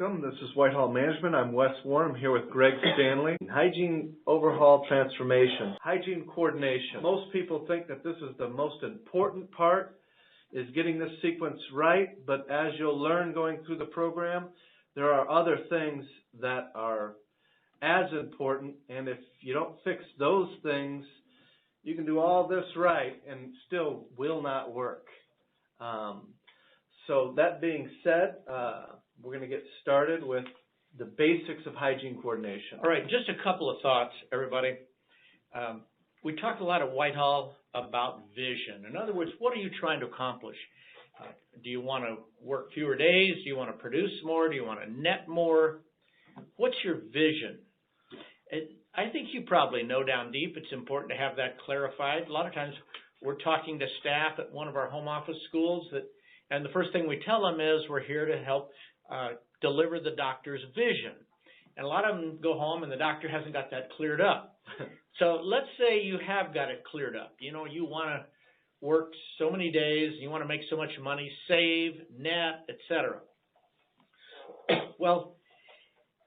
welcome. This is Whitehall Management. I'm Wes Warren. I'm here with Greg Stanley. Hygiene Overhaul Transformation, hygiene coordination. Most people think that this is the most important part, is getting this sequence right, but as you'll learn going through the program, there are other things that are as important, and if you don't fix those things, you can do all this right and still will not work. So that being said, we're going to get started with the basics of hygiene coordination. All right, just a couple of thoughts, everybody. We talked a lot at Whitehall about vision. In other words, what are you trying to accomplish? Do you want to work fewer days? Do you want to produce more? Do you want to net more? What's your vision? I think you probably know down deep it's important to have that clarified. A lot of times we're talking to staff at one of our home office schools, and the first thing we tell them is we're here to help deliver the doctor's vision. And a lot of them go home and the doctor hasn't got that cleared up. So let's say you have got it cleared up. You know, you want to work so many days, you want to make so much money, save, net, etc. Well,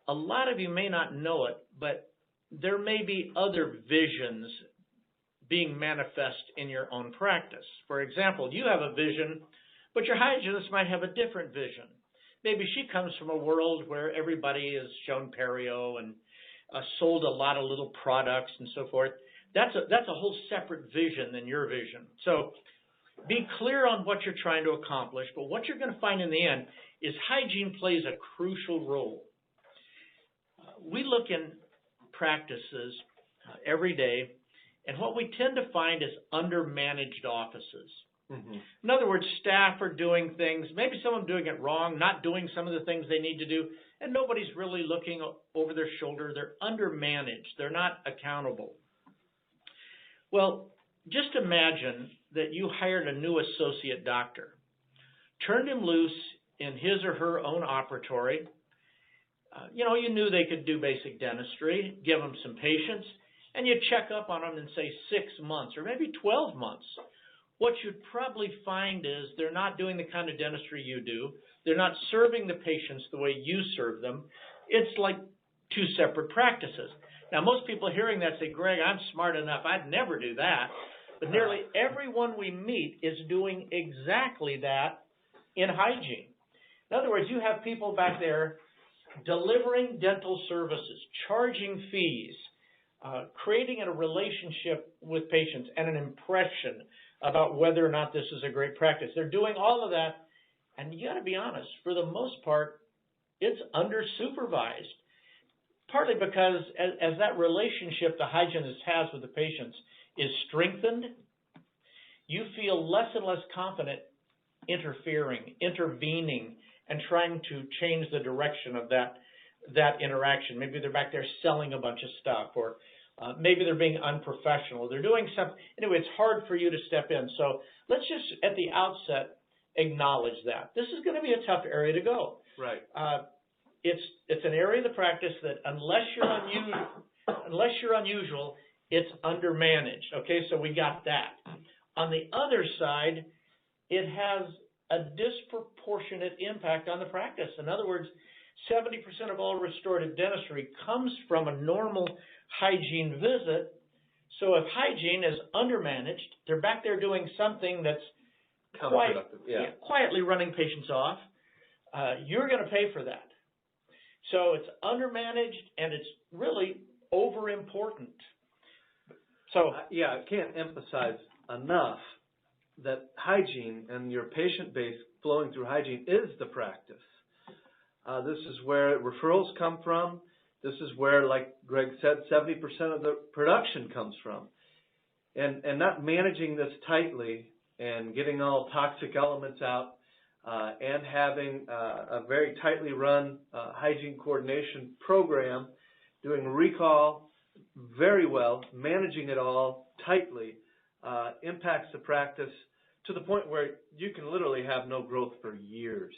a lot of you may not know it, but there may be other visions being manifest in your own practice. For example, you have a vision, but your hygienist might have a different vision. Maybe she comes from a world where everybody has shown perio and sold a lot of little products and so forth. That's a whole separate vision than your vision. So be clear on what you're trying to accomplish, but what you're going to find in the end is hygiene plays a crucial role. We look in practices every day, and what we tend to find is undermanaged offices. Mm-hmm. In other words, staff are doing things, maybe some of them doing it wrong, not doing some of the things they need to do, and nobody's really looking over their shoulder. They're undermanaged. They're not accountable. Well, just imagine that you hired a new associate doctor, turned him loose in his or her own operatory. You knew they could do basic dentistry, give them some patients, and you check up on them in, say, 6 months or maybe 12 months. What you'd probably find is they're not doing the kind of dentistry you do. They're not serving the patients the way you serve them. It's like two separate practices. Now, most people hearing that say, Greg, I'm smart enough. I'd never do that. But nearly everyone we meet is doing exactly that in hygiene. In other words, you have people back there delivering dental services, charging fees, creating a relationship with patients and an impression about whether or not this is a great practice. They're doing all of that, and you got to be honest, for the most part, it's under-supervised, partly because as that relationship the hygienist has with the patients is strengthened, you feel less and less confident interfering, intervening, and trying to change the direction of that interaction. Maybe they're back there selling a bunch of stuff, or maybe they're being unprofessional. They're doing something. Anyway, it's hard for you to step in. So let's just, at the outset, acknowledge that. This is going to be a tough area to go. Right. It's an area of the practice that unless you're unusual, it's undermanaged. Okay, so we got that. On the other side, it has a disproportionate impact on the practice. In other words, 70% of all restorative dentistry comes from a normal hygiene visit. So if hygiene is undermanaged, they're back there doing something that's quietly running patients off, you're going to pay for that. So it's undermanaged and it's really over important. So I can't emphasize enough that hygiene and your patient base flowing through hygiene is the practice. This is where referrals come from. This is where, like Greg said, 70% of the production comes from. And not managing this tightly and getting all toxic elements out and having a very tightly run hygiene coordination program, doing recall very well, managing it all tightly, impacts the practice to the point where you can literally have no growth for years.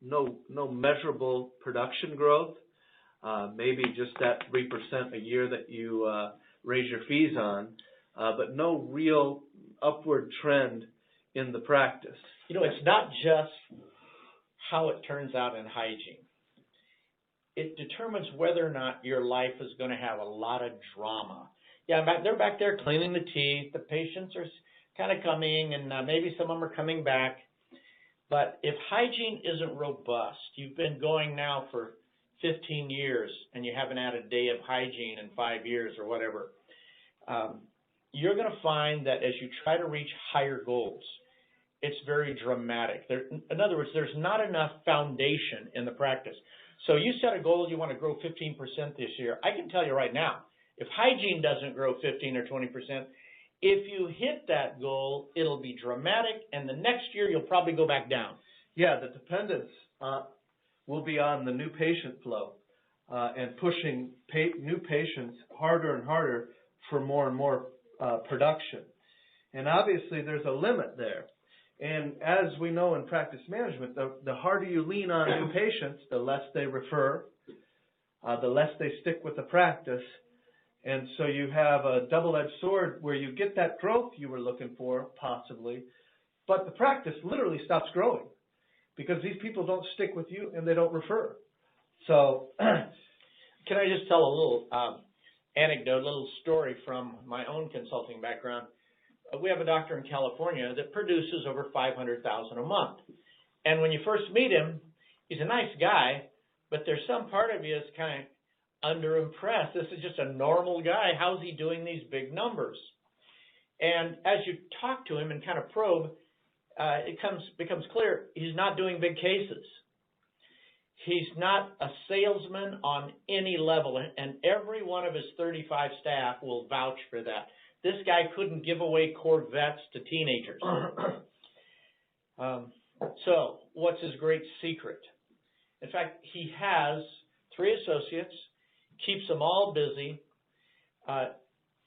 No measurable production growth, maybe just that 3% a year that you raise your fees on, but no real upward trend in the practice. You know, it's not just how it turns out in hygiene. It determines whether or not your life is going to have a lot of drama. Yeah, they're back there cleaning the teeth. The patients are kind of coming, and maybe some of them are coming back. But if hygiene isn't robust, you've been going now for 15 years, and you haven't had a day of hygiene in 5 years or whatever, you're going to find that as you try to reach higher goals, it's very dramatic. In other words, there's not enough foundation in the practice. So you set a goal, you want to grow 15% this year. I can tell you right now, if hygiene doesn't grow 15 or 20%, if you hit that goal, it'll be dramatic, and the next year you'll probably go back down. Yeah, the dependence will be on the new patient flow and pushing new patients harder and harder for more and more production. And obviously there's a limit there. And as we know in practice management, the harder you lean on new patients, the less they refer, the less they stick with the practice. And so you have a double-edged sword where you get that growth you were looking for, possibly, but the practice literally stops growing because these people don't stick with you and they don't refer. So can I just tell a little anecdote, a little story from my own consulting background? We have a doctor in California that produces over $500,000 a month. And when you first meet him, he's a nice guy, but there's some part of you that's kind of underimpressed. This is just a normal guy. How's he doing these big numbers? And as you talk to him and kind of probe, it becomes clear he's not doing big cases. He's not a salesman on any level, and every one of his 35 staff will vouch for that. This guy couldn't give away Corvettes to teenagers. So what's his great secret? In fact, he has 3 associates, keeps them all busy.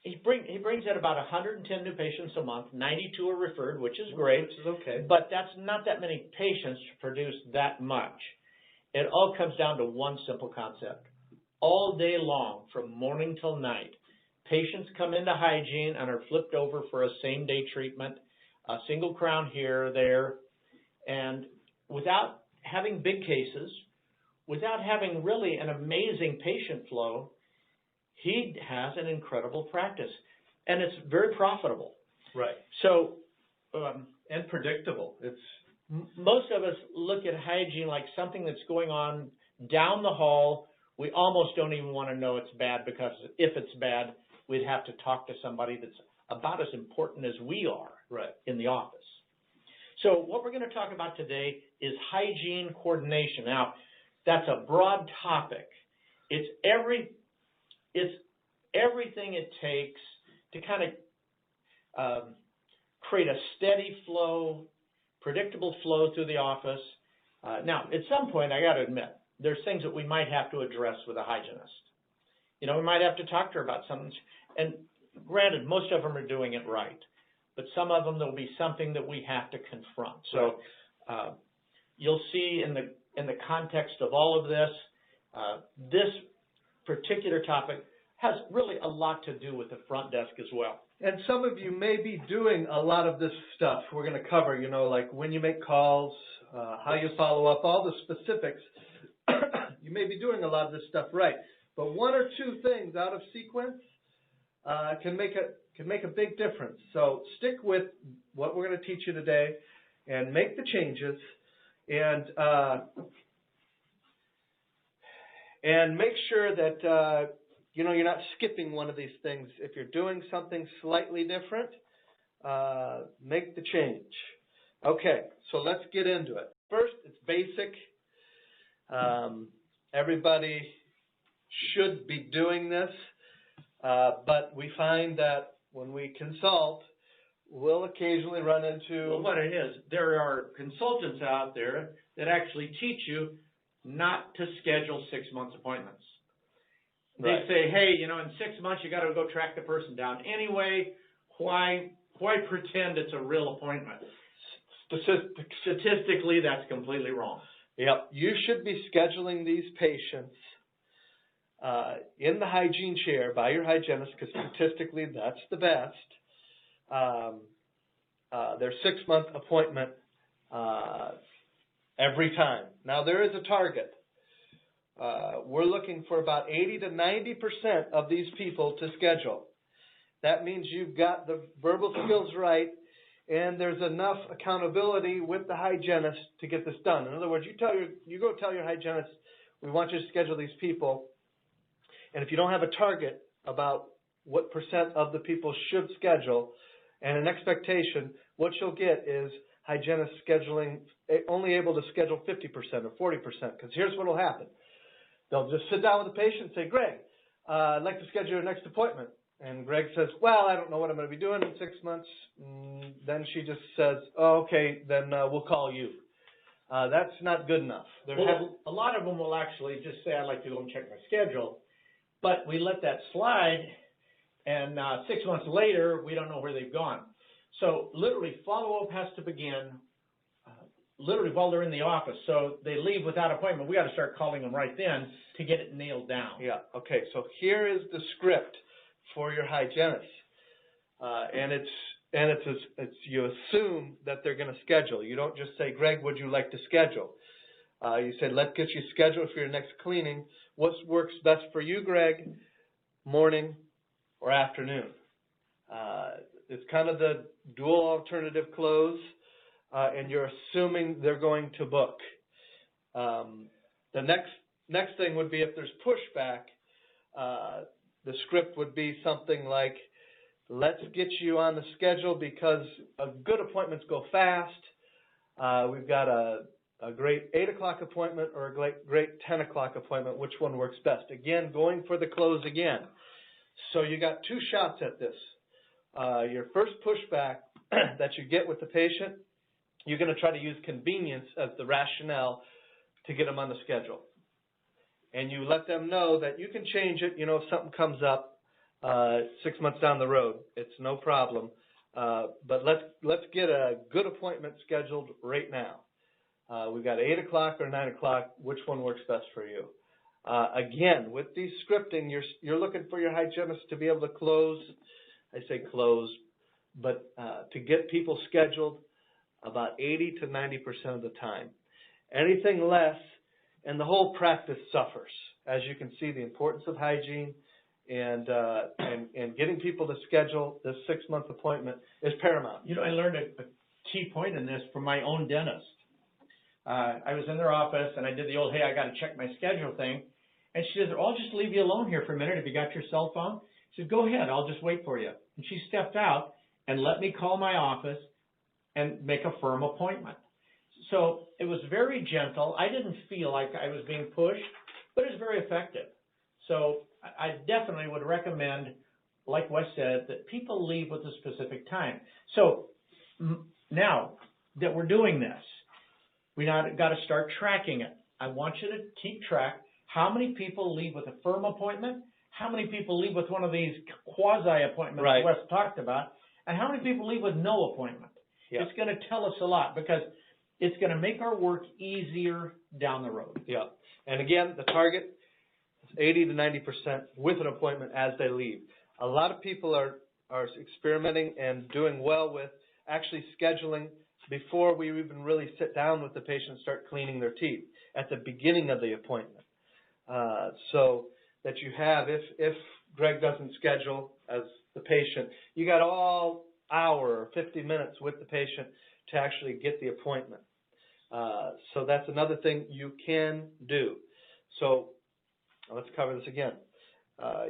He brings in about 110 new patients a month. 92 are referred, which is great. Which is okay. But that's not that many patients to produce that much. It all comes down to one simple concept. All day long, from morning till night, patients come into hygiene and are flipped over for a same-day treatment, a single crown here or there, and without having big cases, without having really an amazing patient flow, he has an incredible practice, and it's very profitable. Right. So, and predictable. It's most of us look at hygiene like something that's going on down the hall. We almost don't even want to know it's bad, because if it's bad, we'd have to talk to somebody that's about as important as we are in the office. So what we're going to talk about today is hygiene coordination. Now, that's a broad topic. It's everything it takes to kind of create a steady flow, predictable flow through the office. Now, at some point, I got to admit, there's things that we might have to address with a hygienist. You know, we might have to talk to her about something. And granted, most of them are doing it right. But some of them, there'll be something that we have to confront. So you'll see in the context of all of this, this particular topic has really a lot to do with the front desk as well. And some of you may be doing a lot of this stuff we're going to cover, you know, like when you make calls, how you follow up, all the specifics. You may be doing a lot of this stuff right. But 1 or 2 things out of sequence can make a big difference. So stick with what we're going to teach you today and make the changes, and make sure that you know, you're not skipping one of these things. If you're doing something slightly different, make the change. Okay, so let's get into it. First, it's basic. Everybody should be doing this, but we find that when we consult, we'll occasionally run into... Well, what it is, there are consultants out there that actually teach you not to schedule 6-month appointments. They say, hey, you know, in 6 months you got to go track the person down. Anyway, why pretend it's a real appointment? Statistically, that's completely wrong. Yep. You should be scheduling these patients in the hygiene chair by your hygienist, because statistically that's the best. Their 6-month appointment every time. Now, there is a target. We're looking for about 80 to 90% of these people to schedule. That means you've got the verbal skills right, and there's enough accountability with the hygienist to get this done. In other words, you go tell your hygienist, we want you to schedule these people, and if you don't have a target about what percent of the people should schedule and an expectation, what you'll get is hygienists scheduling, only able to schedule 50% or 40%, because here's what will happen. They'll just sit down with the patient and say, Greg, I'd like to schedule your next appointment. And Greg says, well, I don't know what I'm going to be doing in 6 months. Then she just says, oh, okay, then we'll call you. That's not good enough. A lot of them will actually just say, I'd like to go and check my schedule. But we let that slide, and 6 months later, we don't know where they've gone. So literally, follow-up has to begin literally while they're in the office. So they leave without appointment. We got to start calling them right then to get it nailed down. Yeah, okay. So here is the script for your hygienist. And it's you assume that they're going to schedule. You don't just say, Greg, would you like to schedule? You say, let's get you scheduled for your next cleaning. What works best for you, Greg? Morning or afternoon? It's kind of the dual alternative close, and you're assuming they're going to book. The next thing would be if there's pushback, the script would be something like, let's get you on the schedule because good appointments go fast. We've got a great 8 o'clock appointment or a great 10 o'clock appointment. Which one works best? Again, going for the close again. So you got 2 shots at this. Your first pushback that you get with the patient, you're going to try to use convenience as the rationale to get them on the schedule. And you let them know that you can change it, if something comes up 6 months down the road. It's no problem. But let's get a good appointment scheduled right now. We've got 8 o'clock or 9 o'clock. Which one works best for you? Again, with these scripting, you're looking for your hygienist to be able to close. I say close, but to get people scheduled about 80 to 90% of the time. Anything less, and the whole practice suffers. As you can see, the importance of hygiene and getting people to schedule this 6-month appointment is paramount. I learned a key point in this from my own dentist. I was in their office, and I did the old, hey, I got to check my schedule thing. And she says, I'll just leave you alone here for a minute if you got your cell phone. She said, go ahead, I'll just wait for you. And she stepped out and let me call my office and make a firm appointment. So it was very gentle. I didn't feel like I was being pushed, but it was very effective. So I definitely would recommend, like Wes said, that people leave with a specific time. So now that we're doing this, we now got to start tracking it. I want you to keep track how many people leave with a firm appointment, how many people leave with one of these quasi-appointments right. Wes talked about, and how many people leave with no appointment. Yeah. It's going to tell us a lot because it's going to make our work easier down the road. Yeah. And again, the target is 80 to 90% with an appointment as they leave. A lot of people are experimenting and doing well with actually scheduling before we even really sit down with the patient and start cleaning their teeth at the beginning of the appointment. So that you have, if Greg doesn't schedule as the patient, you got all hour or 50 minutes with the patient to actually get the appointment. So that's another thing you can do. So let's cover this again.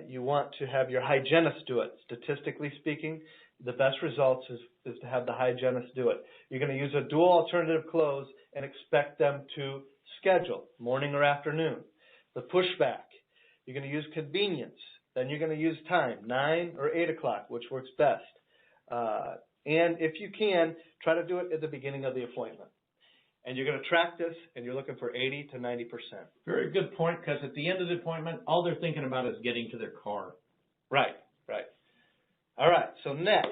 You want to have your hygienist do it. Statistically speaking, the best results is to have the hygienist do it. You're going to use a dual alternative close and expect them to schedule morning or afternoon. The pushback, you're going to use convenience. Then you're going to use time, 9 or 8 o'clock, which works best. And if you can, try to do it at the beginning of the appointment. And you're going to track this, and you're looking for 80 to 90%. Very good point, because at the end of the appointment, all they're thinking about is getting to their car. Right. All right, so next.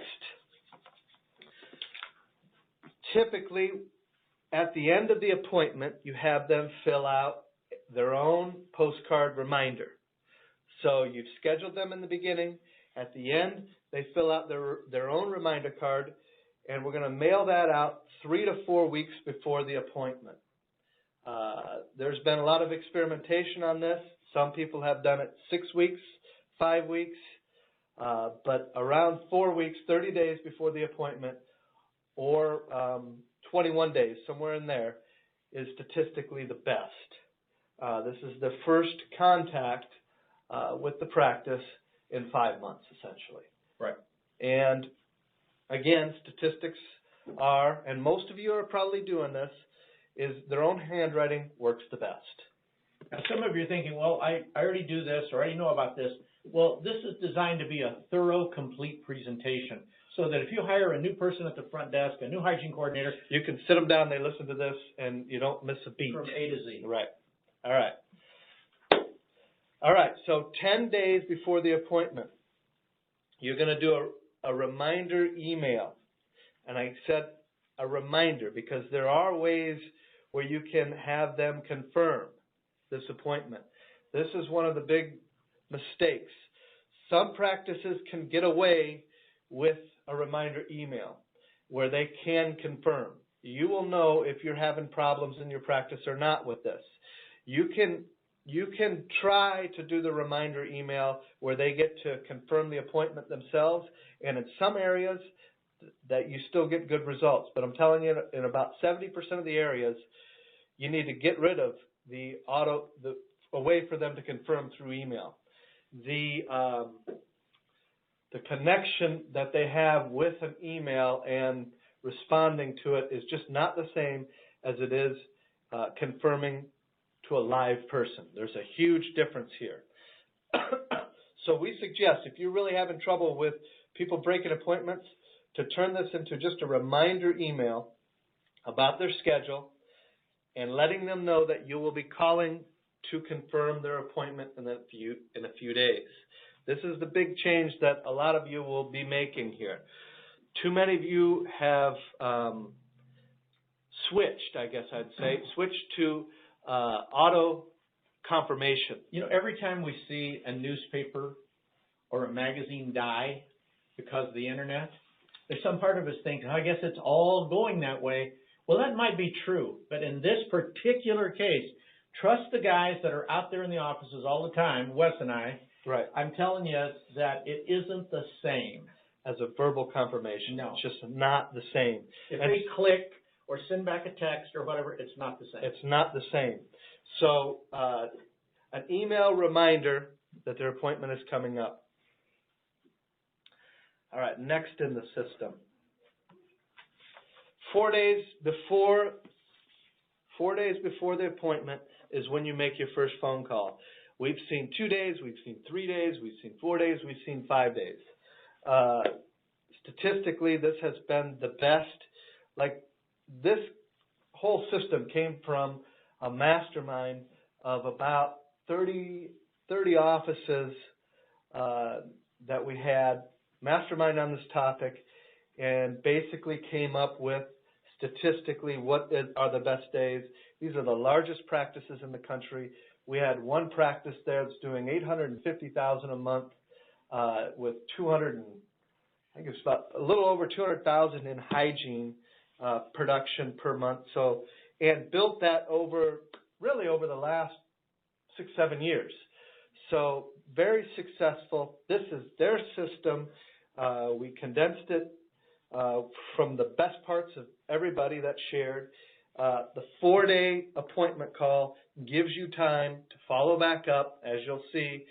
Typically, at the end of the appointment, you have them fill out their own postcard reminder. So you've scheduled them in the beginning. At the end, they fill out their own reminder card, and we're going to mail that out 3 to 4 weeks before the appointment. There's been a lot of experimentation on this. Some people have done it 6 weeks, 5 weeks, but around 4 weeks, 30 days before the appointment, or 21 days, somewhere in there, is statistically the best. This is the first contact with the practice in 5 months, essentially. Right. And again, statistics are, and most of you are probably doing this, is their own handwriting works the best. Now, some of you are thinking, well, I already do this, or I already know about this. Well, this is designed to be a thorough, complete presentation, so that if you hire a new person at the front desk, a new hygiene coordinator, you can sit them down, they listen to this, and you don't miss a beat. From A to Z. Right. All right. All right, so 10 days before the appointment, you're going to do a reminder email. And I said a reminder because there are ways where you can have them confirm this appointment. This is one of the big mistakes. Some practices can get away with a reminder email where they can confirm. You will know if you're having problems in your practice or not with this. You can try to do the reminder email where they get to confirm the appointment themselves, and in some areas that you still get good results. But I'm telling you, in about 70% of the areas, you need to get rid of a way for them to confirm through email. The connection that they have with an email and responding to it is just not the same as it is confirming to a live person. There's a huge difference here. So we suggest, if you're really having trouble with people breaking appointments, to turn this into just a reminder email about their schedule and letting them know that you will be calling to confirm their appointment in a few days. This is the big change that a lot of you will be making here. Too many of you have switched, I guess I'd say, to auto confirmation. You know, every time we see a newspaper or a magazine die because of the internet, there's some part of us thinking, I guess it's all going that way. Well, that might be true, but in this particular case, trust the guys that are out there in the offices all the time, Wes and I. Right. I'm telling you that it isn't the same as a verbal confirmation. No. It's just not the same. If they click or send back a text or whatever, it's not the same. It's not the same. So an email reminder that their appointment is coming up. All right, next in the system. 4 days before the appointment is when you make your first phone call. We've seen 2 days, we've seen 3 days, we've seen 4 days, we've seen 5 days. Statistically, this has been the best. Like, this whole system came from a mastermind of about 30 offices that we had mastermind on this topic, and basically came up with statistically what are the best days. These are the largest practices in the country. We had one practice there that's doing $850,000 a month with I think it's about a little over $200,000 in hygiene production per month. So, and built that over the last 6-7 years. So very successful. This is their system. We condensed it from the best parts of everybody that shared. The 4-day appointment call gives you time to follow back up, as you'll see.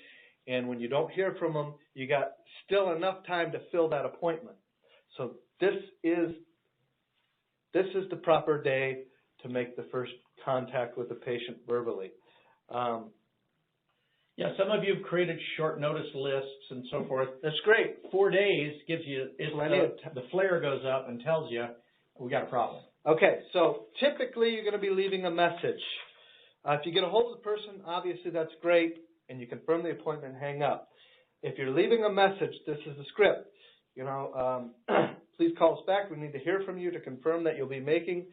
And when you don't hear from them, you got still enough time to fill that appointment. So this is the proper day to make the first contact with the patient verbally. Yeah, some of you have created short notice lists and so forth. That's great. 4 days gives you, the flare goes up and tells you we got a problem. Okay, so typically you're going to be leaving a message. If you get a hold of the person, obviously that's great, and you confirm the appointment and hang up. If you're leaving a message, this is the script. Please call us back. We need to hear from you to confirm that you'll be making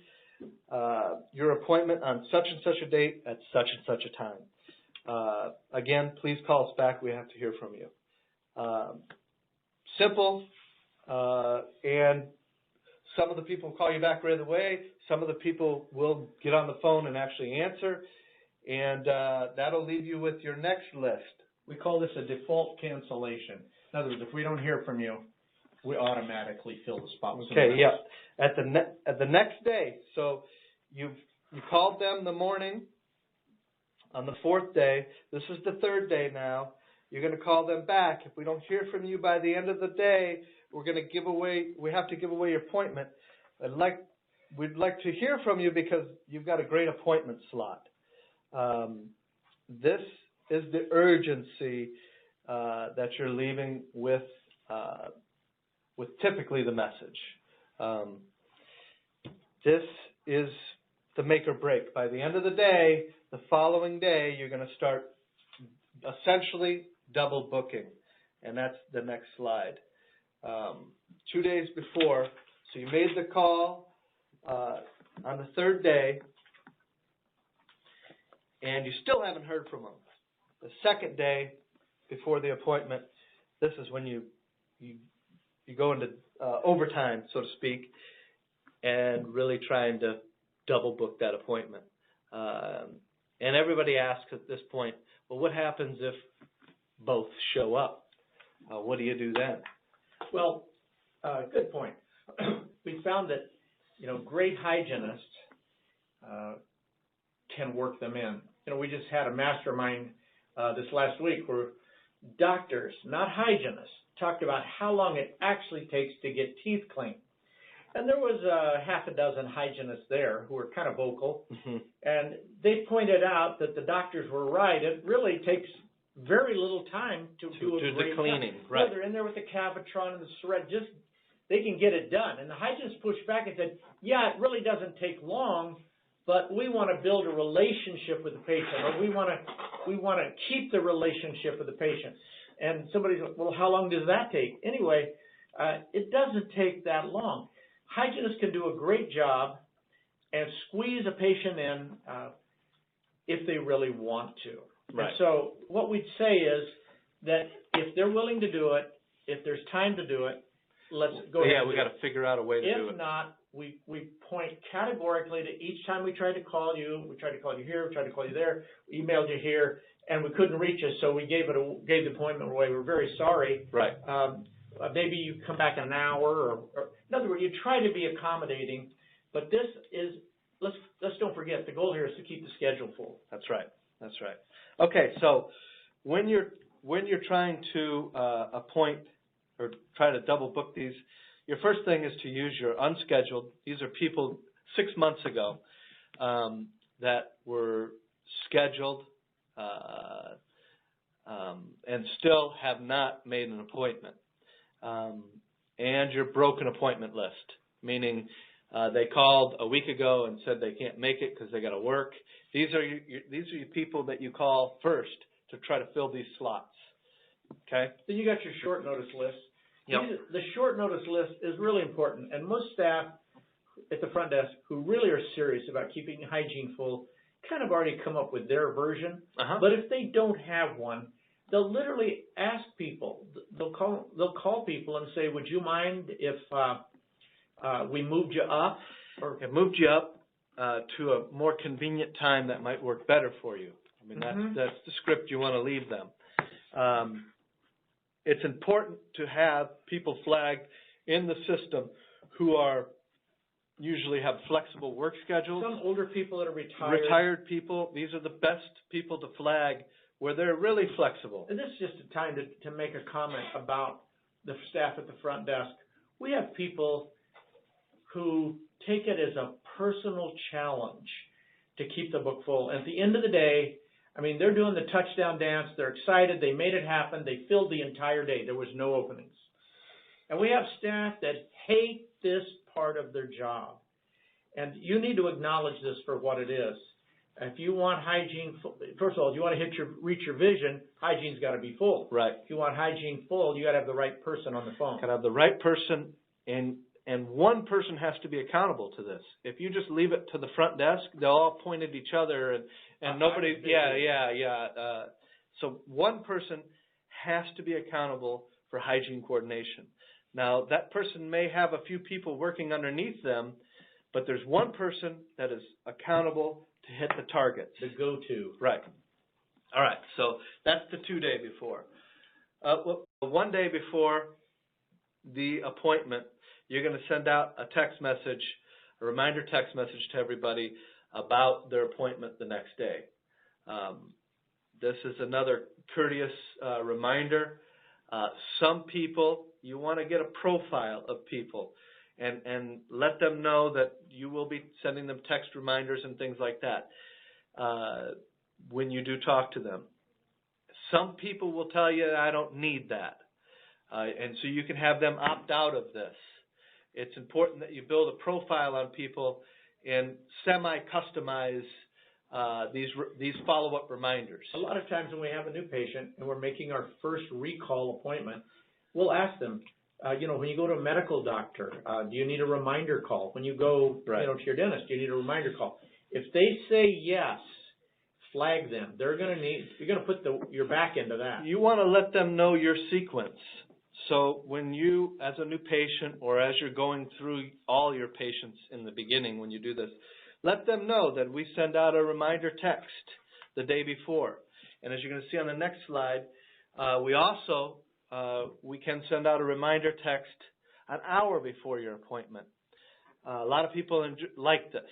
your appointment on such and such a date at such and such a time. Again, please call us back. We have to hear from you. Simple and some of the people call you back right away. Some of the people will get on the phone and actually answer. And that'll leave you with your next list. We call this a default cancellation. In other words, if we don't hear from you, we automatically fill the spot with somebody else. Yeah. At the next day, so you called them the morning on the 4th day. This is the 3rd day now. You're going to call them back. If we don't hear from you by the end of the day, we have to give away your appointment. We'd like to hear from you because you've got a great appointment slot. This is the urgency that you're leaving with typically the message. This is the make or break. By the end of the day, the following day, you're going to start essentially double booking, and that's the next slide. 2 days before, so you made the call on the 3rd day, and you still haven't heard from them. The 2nd day before the appointment, this is when you go into overtime, so to speak, and really trying to double book that appointment. And everybody asks at this point, well, what happens if both show up? What do you do then? Well, good point. We found that, great hygienists can work them in. We just had a mastermind this last week where doctors, not hygienists, talked about how long it actually takes to get teeth cleaned. And there was half a dozen hygienists there who were kind of vocal, and they pointed out that the doctors were right. It really takes very little time to do a great the cleaning. job. Right. They're in there with the Cavitron and the syringe, they can get it done. And the hygienist pushed back and said, yeah, it really doesn't take long, but we want to build a relationship with the patient, or we want to keep the relationship with the patient. And somebody's like, well, how long does that take? Anyway, it doesn't take that long. Hygienists can do a great job and squeeze a patient in if they really want to. Right. And so what we'd say is that if they're willing to do it, if there's time to do it, let's go ahead. Yeah, we got to figure out a way to do it. If not, we point categorically to each time we tried to call you. We tried to call you here, we tried to call you there, we emailed you here, and we couldn't reach us, so we gave the appointment away. We're very sorry. Right. Maybe you come back in an hour, or in other words, you try to be accommodating. But this is, let's don't forget, the goal here is to keep the schedule full. That's right. That's right. Okay, so when you're trying to appoint or try to double book these, your first thing is to use your unscheduled. These are people 6 months ago that were scheduled and still have not made an appointment. And your broken appointment list, meaning they called a week ago and said they can't make it because they got to work. These are your people that you call first to try to fill these slots. Okay. Then you got your short notice list. Yep. The short notice list is really important, and most staff at the front desk who really are serious about keeping hygiene full kind of already come up with their version. But if they don't have one, they'll literally ask people. They'll call people and say, "Would you mind if we moved you up?" Or moved you up to a more convenient time that might work better for you. I mean, that's the script you want to leave them. It's important to have people flagged in the system who are usually have flexible work schedules. Some older people that are retired. Retired people. These are the best people to flag where they're really flexible. And this is just a time to make a comment about the staff at the front desk. We have people who take it as a personal challenge to keep the book full. At the end of the day, I mean, they're doing the touchdown dance. They're excited. They made it happen. They filled the entire day. There was no openings. And we have staff that hate this part of their job. And you need to acknowledge this for what it is. If you want hygiene, first of all, if you want to reach your vision, hygiene's got to be full. Right. If you want hygiene full, you got to have the right person on the phone. Got to have the right person, and one person has to be accountable to this. If you just leave it to the front desk, they'll all point at each other, and nobody. So one person has to be accountable for hygiene coordination. Now, that person may have a few people working underneath them, but there's one person that is accountable to hit the targets. The go-to. Right. All right, so that's the 2 day before. Well, 1 day before the appointment, you're going to send out a text message, a reminder text message to everybody about their appointment the next day. This is another courteous reminder. Some people, you want to get a profile of people and let them know that you will be sending them text reminders and things like that when you do talk to them. Some people will tell you, I don't need that. And so you can have them opt out of this. It's important that you build a profile on people and semi-customize these follow-up reminders. A lot of times when we have a new patient and we're making our first recall appointment, we'll ask them, when you go to a medical doctor, do you need a reminder call? When you go to your dentist, do you need a reminder call? If they say yes, flag them. You're going to put your back into that. You want to let them know your sequence. So when you, as a new patient or as you're going through all your patients in the beginning when you do this, let them know that we send out a reminder text the day before. And as you're going to see on the next slide, we can send out a reminder text an hour before your appointment. A lot of people like this.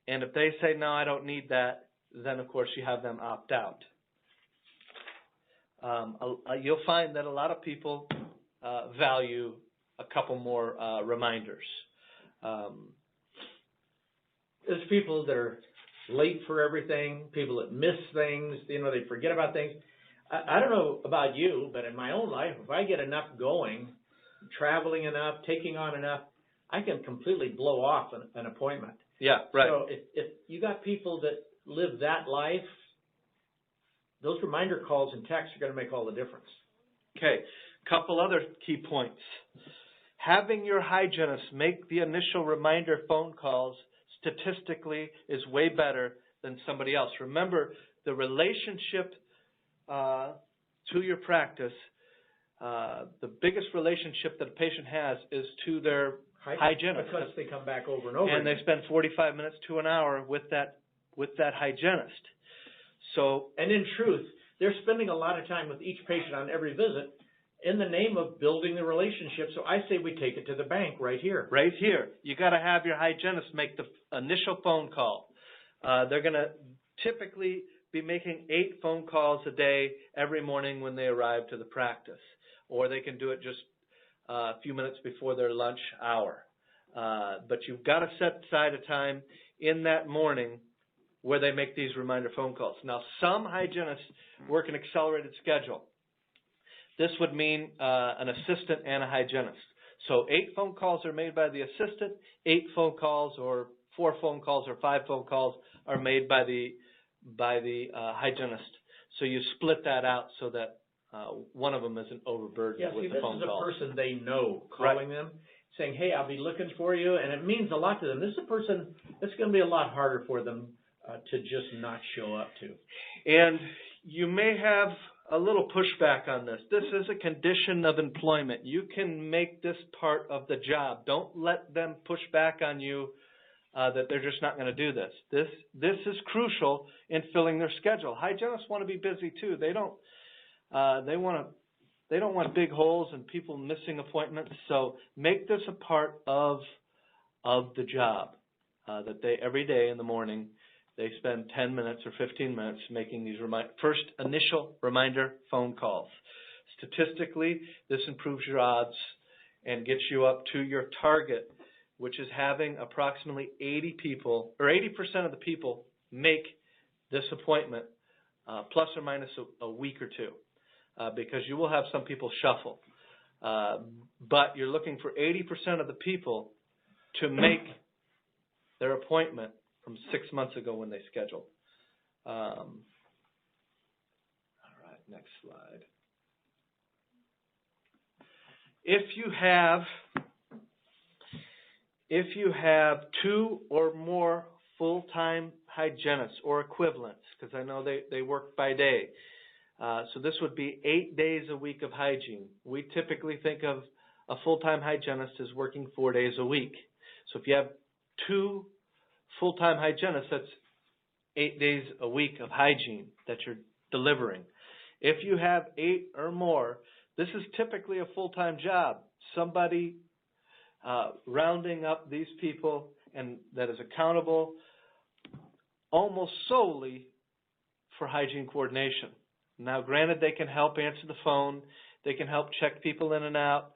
And if they say, no, I don't need that, then, of course, you have them opt out. You'll find that a lot of people value a couple more reminders. There's people that are late for everything, people that miss things, they forget about things. I don't know about you, but in my own life, if I get enough going, traveling enough, taking on enough, I can completely blow off an appointment. Yeah, right. So if you got people that live that life, those reminder calls and texts are going to make all the difference. Okay, couple other key points. Having your hygienist make the initial reminder phone calls statistically is way better than somebody else. Remember, the relationship to your practice, the biggest relationship that a patient has is to their hygienist. Because they come back over and over. And they spend 45 minutes to an hour with that hygienist. So, and in truth, they're spending a lot of time with each patient on every visit in the name of building the relationship. So I say we take it to the bank right here. Right here. You got to have your hygienist make the initial phone call. They're going to typically be making 8 phone calls a day every morning when they arrive to the practice. Or they can do it just a few minutes before their lunch hour. But you've got to set aside a time in that morning where they make these reminder phone calls. Now, some hygienists work an accelerated schedule. This would mean an assistant and a hygienist. So 8 phone calls are made by the assistant, 8 phone calls or 4 phone calls or 5 phone calls are made by the hygienist. So you split that out so that one of them isn't overburdened with the phone calls. This is a person they know calling them, saying, hey, I'll be looking for you, and it means a lot to them. This is a person that's going to be a lot harder for them to just not show up to. And you may have a little pushback on this. This is a condition of employment. You can make this part of the job. Don't let them push back on you that they're just not going to do this. This is crucial in filling their schedule. Hygienists want to be busy too. They don't want big holes and people missing appointments. So make this a part of the job that they every day in the morning. They spend 10 minutes or 15 minutes making these first initial reminder phone calls. Statistically, this improves your odds and gets you up to your target, which is having approximately 80 people, or 80% of the people make this appointment plus or minus a week or two, because you will have some people shuffle. But you're looking for 80% of the people to make their appointment from 6 months ago when they scheduled. All right, next slide. If you have 2 or more full-time hygienists or equivalents, because I know they work by day, So this would be 8 days a week of hygiene. We typically think of a full-time hygienist as working 4 days a week. So if you have 2 full-time hygienists, that's 8 days a week of hygiene that you're delivering. If you have 8 or more, this is typically a full-time job. Somebody rounding up these people and that is accountable almost solely for hygiene coordination. Now, granted, they can help answer the phone, they can help check people in and out,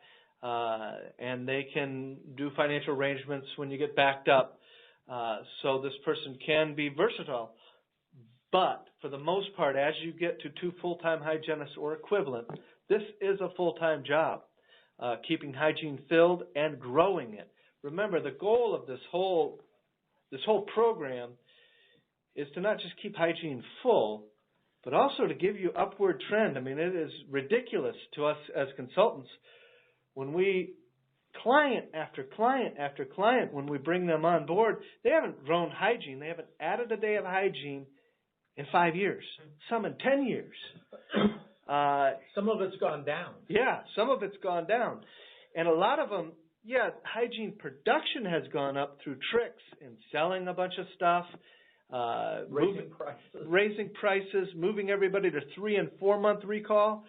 and they can do financial arrangements when you get backed up. So this person can be versatile. But for the most part, as you get to 2 full-time hygienists or equivalent, this is a full-time job, keeping hygiene filled and growing it. Remember, the goal of this whole program is to not just keep hygiene full, but also to give you upward trend. I mean, it is ridiculous to us as consultants when we, client after client after client, when we bring them on board, they haven't grown hygiene. They haven't added a day of hygiene in 5 years, some in 10 years. Some of it's gone down. Yeah, some of it's gone down. And a lot of them, yeah, hygiene production has gone up through tricks in selling a bunch of stuff, raising prices, moving everybody to 3 and 4 month recall.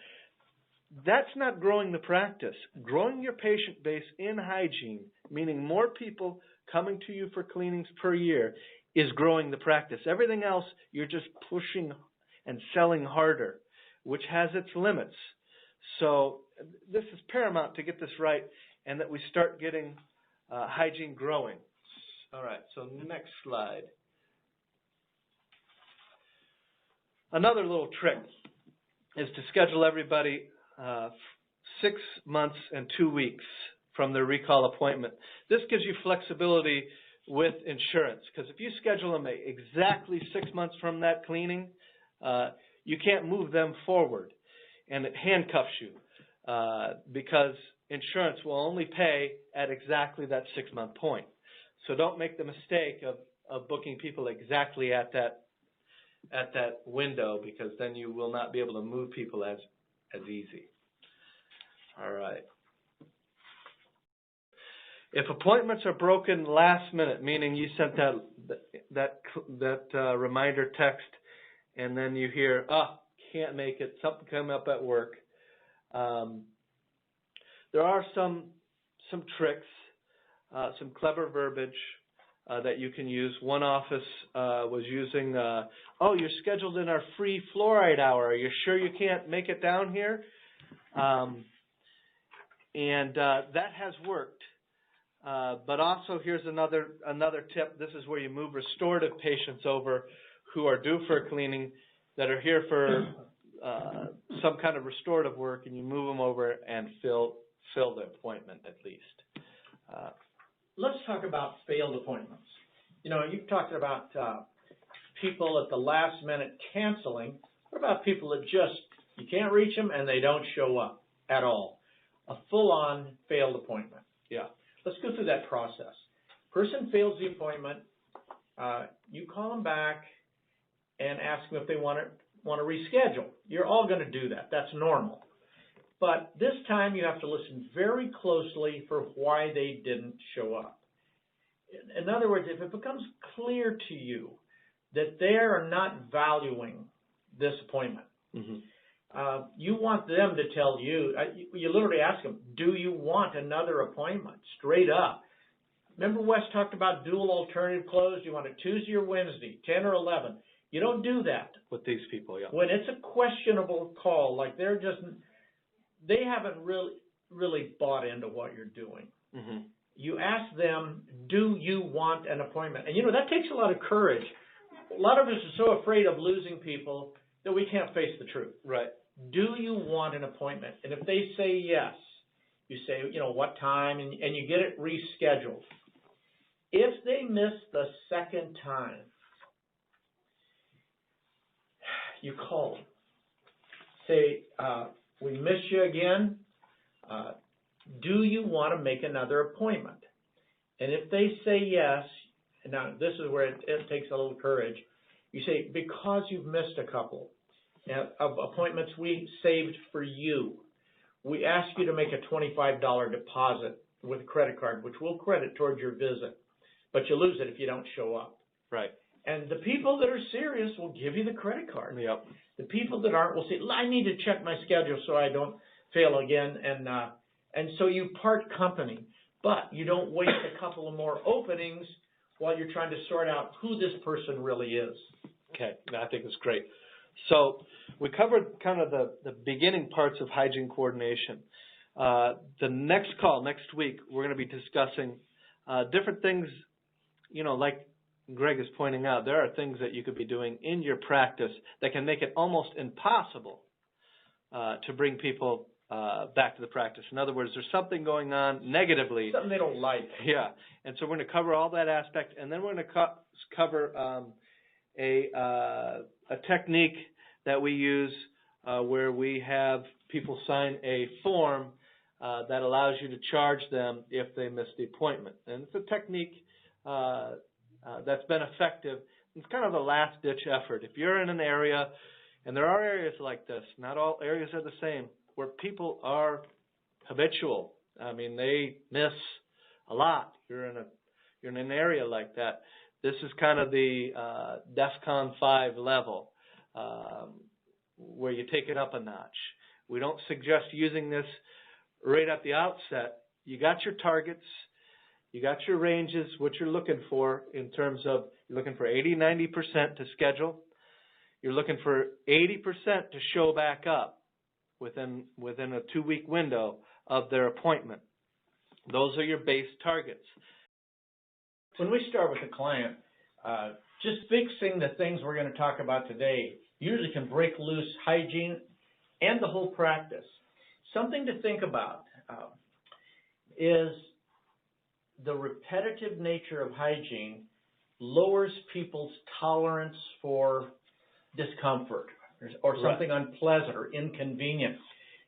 That's not growing the practice. Growing your patient base in hygiene, meaning more people coming to you for cleanings per year, is growing the practice. Everything else, you're just pushing and selling harder, which has its limits. So this is paramount to get this right and that we start getting hygiene growing. All right, so next slide. Another little trick is to schedule everybody 6 months and 2 weeks from their recall appointment. This gives you flexibility with insurance, because if you schedule them exactly 6 months from that cleaning, you can't move them forward, and it handcuffs you because insurance will only pay at exactly that 6 month point. So don't make the mistake of booking people exactly at that window, because then you will not be able to move people as easy. All right. If appointments are broken last minute, meaning you sent that reminder text, and then you hear, can't make it, something came up at work. There are some tricks, some clever verbiage that you can use. One office was using, you're scheduled in our free fluoride hour. Are you sure you can't make it down here? And that has worked. But also, here's another tip. This is where you move restorative patients over who are due for a cleaning, that are here for some kind of restorative work, and you move them over and fill the appointment at least. Let's talk about failed appointments. You know, you've talked about people at the last minute canceling. What about people that just, you can't reach them and they don't show up at all? A full-on failed appointment. Yeah. Let's go through that process. Person fails the appointment. You call them back and ask them if they want to reschedule. You're all going to do that. That's normal. But this time you have to listen very closely for why they didn't show up. In other words, if it becomes clear to you that they are not valuing this appointment, you want them to tell you, you literally ask them, do you want another appointment? Straight up. Remember Wes talked about dual alternative close? You want it Tuesday or Wednesday, 10 or 11. You don't do that. With these people, yeah. When it's a questionable call, like they haven't really bought into what you're doing. You ask them, do you want an appointment? And, you know, that takes a lot of courage. A lot of us are so afraid of losing people that we can't face the truth. Right. Do you want an appointment? And if they say yes, you say, you know, what time, and you get it rescheduled. If they miss the second time, you call them. Say, we missed you again. Do you want to make another appointment? And if they say yes, now this is where it takes a little courage. You say, because you've missed a couple, of appointments we saved for you. We ask you to make a $25 deposit with a credit card, which we'll credit towards your visit, but you lose it if you don't show up. Right. And the people that are serious will give you the credit card. Yep. The people that aren't will say, I need to check my schedule so I don't fail again. And so you part company, but you don't waste a couple of more openings while you're trying to sort out who this person really is. Okay, I think it's great. So we covered kind of the beginning parts of hygiene coordination. The next call, next week, we're going to be discussing different things, like Greg is pointing out, there are things that you could be doing in your practice that can make it almost impossible to bring people back to the practice. In other words, there's something going on negatively. Something they don't like. Yeah, and so we're going to cover all that aspect, and then we're going to cover a technique that we use where we have people sign a form that allows you to charge them if they miss the appointment. And it's a technique that's been effective. It's kind of a last-ditch effort. If you're in an area, and there are areas like this, not all areas are the same, where people are habitual. I mean, they miss a lot. You're in an area like that. This is kind of the DEFCON 5 level, where you take it up a notch. We don't suggest using this right at the outset. You got your targets, you got your ranges, what you're looking for in terms of, you're looking for 80-90% to schedule. You're looking for 80% to show back up within a 2-week window of their appointment. Those are your base targets. When we start with a client, just fixing the things we're going to talk about today usually can break loose hygiene and the whole practice. Something to think about is the repetitive nature of hygiene lowers people's tolerance for discomfort or something unpleasant or inconvenient.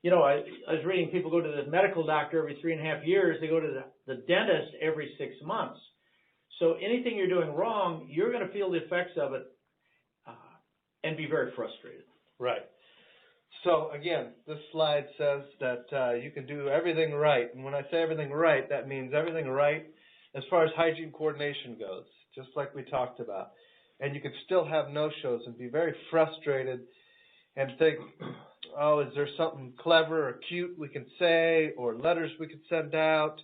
I was reading people go to the medical doctor every 3.5 years. They go to the dentist every 6 months. So anything you're doing wrong, you're going to feel the effects of it and be very frustrated. Right. So again, this slide says that you can do everything right. And when I say everything right, that means everything right as far as hygiene coordination goes, just like we talked about. And you can still have no-shows and be very frustrated and think, oh, is there something clever or cute we can say, or letters we could send out?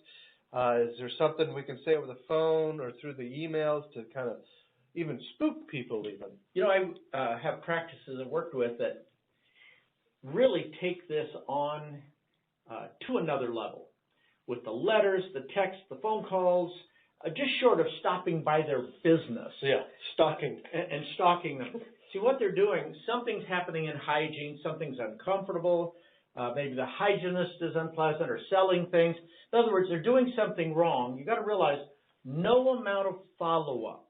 Is there something we can say over the phone or through the emails to kind of even spook people even? I have practices I've worked with that really take this on to another level with the letters, the texts, the phone calls, just short of stopping by their business. Yeah, stalking. And stalking them. See, what they're doing, something's happening in hygiene, something's uncomfortable, maybe the hygienist is unpleasant or selling things. In other words, they're doing something wrong. You've got to realize no amount of follow-up,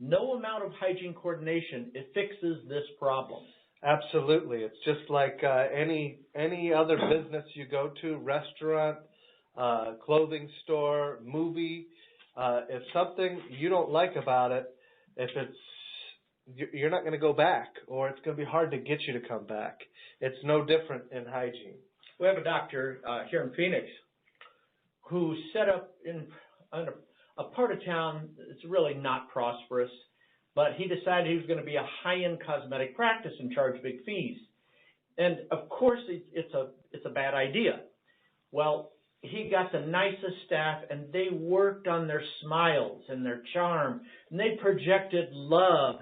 no amount of hygiene coordination, it fixes this problem. Absolutely. It's just like any other business you go to, restaurant, clothing store, movie. If something you don't like about it, you're not going to go back, or it's going to be hard to get you to come back. It's no different in hygiene. We have a doctor here in Phoenix who set up in a part of town that's really not prosperous, but he decided he was going to be a high-end cosmetic practice and charge big fees. And of course, it's a bad idea. Well, he got the nicest staff, and they worked on their smiles and their charm, and they projected love.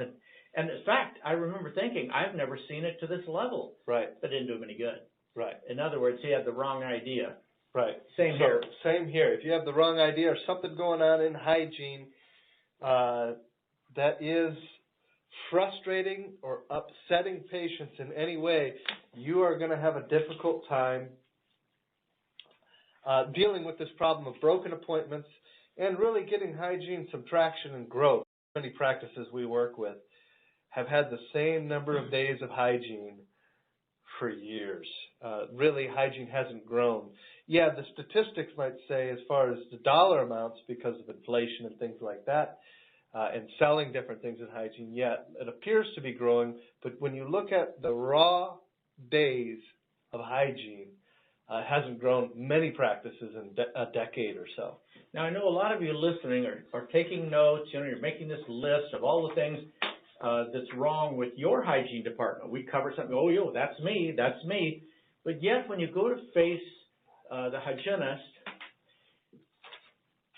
And in fact, I remember thinking, I've never seen it to this level. Right. But it didn't do him any good. Right. In other words, he had the wrong idea. Right. Same here. Same here. If you have the wrong idea or something going on in hygiene that is frustrating or upsetting patients in any way, you are going to have a difficult time dealing with this problem of broken appointments and really getting hygiene some traction and growth. Many practices we work with have had the same number of days of hygiene for years. Really, hygiene hasn't grown. Yeah, the statistics might say as far as the dollar amounts because of inflation and things like that, and selling different things in hygiene yet. It appears to be growing, but when you look at the raw days of hygiene, it hasn't grown many practices in a decade or so. Now, I know a lot of you listening are taking notes. You know, you're making this list of all the things that's wrong with your hygiene department. We cover something, oh, yo, that's me. But yet, when you go to face the hygienist,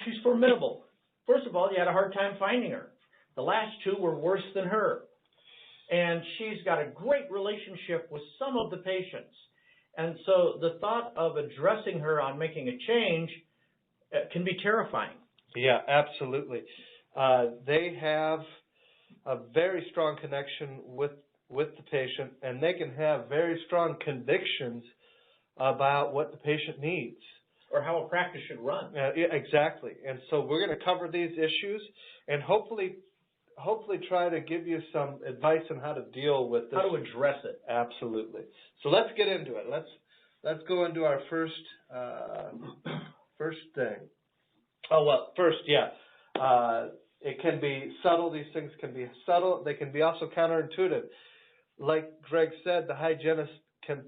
she's formidable. First of all, you had a hard time finding her. The last two were worse than her. And she's got a great relationship with some of the patients. And so the thought of addressing her on making a change can be terrifying. Yeah, absolutely. They have a very strong connection with the patient, and they can have very strong convictions about what the patient needs. Or how a practice should run. Yeah, exactly. And so we're going to cover these issues and hopefully try to give you some advice on how to deal with this. How to address it. Absolutely. So let's get into it. Let's go into our first thing. Oh, well, first, yeah. It can be subtle. These things can be subtle. They can be also counterintuitive. Like Greg said, the hygienist can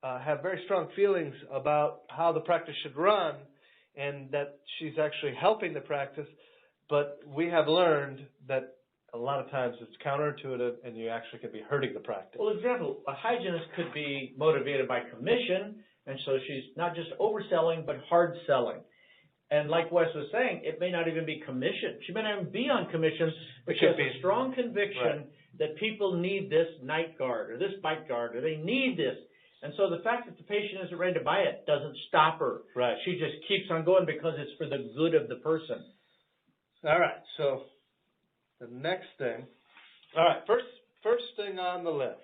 have very strong feelings about how the practice should run and that she's actually helping the practice, but we have learned that a lot of times it's counterintuitive and you actually could be hurting the practice. Well, example, a hygienist could be motivated by commission, and so she's not just overselling, but hard selling. And like Wes was saying, it may not even be commission. She may not even be on commission, but she has a strong conviction that people need this night guard or this bite guard, or they need this. And so the fact that the patient isn't ready to buy it doesn't stop her. Right. She just keeps on going because it's for the good of the person. All right. So the next thing. All right. First thing on the list.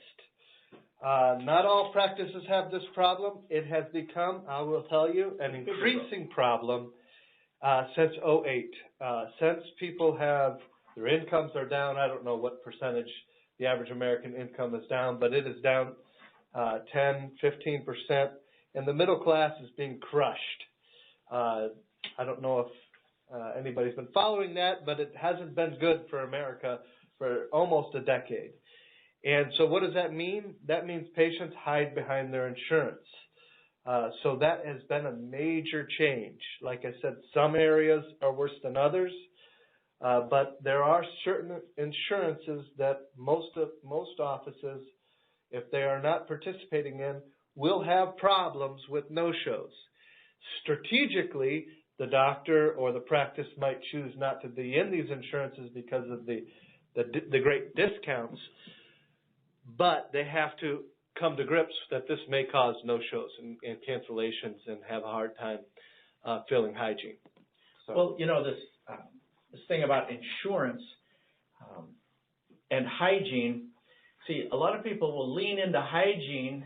Not all practices have this problem. It has become, I will tell you, an increasing problem since '08. Since people their incomes are down. I don't know what percentage the average American income is down, but it is down 10, 15%, and the middle class is being crushed. I don't know if anybody's been following that, but it hasn't been good for America for almost a decade. And so what does that mean? That means patients hide behind their insurance. So that has been a major change. Like I said, some areas are worse than others, but there are certain insurances that most offices, if they are not participating in, will have problems with no-shows. Strategically, the doctor or the practice might choose not to be in these insurances because of the great discounts, but they have to come to grips that this may cause no-shows and cancellations and have a hard time filling hygiene. So. Well, you know, this thing about insurance and hygiene. See, a lot of people will lean into hygiene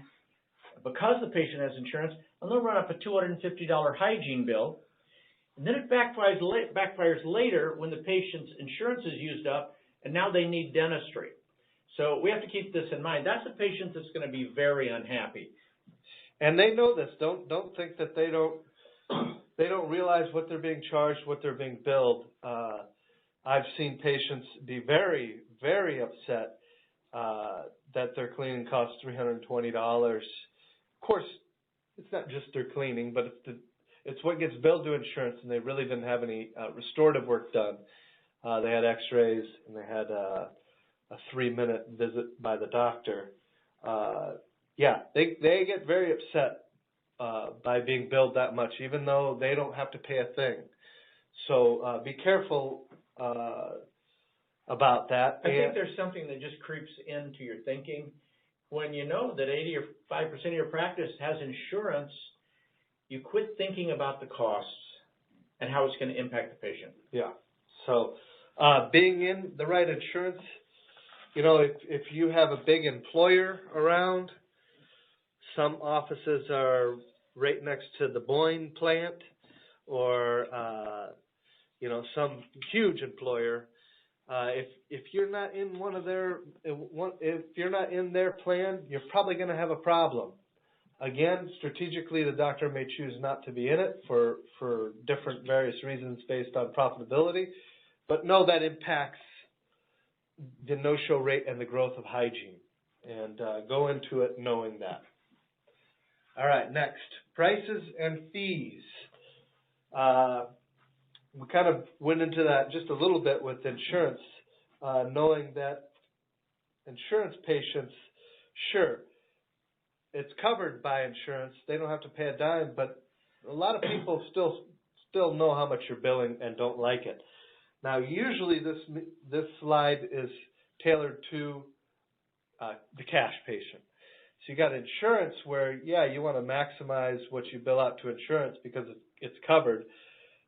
because the patient has insurance, and they'll run up a $250 hygiene bill, and then it backfires later when the patient's insurance is used up, and now they need dentistry. So we have to keep this in mind. That's a patient that's going to be very unhappy. And they know this. Don't think that they don't realize what they're being charged, what they're being billed. I've seen patients be very, very upset that their cleaning costs $320. Of course, it's not just their cleaning, but it's what gets billed to insurance, and they really didn't have any restorative work done. They had x-rays, and they had a 3-minute visit by the doctor. They get very upset by being billed that much, even though they don't have to pay a thing. So be careful about that. I think there's something that just creeps into your thinking. When you know that 85% of your practice has insurance, you quit thinking about the costs and how it's going to impact the patient. Yeah. So being in the right insurance, you know, if you have a big employer around, some offices are right next to the Boyne plant, or some huge employer. If you're not in if you're not in their plan, you're probably going to have a problem. Again, strategically, the doctor may choose not to be in it for different various reasons based on profitability. but no, that impacts the no-show rate and the growth of hygiene. And go into it knowing that. All right, next, prices and fees. We kind of went into that just a little bit with insurance, knowing that insurance patients, sure, it's covered by insurance. They don't have to pay a dime, but a lot of people still know how much you're billing and don't like it. Now, usually this slide is tailored to the cash patient. So you got insurance where, yeah, you want to maximize what you bill out to insurance because it's covered.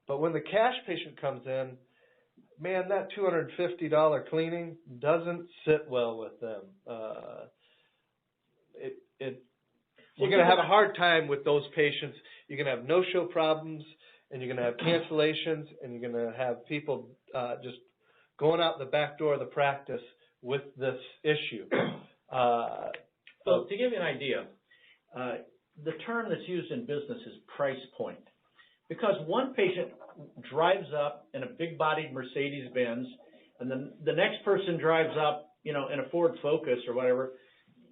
But when the cash patient comes in, man, that $250 cleaning doesn't sit well with them. You're going to have a hard time with those patients. You're going to have no-show problems, and you're going to have cancellations, and you're going to have people just going out the back door of the practice with this issue. So to give you an idea, the term that's used in business is price point. Because one patient drives up in a big-bodied Mercedes-Benz, and then the next person drives up, in a Ford Focus or whatever,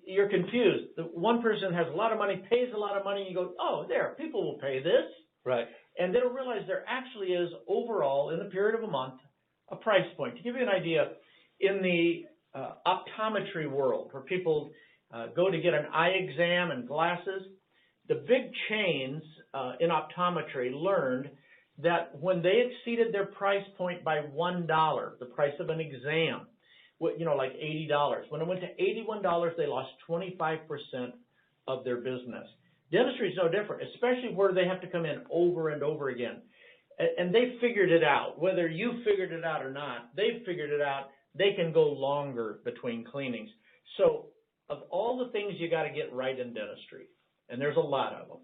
you're confused. The one person has a lot of money, pays a lot of money, and you go, oh, there, people will pay this. Right. And they don't realize there actually is, overall, in the period of a month, a price point. To give you an idea, in the optometry world, where people go to get an eye exam and glasses, the big chains in optometry learned that when they exceeded their price point by $1, the price of an exam, like $80, when it went to $81, they lost 25% of their business. Dentistry is no different, especially where they have to come in over and over again. And they figured it out. Whether you figured it out or not, they've figured it out. They can go longer between cleanings. So of all the things you got to get right in dentistry, and there's a lot of them,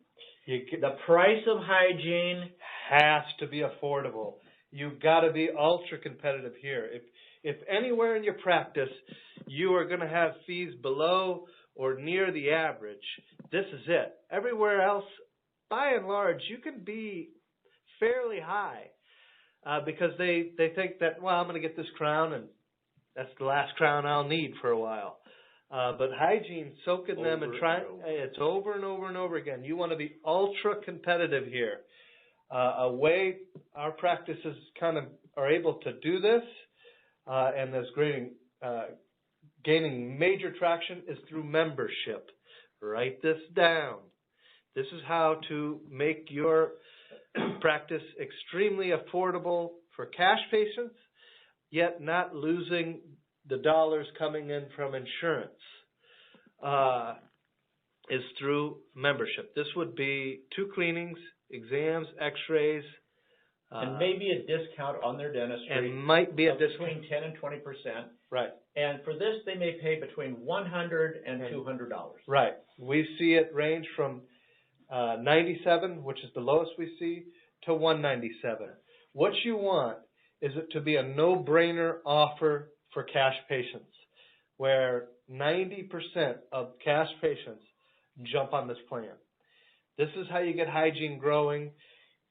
the price of hygiene has to be affordable. You've got to be ultra competitive here. If anywhere in your practice you are going to have fees below or near the average, this is it. Everywhere else, by and large, you can be fairly high because they think that, well, I'm going to get this crown and that's the last crown I'll need for a while. But hygiene, soaking them and trying, it's over and over and over again. You want to be ultra competitive here. A way our practices kind of are able to do this and is gaining major traction is through membership. Write this down. This is how to make your practice extremely affordable for cash patients, yet not losing the dollars coming in from insurance, is through membership. This would be 2 cleanings, exams, x-rays. And maybe a discount on their dentistry. And might be a discount. Between 10 and 20%. Right. And for this, they may pay between $100 and $200. Right. We see it range from 97, which is the lowest we see, to 197. What you want is it to be a no-brainer offer for cash patients, where 90% of cash patients jump on this plan. This is how you get hygiene growing.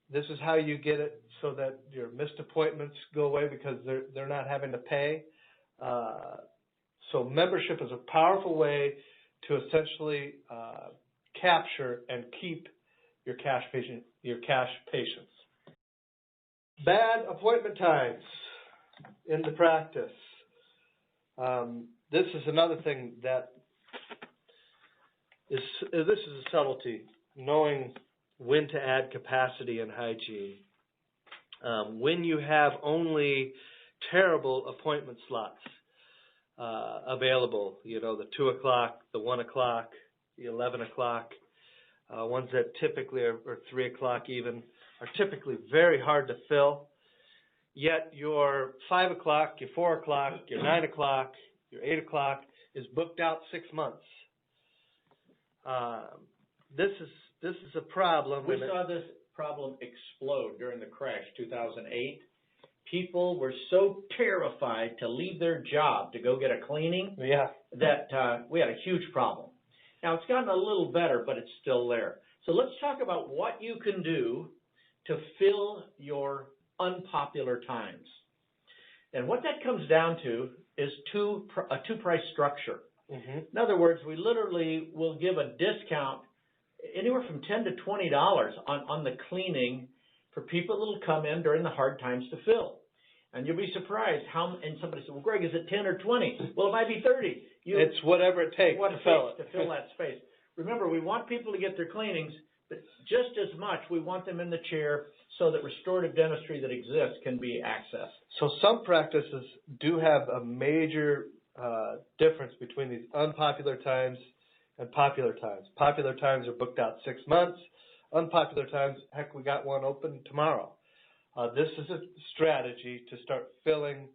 This is how you get it so that your missed appointments go away because they're not having to pay. So membership is a powerful way to essentially capture and keep your cash patients. Bad appointment times in the practice. This is another thing that this is a subtlety, knowing when to add capacity in hygiene. When you have only terrible appointment slots available, the 2 o'clock, the 1 o'clock, the 11 o'clock, ones that typically are 3 o'clock even, are typically very hard to fill. Yet your 5 o'clock, your 4 o'clock, your 9 o'clock, your 8 o'clock is booked out 6 months. This is a problem. We saw this problem explode during the crash, 2008. People were so terrified to leave their job to go get a cleaning that we had a huge problem. Now, it's gotten a little better, but it's still there. So let's talk about what you can do to fill your unpopular times. And what that comes down to is a two-price structure. Mm-hmm. In other words, we literally will give a discount anywhere from $10 to $20 on the cleaning for people that will come in during the hard times to fill. And you'll be surprised and somebody said, well, Greg, is it 10 or 20? Well, it might be 30. It's whatever it takes to fill it. To fill that space. Remember, we want people to get their cleanings, but just as much, we want them in the chair so that restorative dentistry that exists can be accessed. So some practices do have a major difference between these unpopular times and popular times. Popular times are booked out 6 months. Unpopular times, heck, we got one open tomorrow. This is a strategy to start filling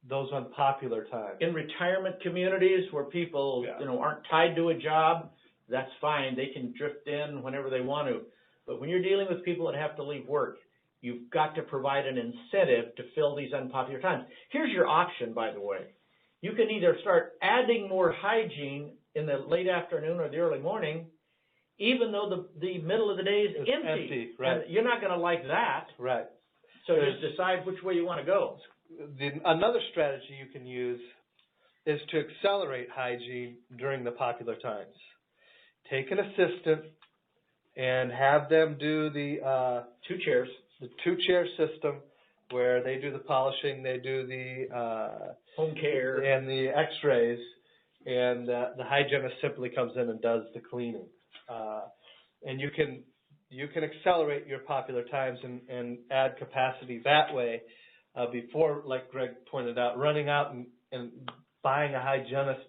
those unpopular times. In retirement communities where people, aren't tied to a job, that's fine. They can drift in whenever they want to. But when you're dealing with people that have to leave work, you've got to provide an incentive to fill these unpopular times. Here's your option, by the way. You can either start adding more hygiene in the late afternoon or the early morning, even though the middle of the day is empty. Right. And you're not going to like that. Right. So just decide which way you want to go. Another strategy you can use is to accelerate hygiene during the popular times. Take an assistant and have them do the two-chair system where they do the polishing, they do the home care and the x-rays, and the hygienist simply comes in and does the cleaning. And you can accelerate your popular times and add capacity that way before, like Greg pointed out, running out and buying a hygienist,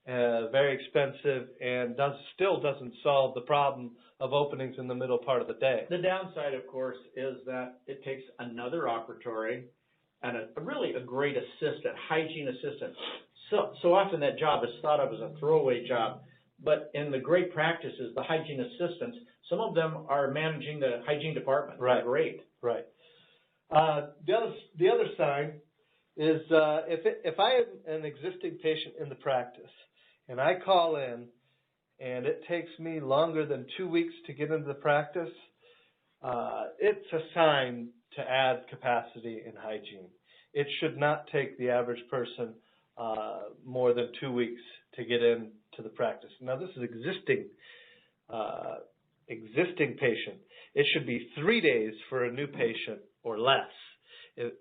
very expensive, and still doesn't solve the problem of openings in the middle part of the day. The downside, of course, is that it takes another operatory and really a great assistant, hygiene assistant. So often that job is thought of as a throwaway job. But in the great practices, the hygiene assistants, some of them are managing the hygiene department. Right. They're great. Right. The other sign is if I have an existing patient in the practice and I call in and it takes me longer than 2 weeks to get into the practice, it's a sign to add capacity in hygiene. It should not take the average person more than 2 weeks to get into the practice. Now, this is existing patient. It should be 3 days for a new patient or less. If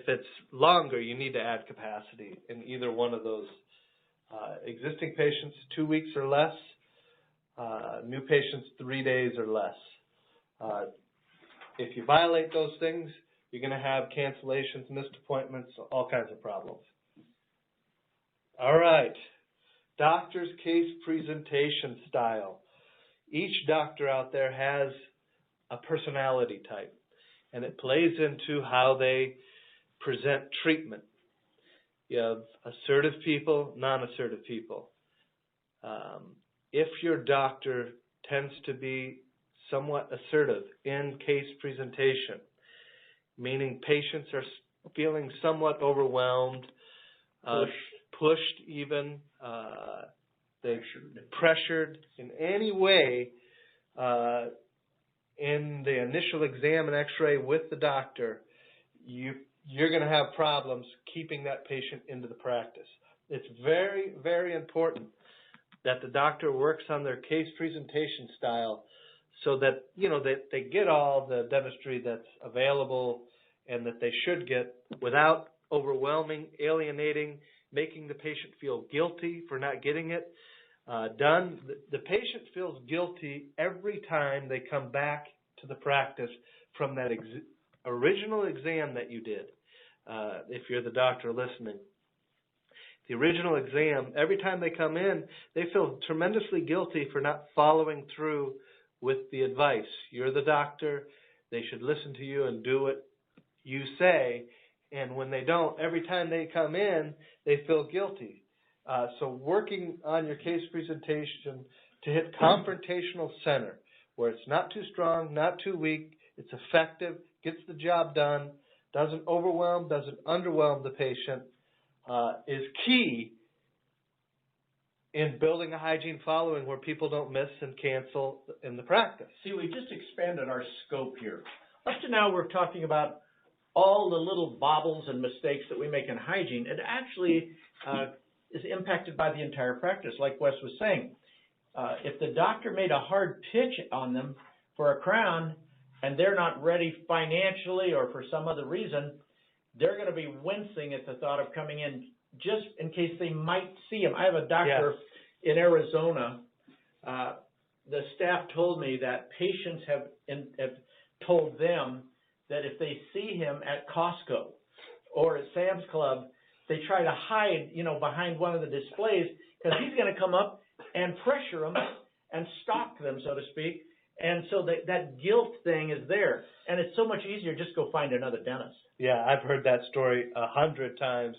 it's longer, you need to add capacity in either one of those. Existing patients, 2 weeks or less. New patients, 3 days or less. If you violate those things, you're going to have cancellations, missed appointments, all kinds of problems. All right. Doctor's case presentation style. Each doctor out there has a personality type, and it plays into how they present treatment. You have assertive people, non-assertive people. If your doctor tends to be somewhat assertive in case presentation, meaning patients are feeling somewhat overwhelmed, pushed even, they're pressured in any way in the initial exam and x-ray with the doctor, you're going to have problems keeping that patient into the practice. It's very, very important that the doctor works on their case presentation style so that, that they get all the dentistry that's available and that they should get without overwhelming, alienating, making the patient feel guilty for not getting it done. The patient feels guilty every time they come back to the practice from that original exam that you did, if you're the doctor listening. The original exam, every time they come in, they feel tremendously guilty for not following through with the advice. You're the doctor. They should listen to you and do what you say. And when they don't, every time they come in, they feel guilty. So working on your case presentation to hit confrontational center, where it's not too strong, not too weak, it's effective, gets the job done, doesn't overwhelm, doesn't underwhelm the patient, is key in building a hygiene following where people don't miss and cancel in the practice. See, we just expanded our scope here. Up to now, we're talking about all the little bobbles and mistakes that we make in hygiene, it actually is impacted by the entire practice, like Wes was saying. If the doctor made a hard pitch on them for a crown and they're not ready financially or for some other reason, they're going to be wincing at the thought of coming in just in case they might see him. I have a doctor in Arizona. The staff told me that patients have told them that if they see him at Costco or at Sam's Club, they try to hide, behind one of the displays because he's going to come up and pressure them and stalk them, so to speak. And so that guilt thing is there. And it's so much easier just go find another dentist. Yeah, I've heard that story 100 times.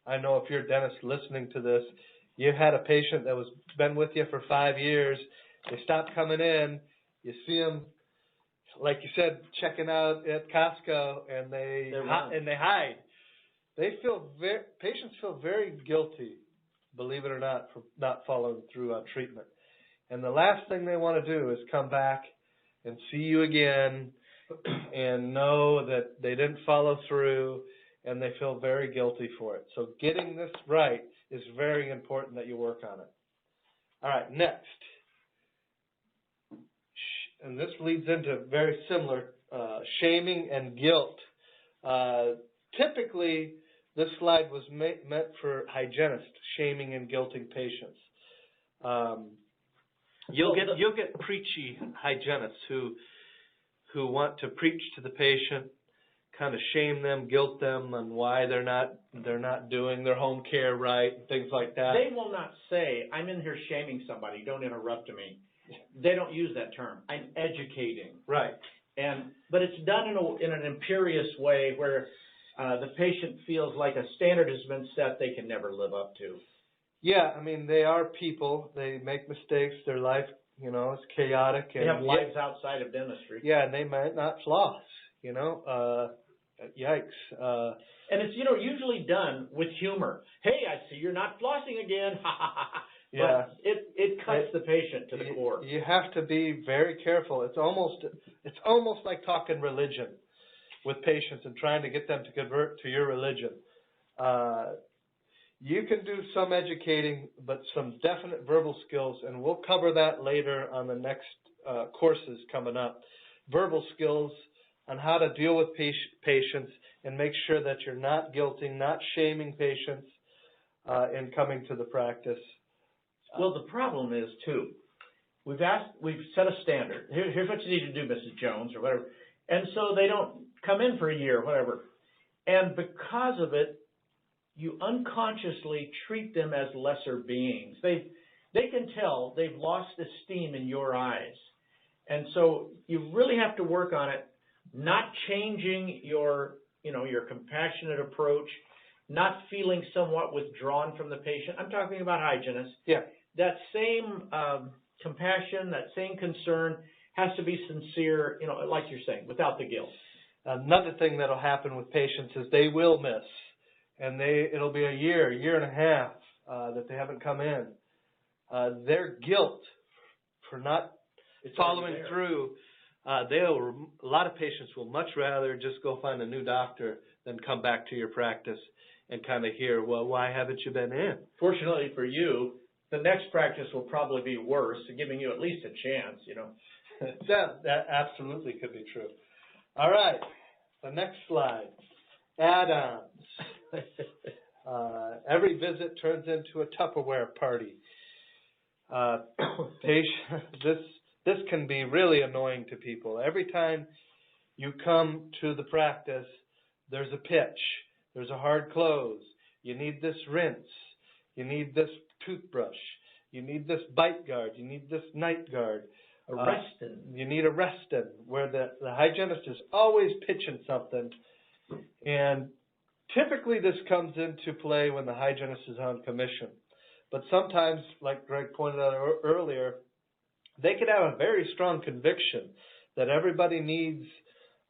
I know if you're a dentist listening to this, you had a patient that was been with you for 5 years. They stop coming in. You see them, like you said, checking out at Costco, and they hide. Patients feel very guilty, believe it or not, for not following through on treatment. And the last thing they want to do is come back and see you again and know that they didn't follow through, and they feel very guilty for it. So getting this right is very important that you work on it. All right, next. And this leads into very similar shaming and guilt. Typically, this slide was meant for hygienists, shaming and guilting patients. You'll get preachy hygienists who want to preach to the patient, kind of shame them, guilt them on why they're not doing their home care right, things like that. They will not say, "I'm in here shaming somebody, don't interrupt me." They don't use that term. I'm educating. Right. But it's done in an imperious way where the patient feels like a standard has been set they can never live up to. Yeah, I mean, they are people. They make mistakes. Their life, is chaotic. They have lives outside of dentistry. Yeah, and they might not floss, yikes. And it's, usually done with humor. Hey, I see you're not flossing again. Yeah. But it cuts the patient to the core. You have to be very careful. It's almost like talking religion with patients and trying to get them to convert to your religion. You can do some educating, but some definite verbal skills, and we'll cover that later on the next courses coming up. Verbal skills on how to deal with patients and make sure that you're not guilting, not shaming patients in coming to the practice. Well, the problem is, too, we've set a standard. Here's what you need to do, Mrs. Jones, or whatever. And so they don't come in for a year, or whatever. And because of it, you unconsciously treat them as lesser beings. They can tell they've lost esteem in your eyes. And so you really have to work on it, not changing your compassionate approach, not feeling somewhat withdrawn from the patient. I'm talking about hygienists. Yeah. That same compassion, that same concern has to be sincere, like you're saying, without the guilt. Another thing that'll happen with patients is they will miss, and it'll be a year and a half that they haven't come in. Their guilt for not following through, a lot of patients will much rather just go find a new doctor than come back to your practice and kind of hear, well, why haven't you been in? Fortunately for you, the next practice will probably be worse, giving you at least a chance, That absolutely could be true. All right, the next slide. Add-ons. Every visit turns into a Tupperware party. This can be really annoying to people. Every time you come to the practice, there's a pitch. There's a hard close. You need this rinse. You need this toothbrush. You need this bite guard. You need this night guard. You need a Reston, where the hygienist is always pitching something. And typically this comes into play when the hygienist is on commission. But sometimes, like Greg pointed out earlier, they could have a very strong conviction that everybody needs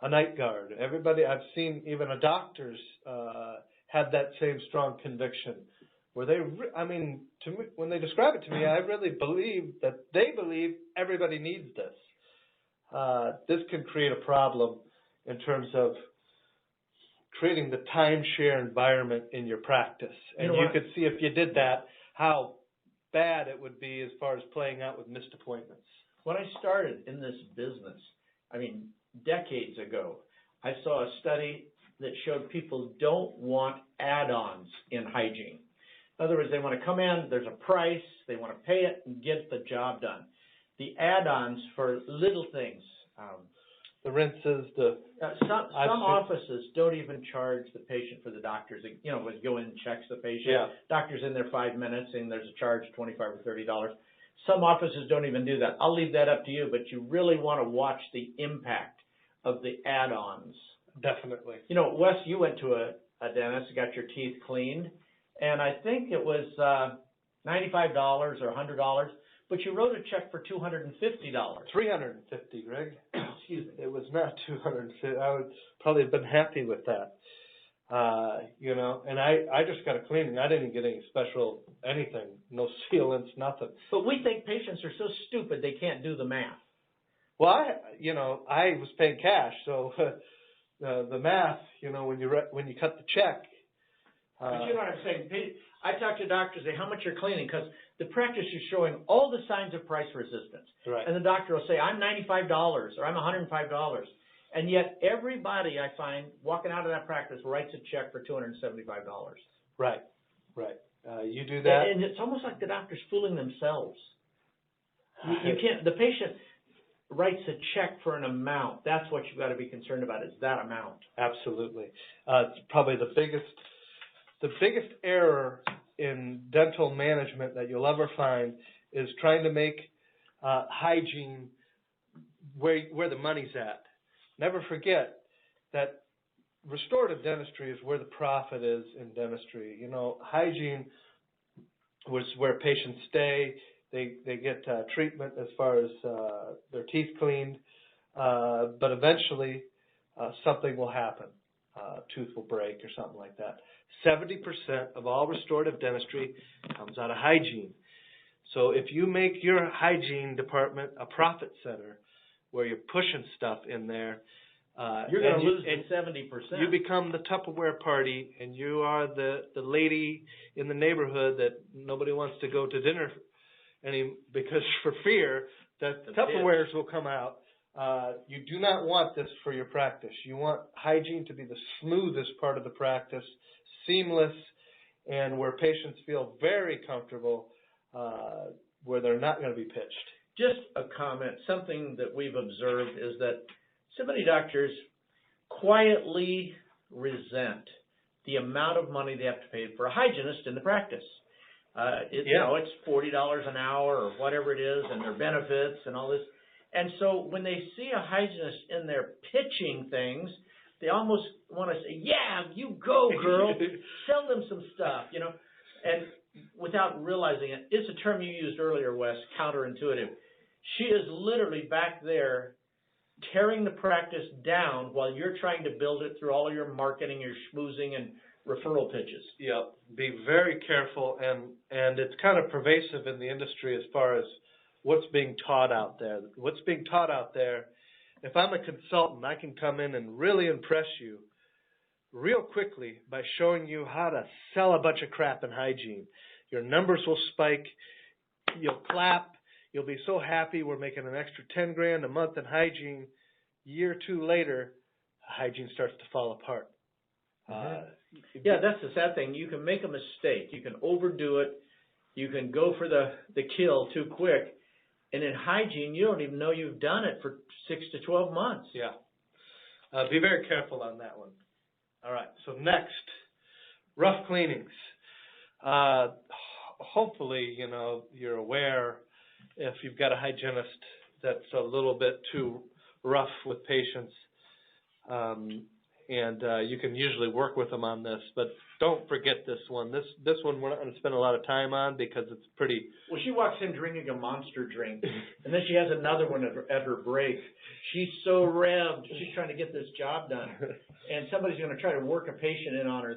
a night guard. I've seen even a doctors have that same strong conviction, where when they describe it to me, I really believe that they believe everybody needs this. This can create a problem in terms of creating the timeshare environment in your practice. And you could see if you did that, how bad it would be as far as playing out with missed appointments. When I started in this business, I mean, decades ago, I saw a study that showed people don't want add-ons in hygiene. In other words, they want to come in, there's a price, they want to pay it and get the job done. The add-ons for little things. The rinses, some offices don't even charge the patient for the doctors. You know, when you go in and checks the patient, yeah. Doctor's in there 5 minutes and there's a charge of $25 or $30. Some offices don't even do that. I'll leave that up to you, but you really want to watch the impact of the add-ons. Definitely. You know, Wes, you went to a dentist, got your teeth cleaned, and I think it was $95 or $100, but you wrote a check for $250. $350, Greg. Excuse me. It was not $250. I would probably have been happy with that. You know, and I just got a cleaning. I didn't get any special anything, no sealants, nothing. But we think patients are so stupid they can't do the math. Well, I was paying cash, so the math, you know, when you cut the check. But you know what I'm saying? I talk to doctors, say, how much you're cleaning? Because the practice is showing all the signs of price resistance. Right. And the doctor will say, I'm $95 or I'm $105. And yet everybody I find walking out of that practice writes a check for $275. Right, right. You do that. And it's almost like the doctor's fooling themselves. You can't, the patient writes a check for an amount. That's what you've got to be concerned about, is that amount. Absolutely. It's probably the biggest error in dental management that you'll ever find is trying to make hygiene where the money's at. Never forget that restorative dentistry is where the profit is in dentistry. You know, hygiene was where patients stay. They get treatment as far as their teeth cleaned, but eventually something will happen. Tooth will break or something like that. 70% of all restorative dentistry comes out of hygiene. So if you make your hygiene department a profit center where you're pushing stuff in there, you're going to lose the 70%. You become the Tupperware party, and you are the lady in the neighborhood that nobody wants to go to dinner because for fear that the Tupperwares will come out. You do not want this for your practice. You want hygiene to be the smoothest part of the practice, seamless, and where patients feel very comfortable, where they're not going to be pitched. Just a comment. Something that we've observed is that so many doctors quietly resent the amount of money they have to pay for a hygienist in the practice. You know, it's $40 an hour or whatever it is, and their benefits and all this. And so when they see a hygienist in there pitching things, they almost want to say, yeah, you go, girl. Sell them some stuff, you know. And without realizing it, it's a term you used earlier, Wes, counterintuitive. She is literally back there tearing the practice down while you're trying to build it through all of your marketing, your schmoozing, and referral pitches. Yep. Be very careful, and it's kind of pervasive in the industry as far as what's being taught out there. What's being taught out there, if I'm a consultant, I can come in and really impress you real quickly by showing you how to sell a bunch of crap in hygiene. Your numbers will spike. You'll clap. You'll be so happy we're making an extra $10,000 a month in hygiene. Year or two later, hygiene starts to fall apart. Yeah, that's the sad thing. You can make a mistake. You can overdo it. You can go for the kill too quick. And in hygiene, you don't even know you've done it for 6 to 12 months. Yeah. Be very careful on that one. All right. So next, rough cleanings. Hopefully, you know, you're aware if you've got a hygienist that's a little bit too rough with patients, and you can usually work with them on this, but don't forget this one. This one we're not going to spend a lot of time on because it's pretty... Well, she walks in drinking a Monster drink, and then she has another one at her break. She's so revved. She's trying to get this job done, and somebody's going to try to work a patient in on her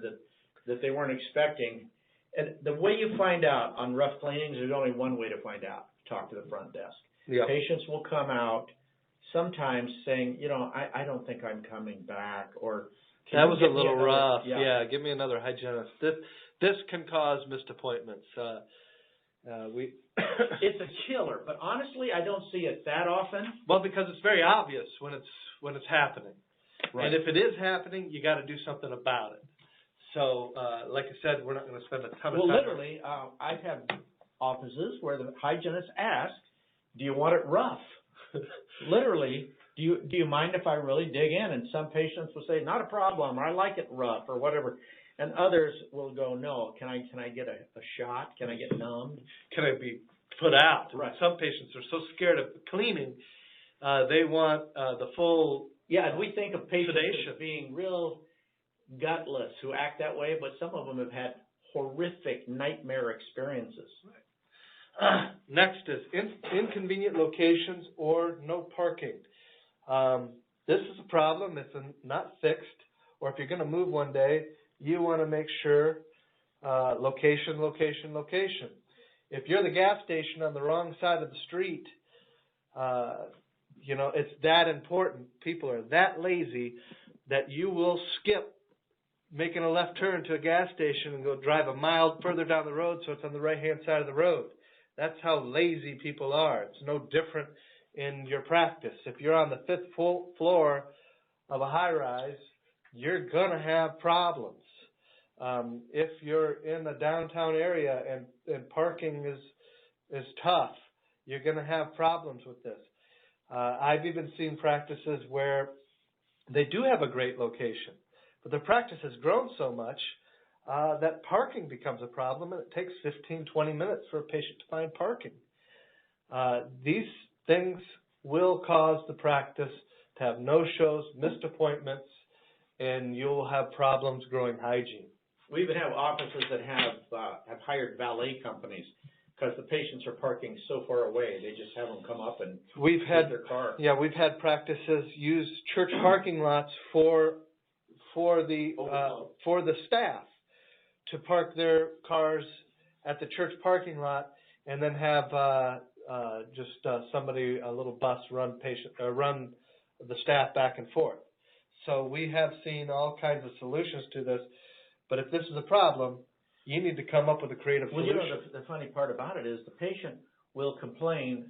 that they weren't expecting. And the way you find out on rough cleanings, there's only one way to find out. Talk to the front desk. Yep. Patients will come out sometimes saying, you know, I don't think I'm coming back, or That was a Give me little another- rough. yeah. Yeah, give me another hygienist. This can cause missed appointments. It's a killer, but honestly, I don't see it that often. Well, because it's very obvious when it's happening. Right. And if it is happening, you got to do something about it. So, like I said, we're not going to spend a ton of time. Well, literally, I've had offices where the hygienist asks, "Do you want it rough?" Literally, do you mind if I really dig in? And some patients will say, "Not a problem," or "I like it rough," or whatever. And others will go, "No, can I get a shot? Can I get numbed? Can I be put out?" Right. Some patients are so scared of cleaning, they want the full. Yeah, and we think of patients sedation. as being real gutless who act that way, but some of them have had horrific nightmare experiences. Next is inconvenient locations or no parking. This is a problem if it's not fixed, or if you're going to move one day, you want to make sure location. If you're the gas station on the wrong side of the street, it's that important. People are that lazy that you will skip making a left turn to a gas station and go drive a mile further down the road so it's on the right-hand side of the road. That's how lazy people are. It's no different in your practice. If you're on the 5th floor of a high-rise, you're going to have problems. If you're in a downtown area and parking is tough, you're going to have problems with this. I've even seen practices where they do have a great location, but their practice has grown so much that parking becomes a problem, and it takes 15, 20 minutes for a patient to find parking. These things will cause the practice to have no-shows, missed appointments, and you'll have problems growing hygiene. We even have offices that have hired valet companies because the patients are parking so far away. They just have them come up and take their car. Yeah, we've had practices use church parking lots for the staff to park their cars at the church parking lot, and then have somebody, a little bus, run the staff back and forth. So we have seen all kinds of solutions to this, but if this is a problem, you need to come up with a creative solution. Well, the funny part about it is the patient will complain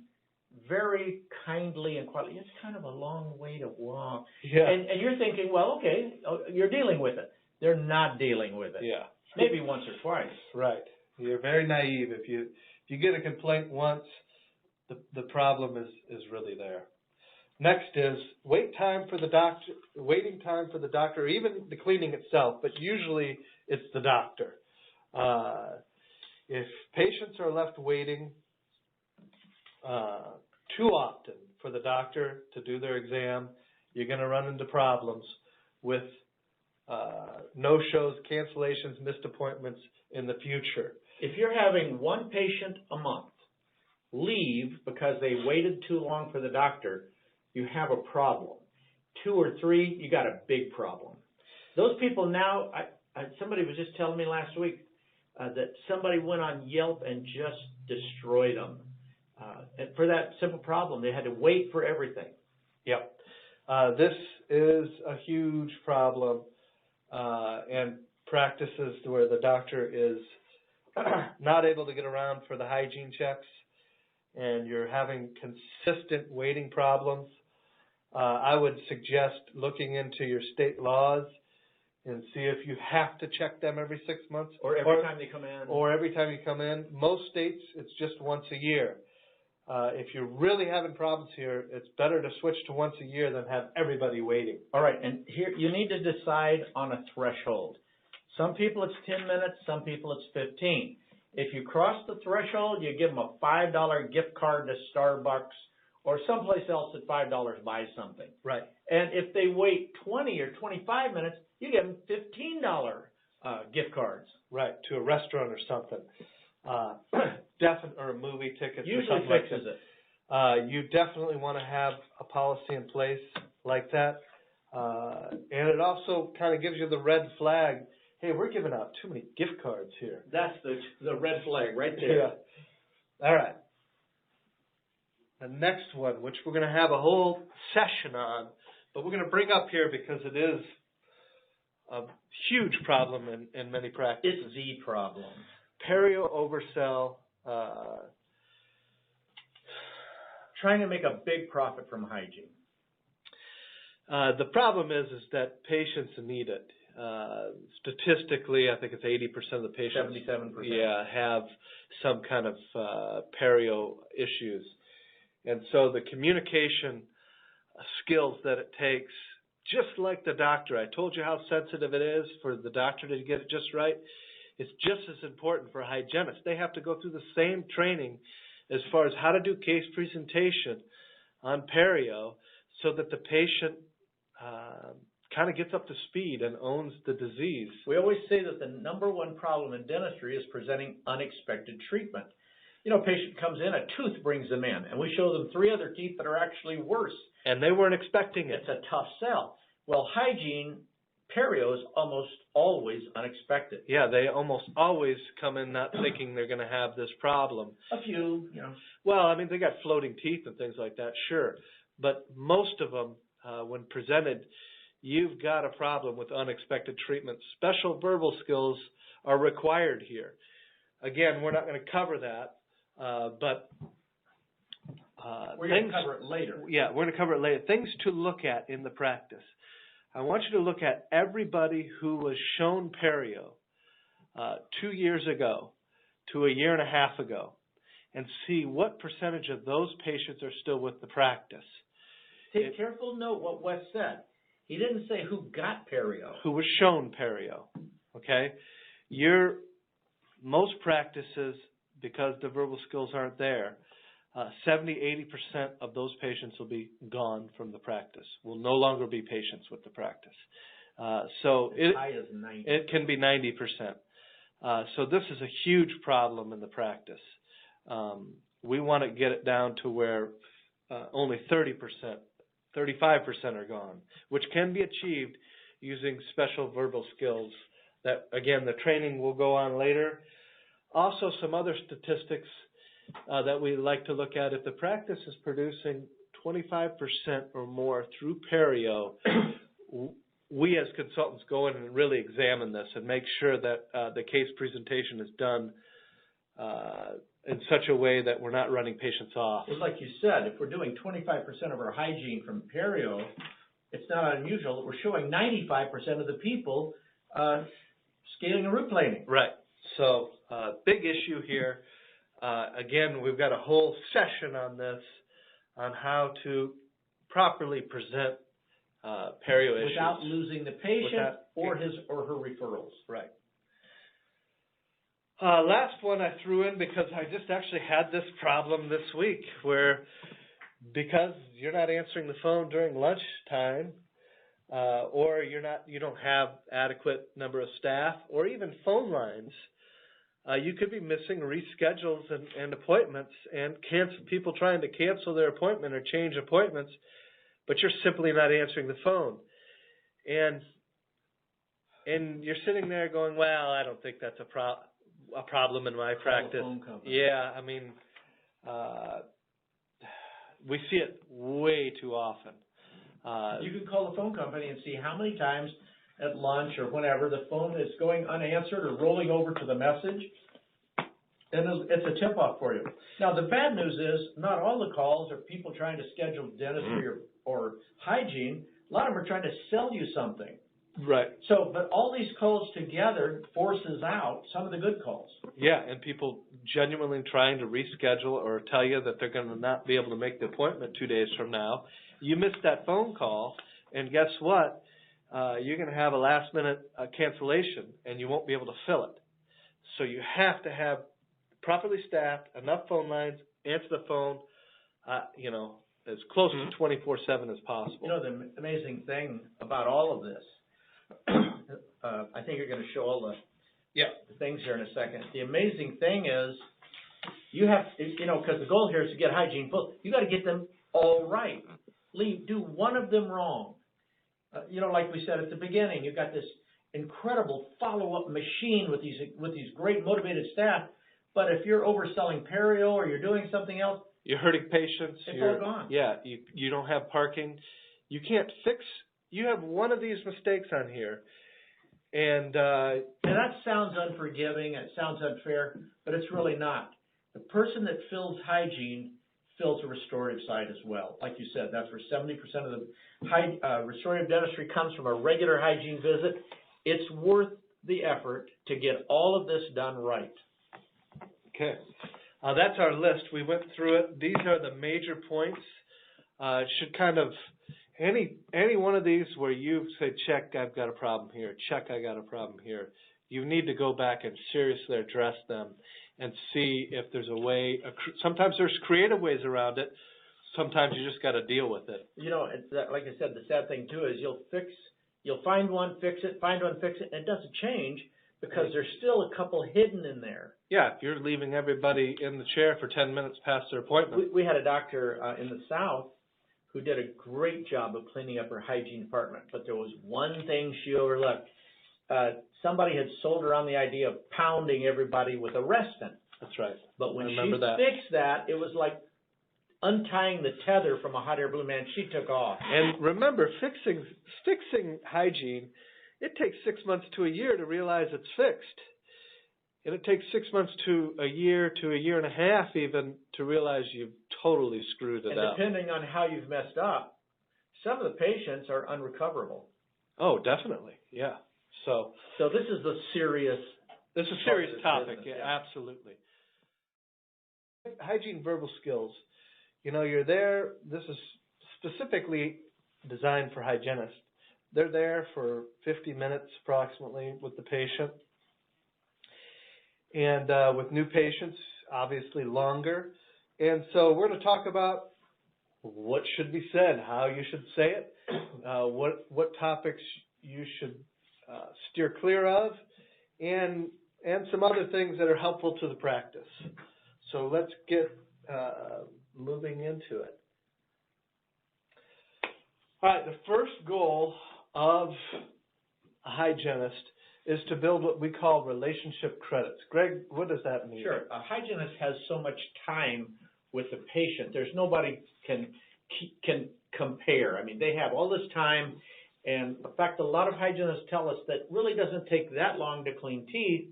very kindly and quietly. It's kind of a long way to walk. Yeah. And you're thinking, well, okay, you're dealing with it. They're not dealing with it. Yeah. Maybe once or twice. Right. You're very naive. If you get a complaint once, the problem is really there. Next is waiting time for the doctor, or even the cleaning itself, but usually it's the doctor. If patients are left waiting too often for the doctor to do their exam, you're going to run into problems with no-shows, cancellations, missed appointments in the future. If you're having one patient a month leave because they waited too long for the doctor, you have a problem. 2 or 3, you got a big problem. Those people now, somebody was just telling me last week that somebody went on Yelp and just destroyed them. And for that simple problem, they had to wait for everything. Yep. This is a huge problem, and practices where the doctor is not able to get around for the hygiene checks, and you're having consistent waiting problems. I would suggest looking into your state laws and see if you have to check them every 6 months. Or every time they come in. Or every time you come in. Most states, it's just once a year. If you're really having problems here, it's better to switch to once a year than have everybody waiting. All right, and here you need to decide on a threshold. Some people it's 10 minutes, some people it's 15. If you cross the threshold, you give them a $5 gift card to Starbucks or someplace else at $5 buy something. Right. And if they wait 20 or 25 minutes, you give them $15 gift cards. Right, to a restaurant or something. Or a movie ticket. Usually fixes it. You definitely want to have a policy in place like that. And it also kind of gives you the red flag. Hey, we're giving out too many gift cards here. That's the red flag right there. Yeah. All right. The next one, which we're going to have a whole session on, but we're going to bring up here because it is a huge problem in many practices. It's the problem. Perio oversell. Trying to make a big profit from hygiene. The problem is that patients need it. Statistically, I think it's 80% of the patients 77%. Yeah, have some kind of perio issues. And so the communication skills that it takes, just like the doctor, I told you how sensitive it is for the doctor to get it just right. It's just as important for hygienists. They have to go through the same training as far as how to do case presentation on perio so that the patient kind of gets up to speed and owns the disease. We always say that the number one problem in dentistry is presenting unexpected treatment. You know, a patient comes in, a tooth brings them in, and we show them 3 other teeth that are actually worse. And they weren't expecting it. It's a tough sell. Well, hygiene, perio is almost always unexpected. Yeah, they almost always come in not thinking they're going to have this problem. A few, you know. Well, I mean, they got floating teeth and things like that, sure. But most of them, when presented, you've got a problem with unexpected treatment. Special verbal skills are required here. Again, we're not going to cover that, but we're going to cover it later. Yeah, we're going to cover it later. Things to look at in the practice. I want you to look at everybody who was shown perio 2 years ago to a year and a half ago and see what percentage of those patients are still with the practice. Take careful note what Wes said. He didn't say who got perio. Who was shown perio, okay? Most practices, because the verbal skills aren't there, 70-80% of those patients will be gone from the practice, will no longer be patients with the practice. So as high as 90%. It can be 90%. So this is a huge problem in the practice. We want to get it down to where only 30%, 35% are gone, which can be achieved using special verbal skills that, again, the training will go on later. Also, some other statistics that we like to look at. If the practice is producing 25% or more through perio, we as consultants go in and really examine this and make sure that the case presentation is done in such a way that we're not running patients off. Well, like you said, if we're doing 25% of our hygiene from perio, it's not unusual that we're showing 95% of the people scaling and root planing. Right. So big issue here. Again, we've got a whole session on this, on how to properly present perio issues. Without losing the patient or his or her referrals. Right. Last one I threw in because I just actually had this problem this week where because you're not answering the phone during lunchtime or you don't have adequate number of staff or even phone lines, you could be missing reschedules and appointments and people trying to cancel their appointment or change appointments, but you're simply not answering the phone. And you're sitting there going, well, I don't think that's a problem in my practice. Yeah, I mean, we see it way too often. You can call the phone company and see how many times at lunch or whenever the phone is going unanswered or rolling over to the message, and it's a tip-off for you. Now, the bad news is not all the calls are people trying to schedule dentistry or hygiene. A lot of them are trying to sell you something. Right. So, but all these calls together forces out some of the good calls. Yeah, and people genuinely trying to reschedule or tell you that they're going to not be able to make the appointment 2 days from now. You missed that phone call, and guess what? You're going to have a last-minute cancellation, and you won't be able to fill it. So you have to have properly staffed, enough phone lines, answer the phone, as close to 24/7 as possible. You know, the amazing thing about all of this, I think you're going to show all the things here in a second. The amazing thing is you have, because the goal here is to get hygiene full, you got to get them all right. Do one of them wrong. Like we said at the beginning, you've got this incredible follow-up machine with these great motivated staff. But if you're overselling perio or you're doing something else, you're hurting patients. It's all gone. Yeah, you don't have parking. You can't fix. You have one of these mistakes on here, And And that sounds unforgiving, it sounds unfair, but it's really not. The person that fills hygiene fills the restorative side as well. Like you said, that's where 70% of the restorative dentistry comes from a regular hygiene visit. It's worth the effort to get all of this done right. okay, that's our list. We went through it. These are the major points. Should kind of any one of these where you say, check, I've got a problem here, check, I got a problem here, you need to go back and seriously address them and see if there's a way. Sometimes there's creative ways around it. Sometimes you just got to deal with it. You know, like I said, the sad thing too is you'll find one, fix it, find one, fix it, and it doesn't change because there's still a couple hidden in there. Yeah, if you're leaving everybody in the chair for 10 minutes past their appointment. We had a doctor in the South who did a great job of cleaning up her hygiene department, but there was one thing she overlooked. Somebody had sold her on the idea of pounding everybody with a Reston. That's right. But when she fixed that, it was like untying the tether from a hot air balloon. Man, she took off. And remember, fixing hygiene, it takes 6 months to a year to realize it's fixed. And it takes 6 months to a year and a half even to realize you've totally screwed it up. And depending on how you've messed up, some of the patients are unrecoverable. Oh, definitely, yeah. So this is a serious topic, business, yeah, absolutely. Hygiene verbal skills. You know, you're there. This is specifically designed for hygienists. They're there for 50 minutes approximately with the patient. And with new patients, obviously longer. And so we're going to talk about what should be said, how you should say it, what topics you should steer clear of, and some other things that are helpful to the practice. So let's get moving into it. All right, the first goal of a hygienist is to build what we call relationship credits. Greg, what does that mean? Sure. A hygienist has so much time with the patient. There's nobody can compare. I mean, they have all this time, and in fact, a lot of hygienists tell us that really doesn't take that long to clean teeth,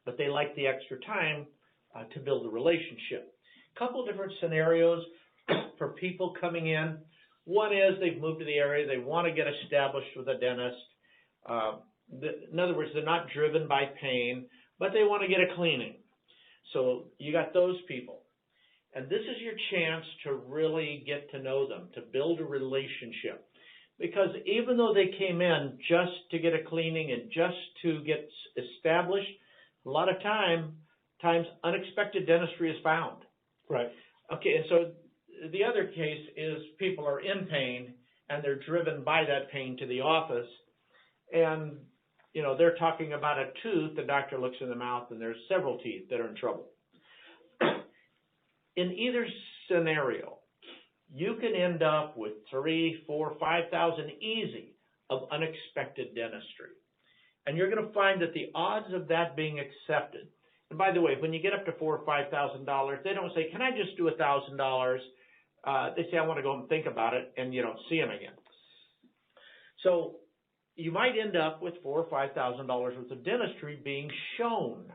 but they like the extra time to build a relationship. A couple different scenarios for people coming in. One is they've moved to the area, they want to get established with a dentist. In other words, they're not driven by pain, but they want to get a cleaning. So you got those people. And this is your chance to really get to know them, to build a relationship. Because even though they came in just to get a cleaning and just to get established, a lot of times unexpected dentistry is found. Right. Okay, and so the other case is people are in pain and they're driven by that pain to the office, and you know, they're talking about a tooth, the doctor looks in the mouth and there's several teeth that are in trouble. In either scenario, you can end up with 3,000, 4,000, 5,000 easy of unexpected dentistry. And you're going to find that the odds of that being accepted, and by the way, when you get up to $4,000 or $5,000, they don't say, can I just do $1,000? They say, I want to go and think about it, and you don't see them again. So you might end up with $4,000 or $5,000 worth of dentistry being shown.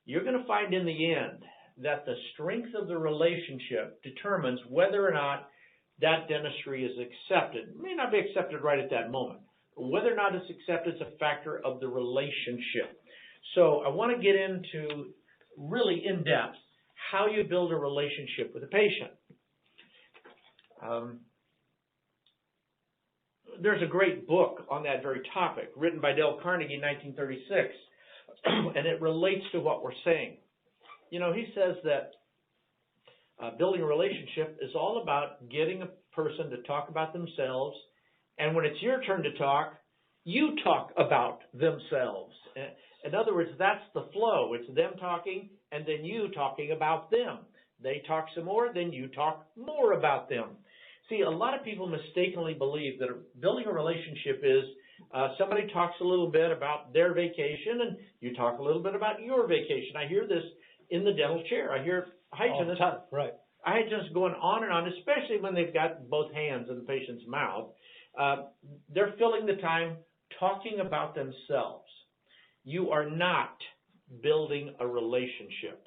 You're going to find in the end that the strength of the relationship determines whether or not that dentistry is accepted. It may not be accepted right at that moment, but whether or not it's accepted is a factor of the relationship. So I want to get into really in depth how you build a relationship with a patient. There's a great book on that very topic written by Dale Carnegie in 1936, and it relates to what we're saying. You know, he says that building a relationship is all about getting a person to talk about themselves, and when it's your turn to talk, you talk about themselves. In other words, that's the flow. It's them talking, and then you talking about them. They talk some more, then you talk more about them. See, a lot of people mistakenly believe that building a relationship is somebody talks a little bit about their vacation, and you talk a little bit about your vacation. I hear this in the dental chair. I hear hygienists, hygienists going on and on, especially when they've got both hands in the patient's mouth. They're filling the time talking about themselves, you are not building a relationship.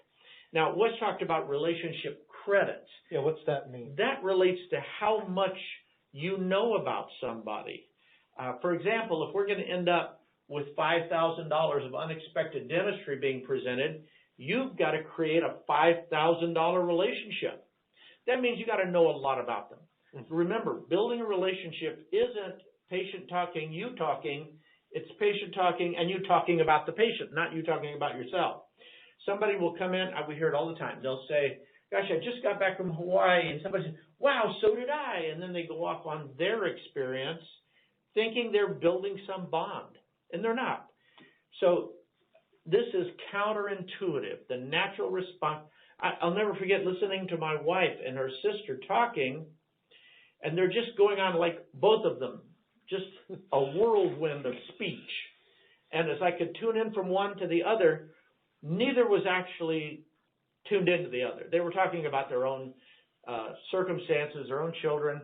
Now, Wes talked about relationship credits. Yeah, what's that mean? That relates to how much you know about somebody. For example, if we're going to end up with $5,000 of unexpected dentistry being presented, you've got to create a $5,000 relationship. That means you got to know a lot about them. Mm-hmm. Remember, building a relationship isn't patient talking, you talking. It's patient talking and you talking about the patient, not you talking about yourself. Somebody will come in, we hear it all the time. They'll say, gosh, I just got back from Hawaii, and somebody says, wow, so did I. And then they go off on their experience thinking they're building some bond, and they're not. So this is counterintuitive, the natural response. I'll never forget listening to my wife and her sister talking, and they're just going on like both of them, just a whirlwind of speech. And as I could tune in from one to the other, neither was actually tuned into the other. They were talking about their own circumstances, their own children,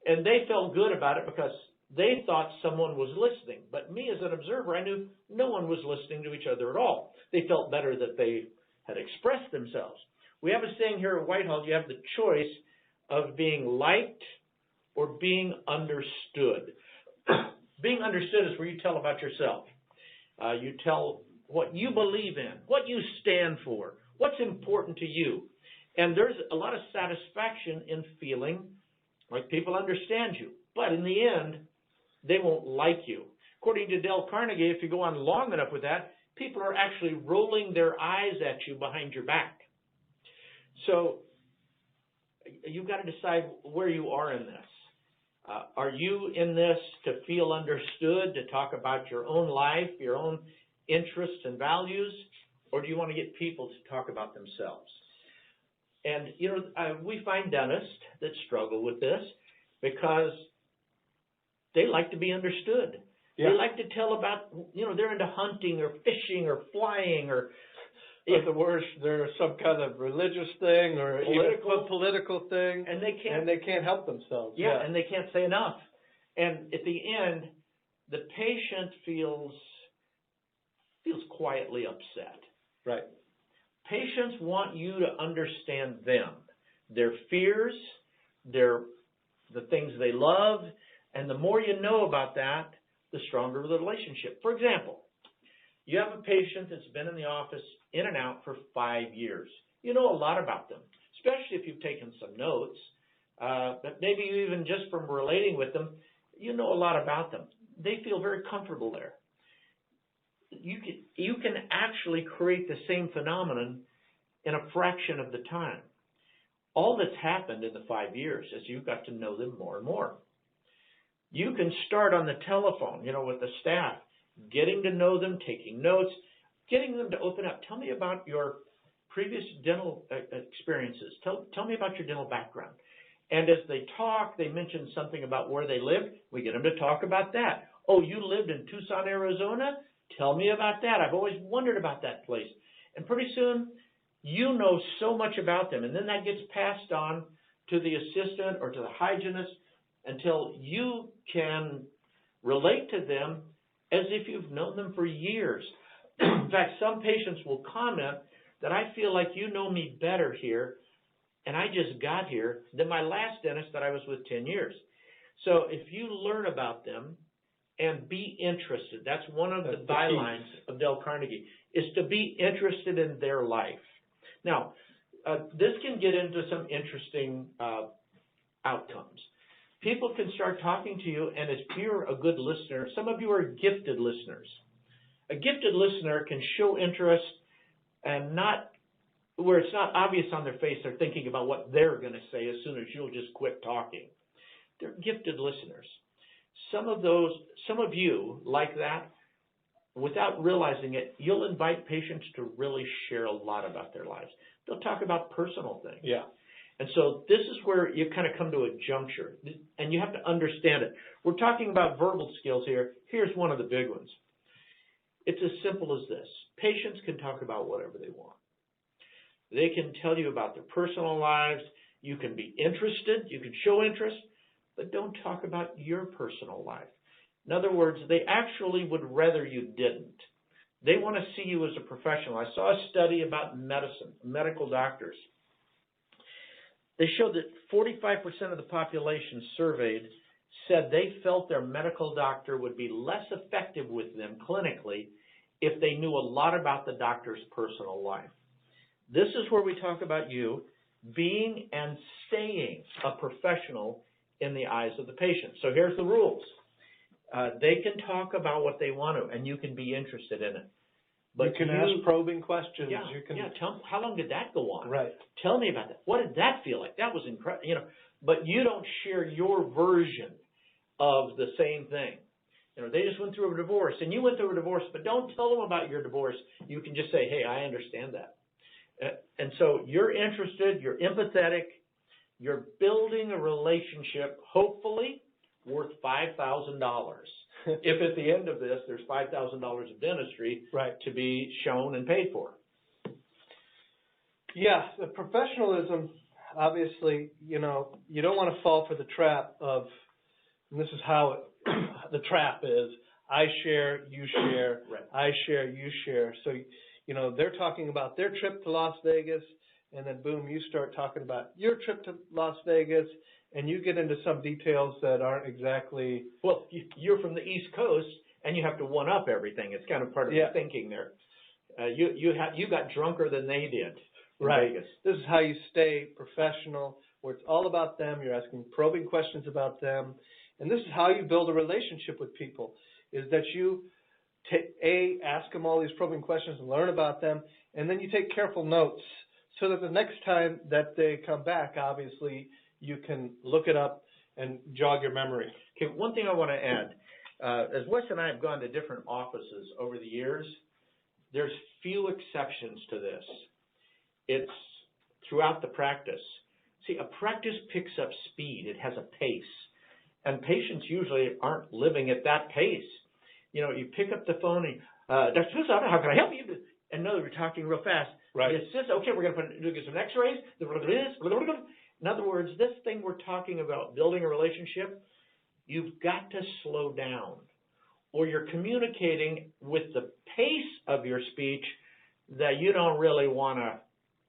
and they felt good about it because they thought someone was listening. But me as an observer, I knew no one was listening to each other at all. They felt better that they had expressed themselves. We have a saying here at Whitehall, you have the choice of being liked or being understood. Being understood is where you tell about yourself. You tell what you believe in, what you stand for, what's important to you. And there's a lot of satisfaction in feeling like people understand you. But in the end, they won't like you. According to Dale Carnegie, if you go on long enough with that, people are actually rolling their eyes at you behind your back. So you've got to decide where you are in this. Are you in this to feel understood, to talk about your own life, your own interests and values, or do you want to get people to talk about themselves? And, we find dentists that struggle with this because they like to be understood. Yeah. They like to tell about, they're into hunting or fishing or flying or the worst, there's some kind of religious thing or political thing, and they can't help themselves. Yeah, and they can't say enough. And at the end, the patient feels quietly upset. Right. Patients want you to understand them, their fears, the things they love, and the more you know about that, the stronger the relationship. For example, you have a patient that's been in the office in and out for 5 years. You know a lot about them, especially if you've taken some notes, but maybe even just from relating with them, you know a lot about them. They feel very comfortable there. You can actually create the same phenomenon in a fraction of the time. All that's happened in the 5 years is you've got to know them more and more. You can start on the telephone, with the staff, getting to know them, taking notes, getting them to open up. Tell me about your previous dental experiences. Tell me about your dental background. And as they talk, they mention something about where they lived. We get them to talk about that. Oh, you lived in Tucson, Arizona? Tell me about that. I've always wondered about that place. And pretty soon, you know so much about them. And then that gets passed on to the assistant or to the hygienist until you can relate to them as if you've known them for years. In fact, some patients will comment that I feel like you know me better here, and I just got here, than my last dentist that I was with 10 years. So if you learn about them and be interested, that's one of the bylines of Dale Carnegie, is to be interested in their life. Now, this can get into some interesting outcomes. People can start talking to you, and if you're a good listener, some of you are gifted listeners. A gifted listener can show interest and not where it's not obvious on their face they're thinking about what they're going to say as soon as you'll just quit talking. They're gifted listeners. Some of you like that, without realizing it, you'll invite patients to really share a lot about their lives. They'll talk about personal things. Yeah. And so this is where you kind of come to a juncture, and you have to understand it. We're talking about verbal skills here. Here's one of the big ones. It's as simple as this. Patients can talk about whatever they want. They can tell you about their personal lives. You can be interested. You can show interest, but don't talk about your personal life. In other words, they actually would rather you didn't. They want to see you as a professional. I saw a study about medicine, medical doctors. They showed that 45% of the population surveyed said they felt their medical doctor would be less effective with them clinically if they knew a lot about the doctor's personal life. This is where we talk about you being and staying a professional in the eyes of the patient. So here's the rules. They can talk about what they want to, and you can be interested in it. But you can ask probing questions. Yeah, tell them, how long did that go on? Right. Tell me about that. What did that feel like? That was incredible. You know, but you don't share your version of the same thing. You know, they just went through a divorce, and you went through a divorce, but don't tell them about your divorce. You can just say, hey, I understand that. And so you're interested, you're empathetic, you're building a relationship, hopefully, worth $5,000. If at the end of this, there's $5,000 of dentistry to be shown and paid for. Yeah, the professionalism, obviously, you know, you don't want to fall for the trap of, and this is how the trap is, I share, you share, I share, you share. So, you know, they're talking about their trip to Las Vegas, and then boom, you start talking about your trip to Las Vegas, and you get into some details that aren't exactly... Well, you're from the East Coast, and you have to one-up everything. It's kind of part of the thinking there. You got drunker than they did in Vegas. This is how you stay professional, where it's all about them. You're asking probing questions about them. And this is how you build a relationship with people, is that you ask them all these probing questions and learn about them, and then you take careful notes so that the next time that they come back, obviously, you can look it up and jog your memory. Okay, one thing I want to add, as Wes and I have gone to different offices over the years, there's few exceptions to this. It's throughout the practice. See, a practice picks up speed. It has a pace. And patients usually aren't living at that pace. You know, you pick up the phone and, Dr. Smith, how can I help you? And know that we're talking real fast. It's just, okay, we're going to get some x-rays. In other words, this thing we're talking about, building a relationship, you've got to slow down. Or you're communicating with the pace of your speech that you don't really want to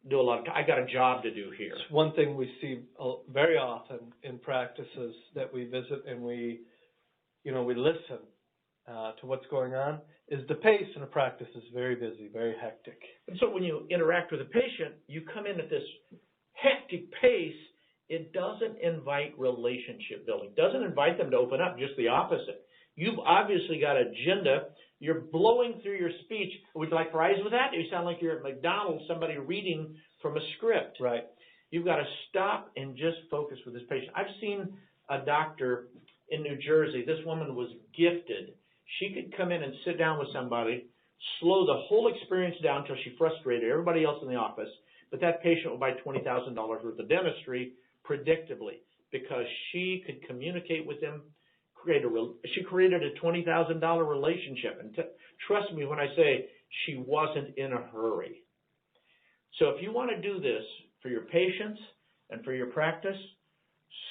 do a lot of. I got a job to do here. It's one thing we see very often in practices that we visit and we listen to what's going on, is the pace in a practice is very busy, very hectic. And so when you interact with a patient, you come in at this hectic pace. It doesn't invite relationship building. It doesn't invite them to open up, just the opposite. You've obviously got an agenda. You're blowing through your speech. Would you like fries with that? You sound like you're at McDonald's, somebody reading from a script. Right. You've got to stop and just focus with this patient. I've seen a doctor in New Jersey. This woman was gifted. She could come in and sit down with somebody, slow the whole experience down until she frustrated everybody else in the office, but that patient would buy $20,000 worth of dentistry predictably because she could communicate with them. She created a $20,000 relationship. And trust me when I say she wasn't in a hurry. So if you want to do this for your patients and for your practice,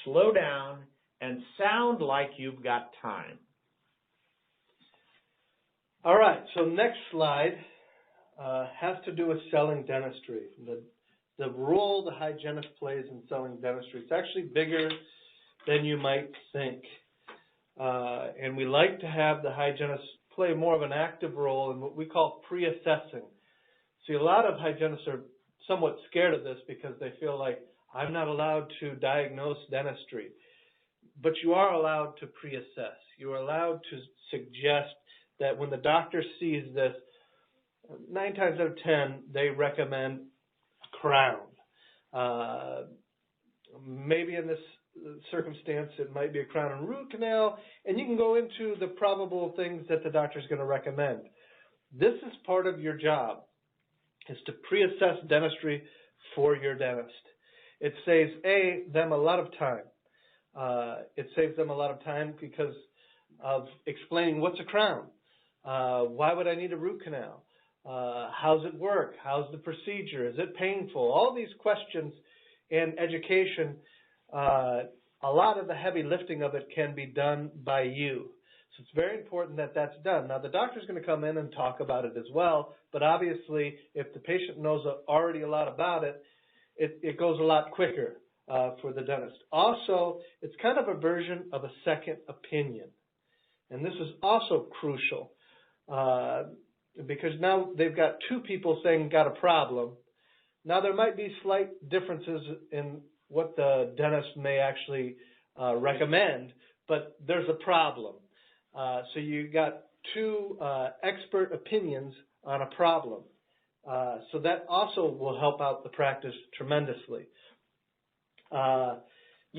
slow down and sound like you've got time. All right, so next slide has to do with selling dentistry. The role the hygienist plays in selling dentistry. It's actually bigger than you might think. And we like to have the hygienist play more of an active role in what we call pre-assessing. See, a lot of hygienists are somewhat scared of this because they feel like, I'm not allowed to diagnose dentistry. But you are allowed to pre-assess. You are allowed to suggest that when the doctor sees this, 9 times out of 10, they recommend a crown. Maybe in this circumstance, it might be a crown and root canal, and you can go into the probable things that the doctor is going to recommend. This is part of your job, is to pre-assess dentistry for your dentist. It saves them a lot of time. It saves them a lot of time because of explaining what's a crown. Why would I need a root canal? How's it work? How's the procedure? Is it painful? All these questions in education, a lot of the heavy lifting of it can be done by you. So it's very important that that's done. Now, the doctor's going to come in and talk about it as well, but obviously, if the patient knows already a lot about it, it goes a lot quicker for the dentist. Also, it's kind of a version of a second opinion. And this is also crucial because now they've got two people saying got a problem. Now, there might be slight differences in what the dentist may actually recommend, but there's a problem. So you got two expert opinions on a problem. So that also will help out the practice tremendously. The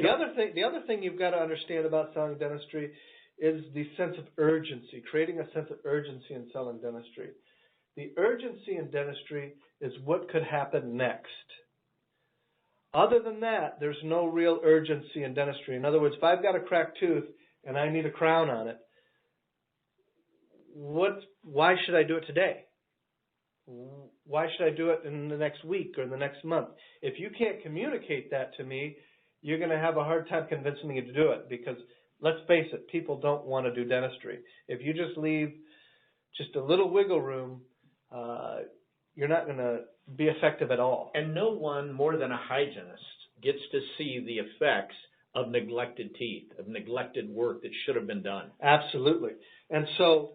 other thing you've got to understand about selling dentistry is the sense of urgency, creating a sense of urgency in selling dentistry. The urgency in dentistry is what could happen next. Other than that, there's no real urgency in dentistry. In other words, if I've got a cracked tooth and I need a crown on it, why should I do it today? Why should I do it in the next week or in the next month? If you can't communicate that to me, you're going to have a hard time convincing me to do it because, let's face it, people don't want to do dentistry. If you just leave just a little wiggle room, you're not going to be effective at all. And no one more than a hygienist gets to see the effects of neglected teeth, of neglected work that should have been done. Absolutely. And so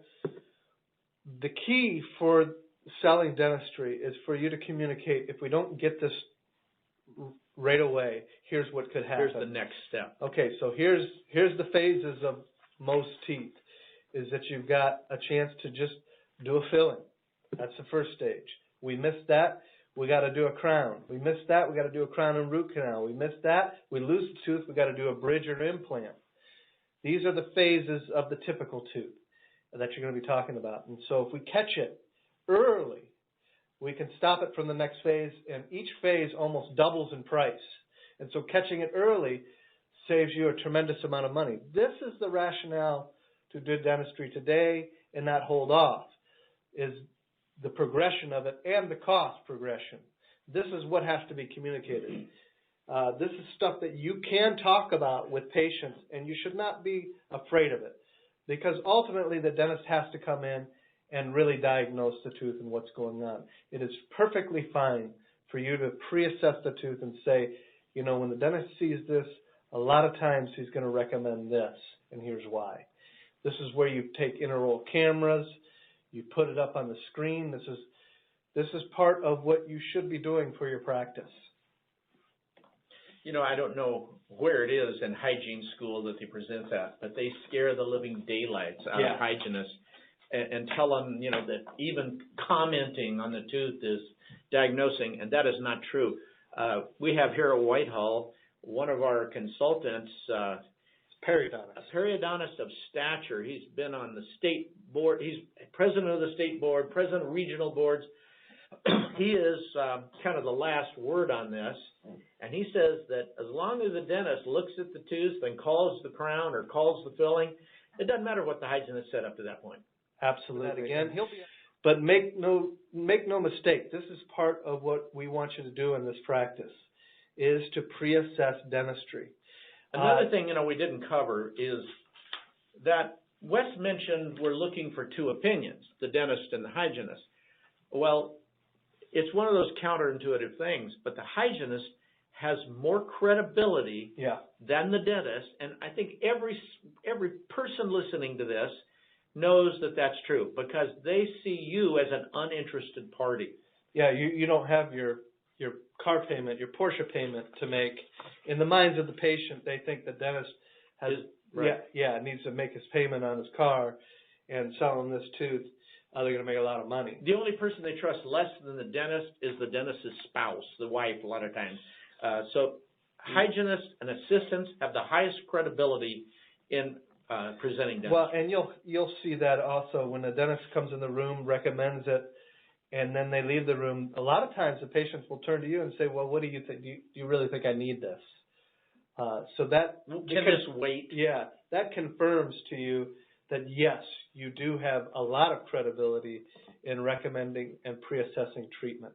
the key for selling dentistry is for you to communicate, if we don't get this right away, here's what could happen. Here's the next step. Okay, so here's the phases of most teeth, is that you've got a chance to just do a filling. That's the first stage. We missed that, we got to do a crown. We missed that, we got to do a crown and root canal. We missed that, we lose the tooth, we got to do a bridge or implant. These are the phases of the typical tooth that you're going to be talking about. And so if we catch it early, we can stop it from the next phase, and each phase almost doubles in price. And so catching it early saves you a tremendous amount of money. This is the rationale to do dentistry today and not hold off, is the progression of it and the cost progression. This is what has to be communicated. This is stuff that you can talk about with patients, and you should not be afraid of it, because ultimately the dentist has to come in and really diagnose the tooth and what's going on. It is perfectly fine for you to pre-assess the tooth and say, you know, when the dentist sees this, a lot of times he's going to recommend this, and here's why. This is where you take intraoral cameras, you put it up on the screen. This is part of what you should be doing for your practice. You know, I don't know where it is in hygiene school that they present that, but they scare the living daylights out of hygienists and tell them, you know, that even commenting on the tooth is diagnosing, and that is not true. We have here at Whitehall, one of our consultants, periodontist. A periodontist of stature. He's been on the state board. He's president of the state board, president of regional boards. He is kind of the last word on this, and he says that as long as the dentist looks at the tooth and calls the crown or calls the filling, it doesn't matter what the hygienist said up to that point. Absolutely. Again, but make no mistake, this is part of what we want you to do in this practice, is to pre-assess dentistry. Another thing, you know, we didn't cover is that Wes mentioned we're looking for two opinions, the dentist and the hygienist. Well, it's one of those counterintuitive things, but the hygienist has more credibility than the dentist, and I think every person listening to this knows that that's true because they see you as an uninterested party. Yeah, you don't have your car payment, your Porsche payment to make. In the minds of the patient, they think the dentist has needs to make his payment on his car and sell him this tooth. They're going to make a lot of money. The only person they trust less than the dentist is the dentist's spouse, the wife, a lot of times. So hygienists and assistants have the highest credibility in presenting dentistry. Well, and you'll see that also when the dentist comes in the room, recommends it, and then they leave the room. A lot of times the patients will turn to you and say, well, what do you think? Do you really think I need this? So that can this wait? Yeah, that confirms to you that, yes, you do have a lot of credibility in recommending and pre-assessing treatment.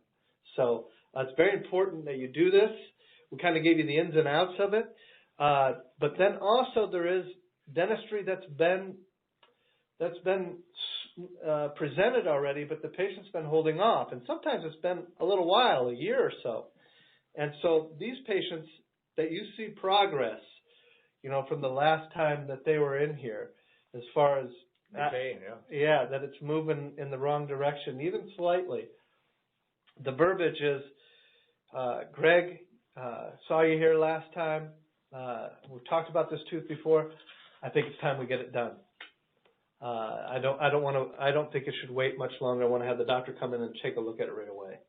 So it's very important that you do this. We kind of gave you the ins and outs of it. But then also there is dentistry that's been that's been presented already, but the patient's been holding off, and sometimes it's been a little while, a year or so. And so these patients that you see progress, from the last time that they were in here, as far as that it's moving in the wrong direction, even slightly. The verbiage is, Greg, saw you here last time. We've talked about this tooth before. I think it's time we get it done. I don't think it should wait much longer. I want to have the doctor come in and take a look at it right away.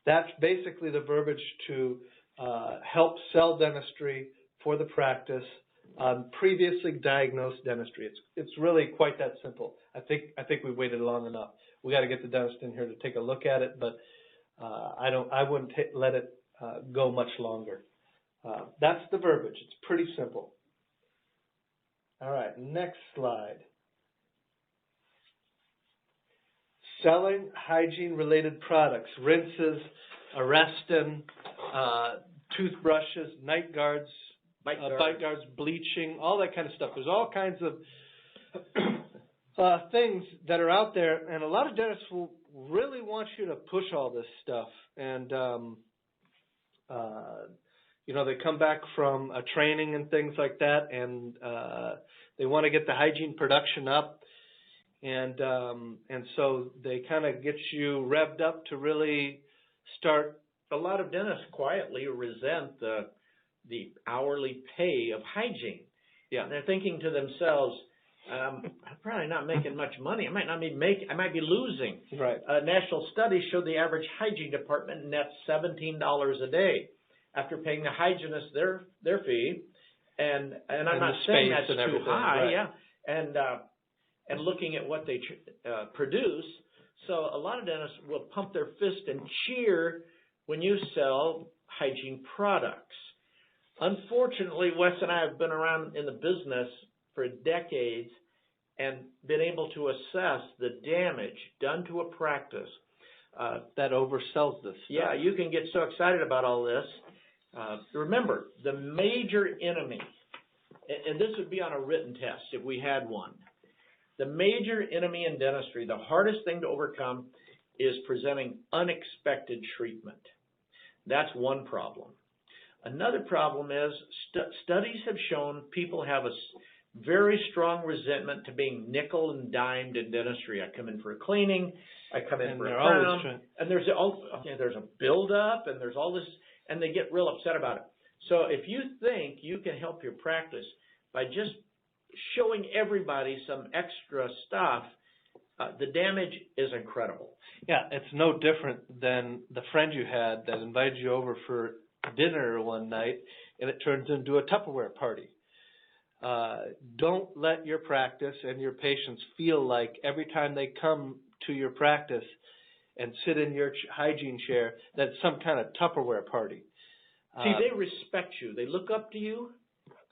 That's basically the verbiage to help sell dentistry for the practice on previously diagnosed dentistry. It's really quite that simple. I think we waited long enough. We got to get the dentist in here to take a look at it, but I wouldn't let it go much longer. That's the verbiage. It's pretty simple. All right, next slide. Selling hygiene-related products, rinses, Arrestin, toothbrushes, night guards, bite guards, bleaching, all that kind of stuff. There's all kinds of things that are out there, and a lot of dentists will really want you to push all this stuff. And, they come back from a training and things like that, and they want to get the hygiene production up. And so they kind of get you revved up to really start. A lot of dentists quietly resent the hourly pay of hygiene. Yeah. And they're thinking to themselves, I'm probably not making much money. I might be losing. Right. A national study showed the average hygiene department nets $17 a day after paying the hygienist their fee. And I'm not saying that's too high. Right. Yeah. And looking at what they produce. So a lot of dentists will pump their fist and cheer when you sell hygiene products. Unfortunately, Wes and I have been around in the business for decades and been able to assess the damage done to a practice. That oversells this stuff. Yeah, you can get so excited about all this. Remember, the major enemy, and this would be on a written test if we had one, the major enemy in dentistry, the hardest thing to overcome, is presenting unexpected treatment. That's one problem. Another problem is studies have shown people have a very strong resentment to being nickel and dimed in dentistry. I come in for a cleaning, I come in for a crown, and there's a buildup, and there's all this, and they get real upset about it. So if you think you can help your practice by just showing everybody some extra stuff, the damage is incredible. Yeah, it's no different than the friend you had that invited you over for dinner one night, and it turns into a Tupperware party. Don't let your practice and your patients feel like every time they come to your practice and sit in your hygiene chair, that's some kind of Tupperware party. See, they respect you. They look up to you.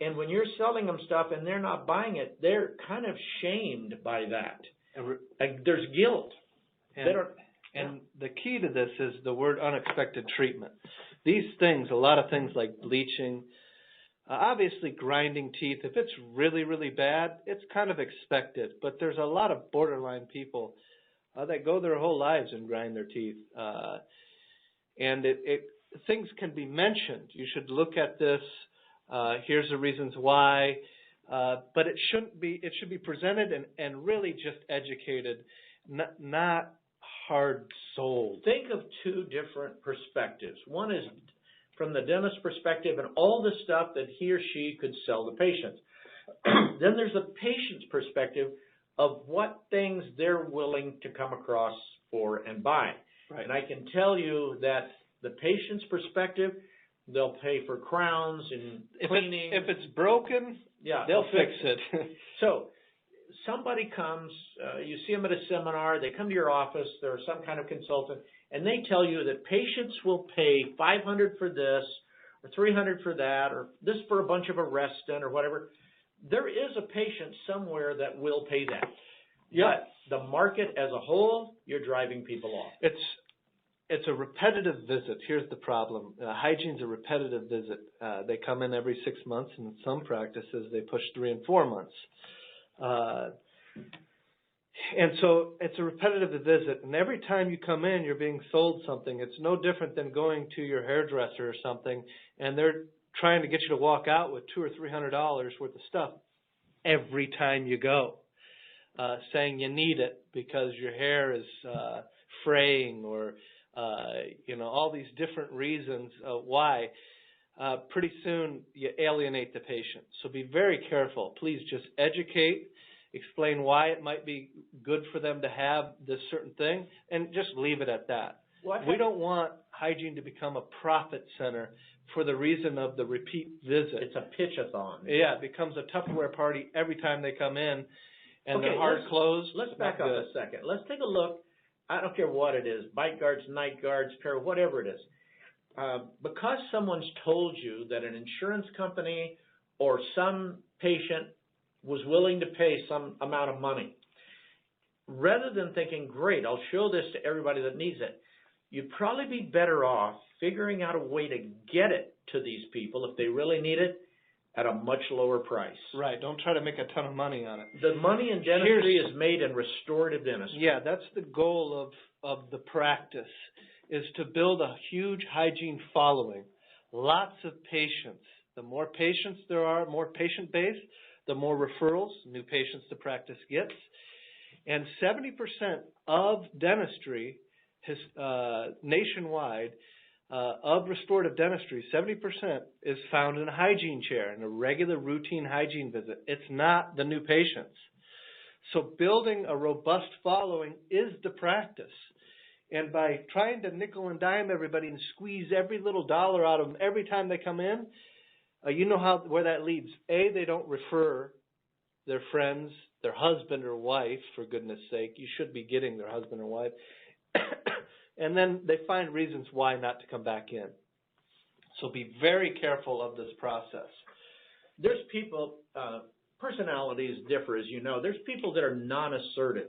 And when you're selling them stuff and they're not buying it, they're kind of shamed by that. Like there's guilt. And the key to this is the word unexpected treatment. These things, a lot of things like bleaching, obviously grinding teeth, if it's really, really bad, it's kind of expected. But there's a lot of borderline people that go their whole lives and grind their teeth. And things can be mentioned. You should look at this. Here's the reasons why. But it shouldn't be. It should be presented and really just educated, not hard sold. Think of two different perspectives. One is from the dentist's perspective and all the stuff that he or she could sell the patients. Then there's the patient's perspective of what things they're willing to come across for and buy. Right. And I can tell you that the patient's perspective, they'll pay for crowns and cleaning. If it's broken, they'll fix it. So somebody comes, you see them at a seminar, they come to your office, they're some kind of consultant, and they tell you that patients will pay $500 for this, or $300 for that, or this for a bunch of Arrestin or whatever. There is a patient somewhere that will pay that. Yeah. But the market as a whole, you're driving people off. It's a repetitive visit. Here's the problem. Hygiene's a repetitive visit. They come in every 6 months, and in some practices they push 3 and 4 months. And so it's a repetitive visit, and every time you come in, you're being sold something. It's no different than going to your hairdresser or something, and they're trying to get you to walk out with $200 or $300 worth of stuff every time you go, saying you need it because your hair is fraying or all these different reasons why. Pretty soon you alienate the patient. So be very careful. Please just educate. Explain why it might be good for them to have this certain thing, and just leave it at that. We don't want hygiene to become a profit center for the reason of the repeat visit. It's a pitch-a-thon. Yeah, it becomes a Tupperware party every time they come in, and they're hard closed. Let's back up a second. Let's take a look. I don't care what it is, bite guards, night guards, pair, whatever it is. Because someone's told you that an insurance company or some patient was willing to pay some amount of money, rather than thinking, great, I'll show this to everybody that needs it, you'd probably be better off figuring out a way to get it to these people if they really need it at a much lower price. Right. Don't try to make a ton of money on it. The money in dentistry is made in restorative dentistry. Yeah, that's the goal of the practice, is to build a huge hygiene following. Lots of patients. The more patients there are, more patient base, the more referrals, new patients the practice gets. And 70% of dentistry nationwide, of restorative dentistry, 70% is found in a hygiene chair, in a regular routine hygiene visit. It's not the new patients. So building a robust following is the practice. And by trying to nickel and dime everybody and squeeze every little dollar out of them every time they come in, you know where that leads. A, they don't refer their friends, their husband or wife, for goodness sake. You should be getting their husband or wife. And then they find reasons why not to come back in. So be very careful of this process. There's people, personalities differ, as you know. There's people that are non-assertive.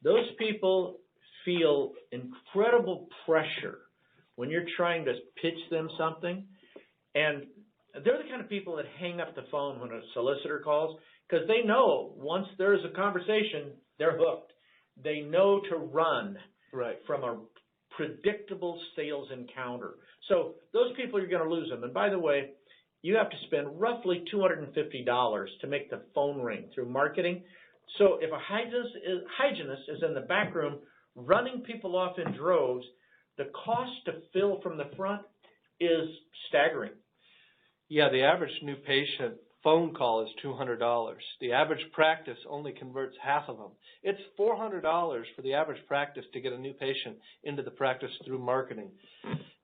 Those people feel incredible pressure when you're trying to pitch them something, and they're the kind of people that hang up the phone when a solicitor calls, because they know once there's a conversation, they're hooked. They know to run from a predictable sales encounter. So those people, you're going to lose them. And by the way, you have to spend roughly $250 to make the phone ring through marketing. So if a hygienist is in the back room running people off in droves, the cost to fill from the front is staggering. Yeah, the average new patient phone call is $200. The average practice only converts half of them. It's $400 for the average practice to get a new patient into the practice through marketing.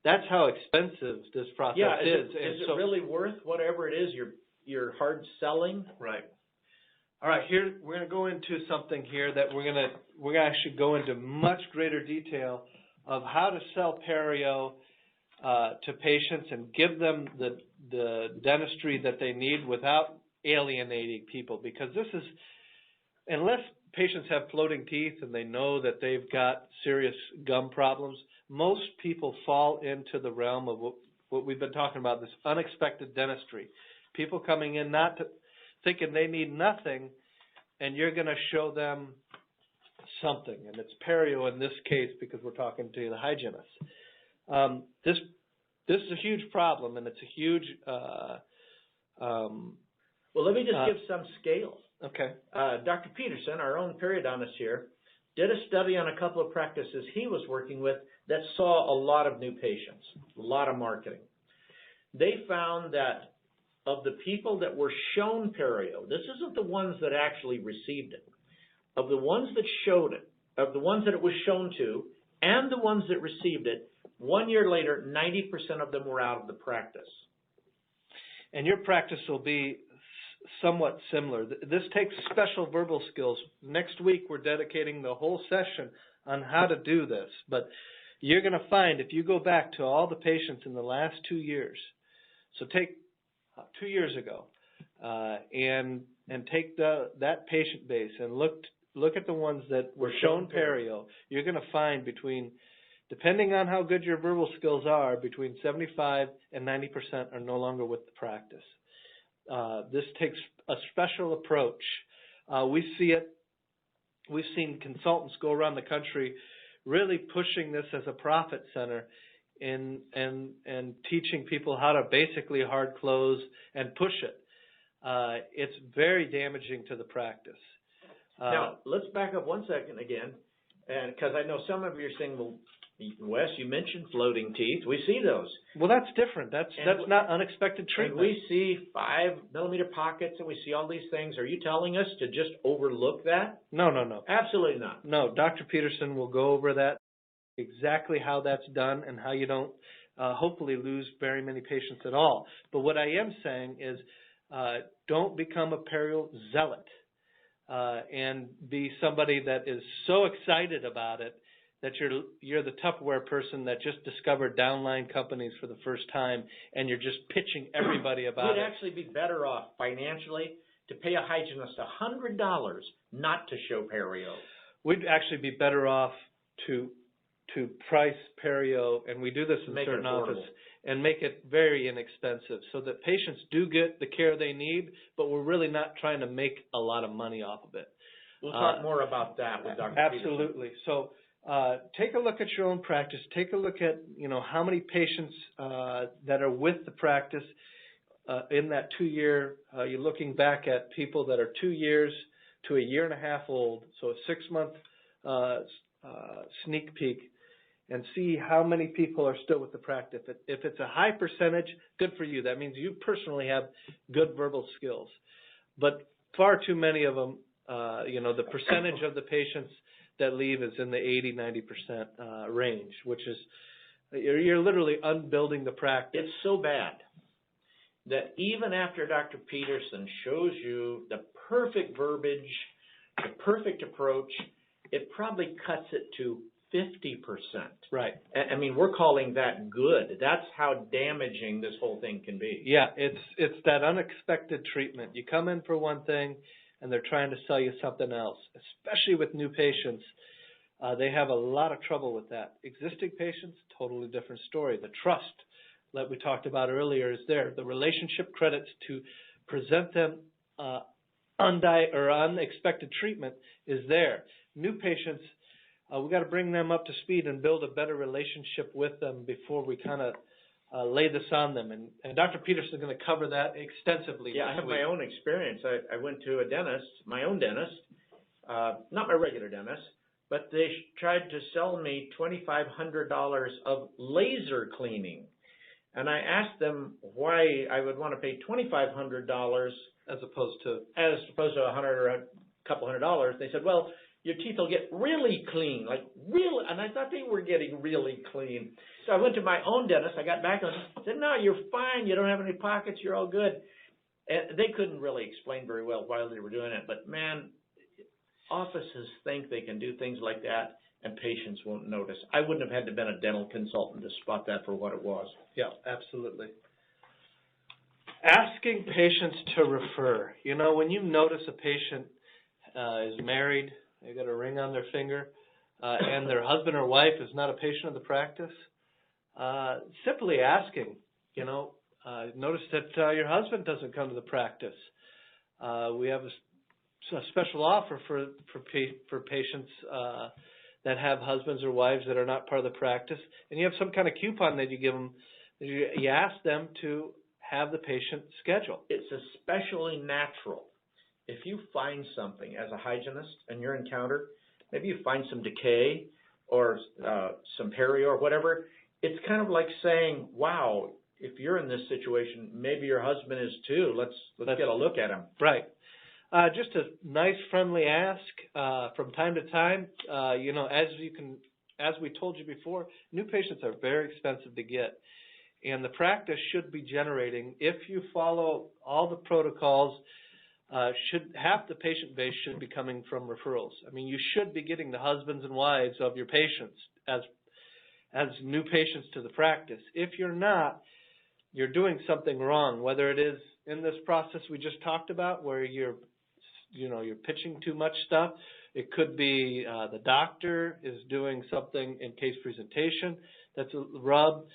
That's how expensive this process is. Is it really worth whatever it is you're hard selling? Right. All right, here we're going to go into something here that we're going to actually go into much greater detail of how to sell perio to patients and give them the dentistry that they need without alienating people. Because this is, unless patients have floating teeth and they know that they've got serious gum problems, most people fall into the realm of what we've been talking about, this unexpected dentistry. People coming in thinking they need nothing, and you're going to show them something. And it's perio in this case because we're talking to the hygienist. This is a huge problem, and it's a huge... well, let me just give some scale. Okay. Dr. Peterson, our own periodontist here, did a study on a couple of practices he was working with that saw a lot of new patients, a lot of marketing. They found that of the people that were shown perio, this isn't the ones that actually received it, of the ones that showed it, of the ones that it was shown to, and the ones that received it, 1 year later, 90% of them were out of the practice. And your practice will be somewhat similar. This takes special verbal skills. Next week, we're dedicating the whole session on how to do this. But you're going to find, if you go back to all the patients in the last 2 years, so take 2 years ago, and take that patient base and look at the ones that were shown perio, you're going to find depending on how good your verbal skills are, between 75 and 90% are no longer with the practice. This takes a special approach We see it. We've seen consultants go around the country really pushing this as a profit center and teaching people how to basically hard close and push it. It's very damaging to the practice. Now, let's back up 1 second again, and because I know some of you are saying, well, Wes, you mentioned floating teeth. We see those. Well, that's different. That's not unexpected treatment. And we see 5-millimeter pockets, and we see all these things. Are you telling us to just overlook that? No. Absolutely not. No, Dr. Peterson will go over that, exactly how that's done and how you don't hopefully lose very many patients at all. But what I am saying is don't become a perio zealot and be somebody that is so excited about it that you're the Tupperware person that just discovered downline companies for the first time and you're just pitching everybody about it. We'd actually be better off financially to pay a hygienist $100 not to show perio. We'd actually be better off to price perio, and we do this in certain offices, and make it very inexpensive so that patients do get the care they need, but we're really not trying to make a lot of money off of it. We'll talk more about that with Dr. Absolutely. So take a look at your own practice. Take a look at how many patients that are with the practice in that 2-year. You're looking back at people that are 2 years to a year and a half old, so a 6-month sneak peek, and see how many people are still with the practice. If it's a high percentage, good for you. That means you personally have good verbal skills. But far too many of them, the percentage of the patients that leave is in the 80-90% range, which is, you're literally unbuilding the practice. It's so bad that even after Dr. Peterson shows you the perfect verbiage, the perfect approach, it probably cuts it to 50%. Right. I mean, we're calling that good. That's how damaging this whole thing can be. Yeah, it's that unexpected treatment. You come in for one thing, and they're trying to sell you something else, especially with new patients. They have a lot of trouble with that. Existing patients, totally different story. The trust that we talked about earlier is there. The relationship credits to present them unexpected treatment is there. New patients, we got to bring them up to speed and build a better relationship with them before we kind of lay this on them. And Dr. Peterson is going to cover that extensively. Yeah, I have my own experience. I went to a dentist, my own dentist, not my regular dentist, but they tried to sell me $2,500 of laser cleaning. And I asked them why I would want to pay $2,500 as opposed to $100 or a couple $100. They said, well, your teeth will get really clean, like real. And I thought they were getting really clean. So I went to my own dentist. I got back and said, no, you're fine. You don't have any pockets. You're all good. And they couldn't really explain very well why they were doing it. But, man, offices think they can do things like that, and patients won't notice. I wouldn't have had to been a dental consultant to spot that for what it was. Yeah, absolutely. Asking patients to refer. When you notice a patient is married, they got a ring on their finger, and their husband or wife is not a patient of the practice, simply asking, notice that your husband doesn't come to the practice. We have a special offer for patients that have husbands or wives that are not part of the practice, and you have some kind of coupon that you give them. You ask them to have the patient schedule. It's especially natural. If you find something as a hygienist in your encounter, maybe you find some decay or some perio or whatever, it's kind of like saying, wow, if you're in this situation, maybe your husband is too. Let's get a look at him. Right. Just a nice, friendly ask from time to time. As we told you before, new patients are very expensive to get. And the practice should be generating, if you follow all the protocols, half the patient base should be coming from referrals. I mean, you should be getting the husbands and wives of your patients as new patients to the practice. If you're not, you're doing something wrong, whether it is in this process we just talked about where you're pitching too much stuff. It could be the doctor is doing something in case presentation that's a rub.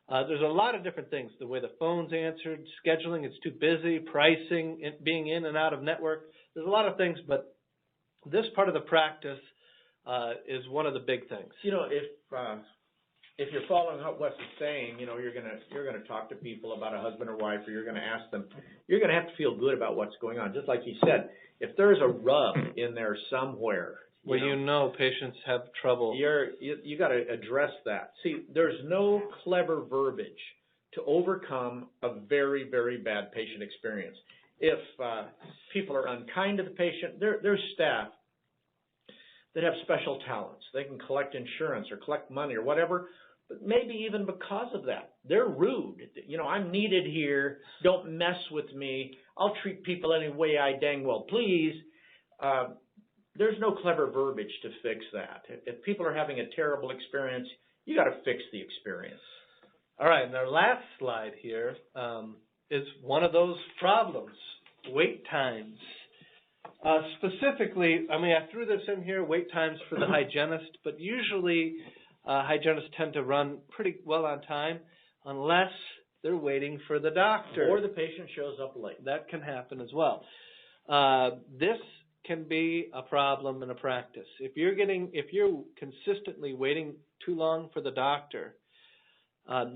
There's a lot of different things. The way the phone's answered, scheduling, it's too busy, pricing, being in and out of network. There's a lot of things, but this part of the practice is one of the big things. If you're following up what he's saying, you're gonna talk to people about a husband or wife, or you're gonna ask them. You're gonna have to feel good about what's going on. Just like he said, if there's a rub in there somewhere, patients have trouble. You got to address that. See, there's no clever verbiage to overcome a very, very bad patient experience. If people are unkind to the patient, there's staff that have special talents. They can collect insurance or collect money or whatever, but maybe even because of that, they're rude. I'm needed here. Don't mess with me. I'll treat people any way I dang well please. There's no clever verbiage to fix that. If people are having a terrible experience, you got to fix the experience. All right, and our last slide here is one of those problems, wait times. Specifically, I threw this in here, wait times for the hygienist, but usually hygienists tend to run pretty well on time unless they're waiting for the doctor. Or the patient shows up late. That can happen as well. This can be a problem in a practice. If you're consistently waiting too long for the doctor,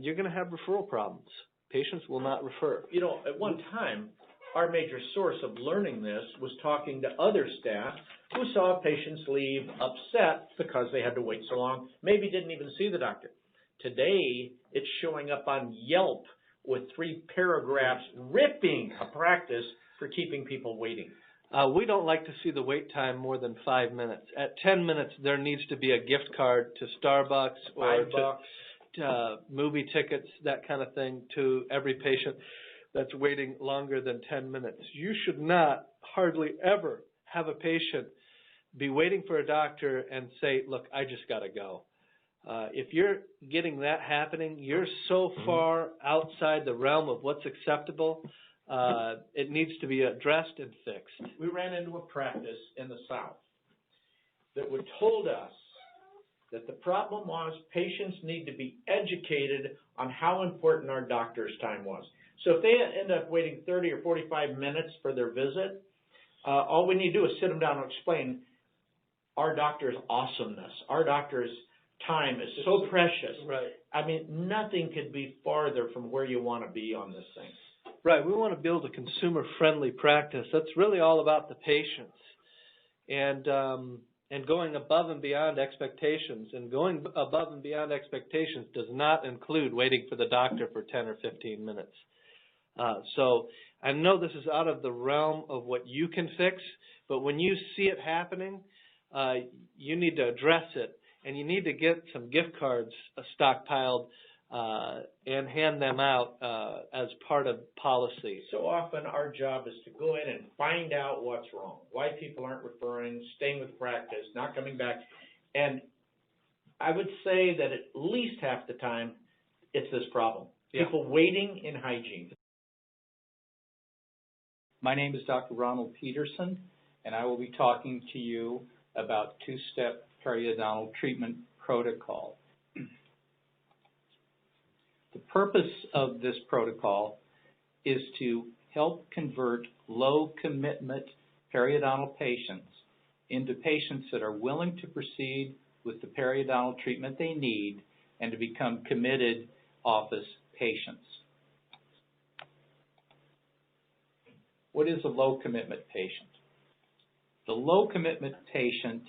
you're going to have referral problems. Patients will not refer. At one time, our major source of learning this was talking to other staff who saw patients leave upset because they had to wait so long, maybe didn't even see the doctor. Today, it's showing up on Yelp with 3 paragraphs ripping a practice for keeping people waiting. We don't like to see the wait time more than 5 minutes. At 10 minutes, there needs to be a gift card to Starbucks or to movie tickets, that kind of thing, to every patient that's waiting longer than 10 minutes. You should not hardly ever have a patient be waiting for a doctor and say, look, I just got to go. If you're getting that happening, you're so far outside the realm of what's acceptable. It needs to be addressed and fixed. We ran into a practice in the South that told us that the problem was patients need to be educated on how important our doctor's time was. So if they end up waiting 30 or 45 minutes for their visit, all we need to do is sit them down and explain our doctor's awesomeness. Our doctor's time is so precious. Right. Nothing could be farther from where you want to be on this thing. Right. We want to build a consumer-friendly practice. That's really all about the patients and going above and beyond expectations. And going above and beyond expectations does not include waiting for the doctor for 10 or 15 minutes. So I know this is out of the realm of what you can fix, but when you see it happening, you need to address it, and you need to get some gift cards stockpiled and hand them out as part of policy. So often our job is to go in and find out what's wrong, why people aren't referring, staying with practice, not coming back. And I would say that at least half the time it's this problem. People waiting in hygiene. My name is Dr. Ronald Peterson, and I will be talking to you about two-step periodontal treatment protocol. The purpose of this protocol is to help convert low-commitment periodontal patients into patients that are willing to proceed with the periodontal treatment they need and to become committed office patients. What is a low-commitment patient? The low-commitment patient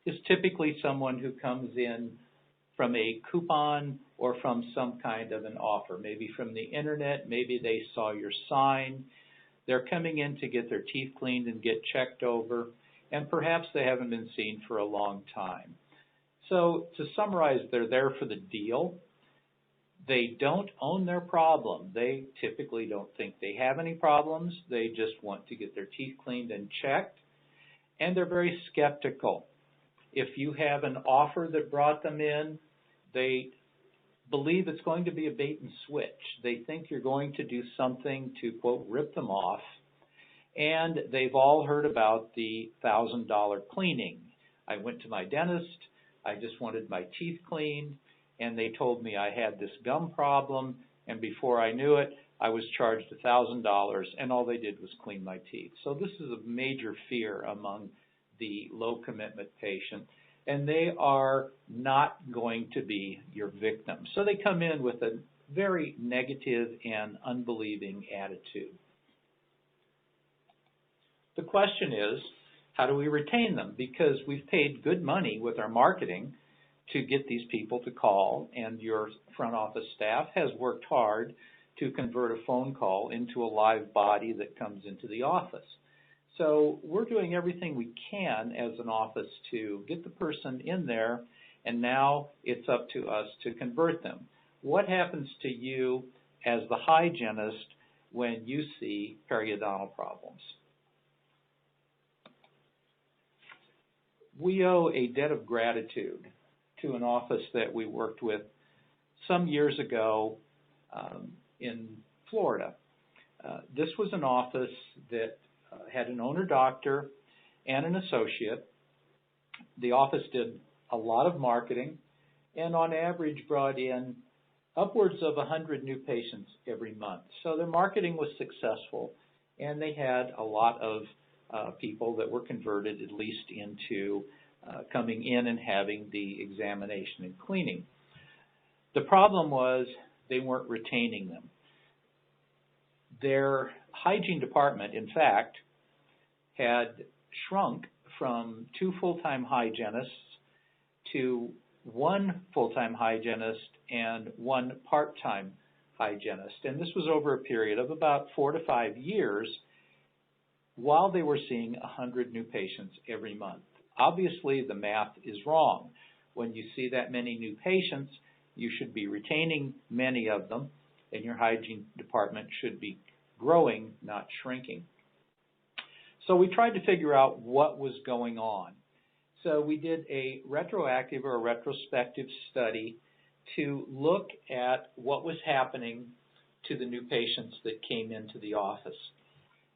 is typically someone who comes in from a coupon or from some kind of an offer, maybe from the internet, maybe they saw your sign. They're coming in to get their teeth cleaned and get checked over, and perhaps they haven't been seen for a long time. So to summarize, they're there for the deal. They don't own their problem. They typically don't think they have any problems. They just want to get their teeth cleaned and checked, and they're very skeptical. If you have an offer that brought them in, they believe it's going to be a bait and switch. They think you're going to do something to, quote, rip them off, and they've all heard about the $1,000 cleaning. I went to my dentist. I just wanted my teeth cleaned, and they told me I had this gum problem, and before I knew it, I was charged $1,000, and all they did was clean my teeth. So this is a major fear among the low commitment patient, and they are not going to be your victim. So they come in with a very negative and unbelieving attitude. The question is, how do we retain them? Because we've paid good money with our marketing to get these people to call, and your front office staff has worked hard to convert a phone call into a live body that comes into the office. So we're doing everything we can as an office to get the person in there, and now it's up to us to convert them. What happens to you as the hygienist when you see periodontal problems? We owe a debt of gratitude to an office that we worked with some years ago in Florida. This was an office that had an owner doctor and an associate. The office did a lot of marketing and on average brought in upwards of 100 new patients every month. So their marketing was successful, and they had a lot of people that were converted at least into coming in and having the examination and cleaning. The problem was they weren't retaining them. Their hygiene department, in fact, had shrunk from 2 full-time hygienists to 1 full-time hygienist and 1 part-time hygienist. And this was over a period of about 4 to 5 years while they were seeing 100 new patients every month. Obviously, the math is wrong. When you see that many new patients, you should be retaining many of them, and your hygiene department should be growing, not shrinking. So we tried to figure out what was going on. So we did a retroactive or a retrospective study to look at what was happening to the new patients that came into the office.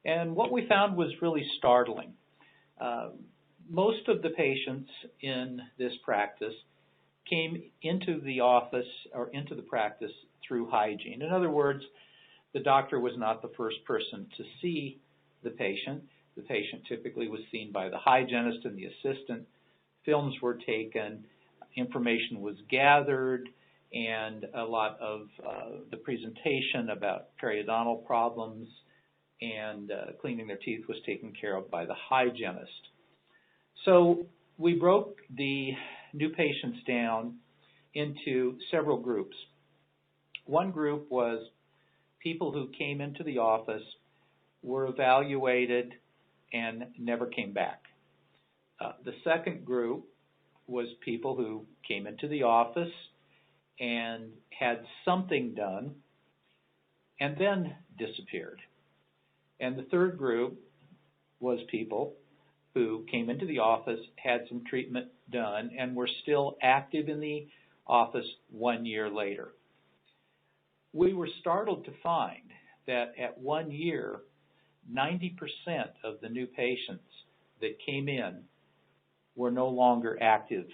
And what we found was really startling. Most of the patients in this practice came into the office or into the practice through hygiene. In other words, the doctor was not the first person to see the patient. The patient typically was seen by the hygienist and the assistant. Films were taken, information was gathered, and a lot of the presentation about periodontal problems and cleaning their teeth was taken care of by the hygienist. So we broke the new patients down into several groups. One group was people who came into the office, were evaluated, and never came back. The second group was people who came into the office and had something done and then disappeared. And the third group was people who came into the office, had some treatment done, and were still active in the office 1 year later. We were startled to find that at 1 year, 90% of the new patients that came in were no longer active.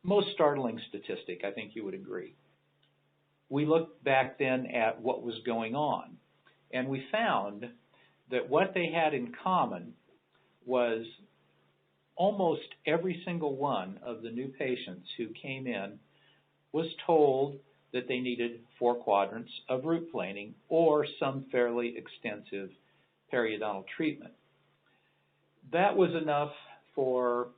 Most startling statistic, I think you would agree. We looked back then at what was going on, and we found that what they had in common was almost every single one of the new patients who came in was told that they needed 4 quadrants of root planing or some fairly extensive periodontal treatment. That was enough for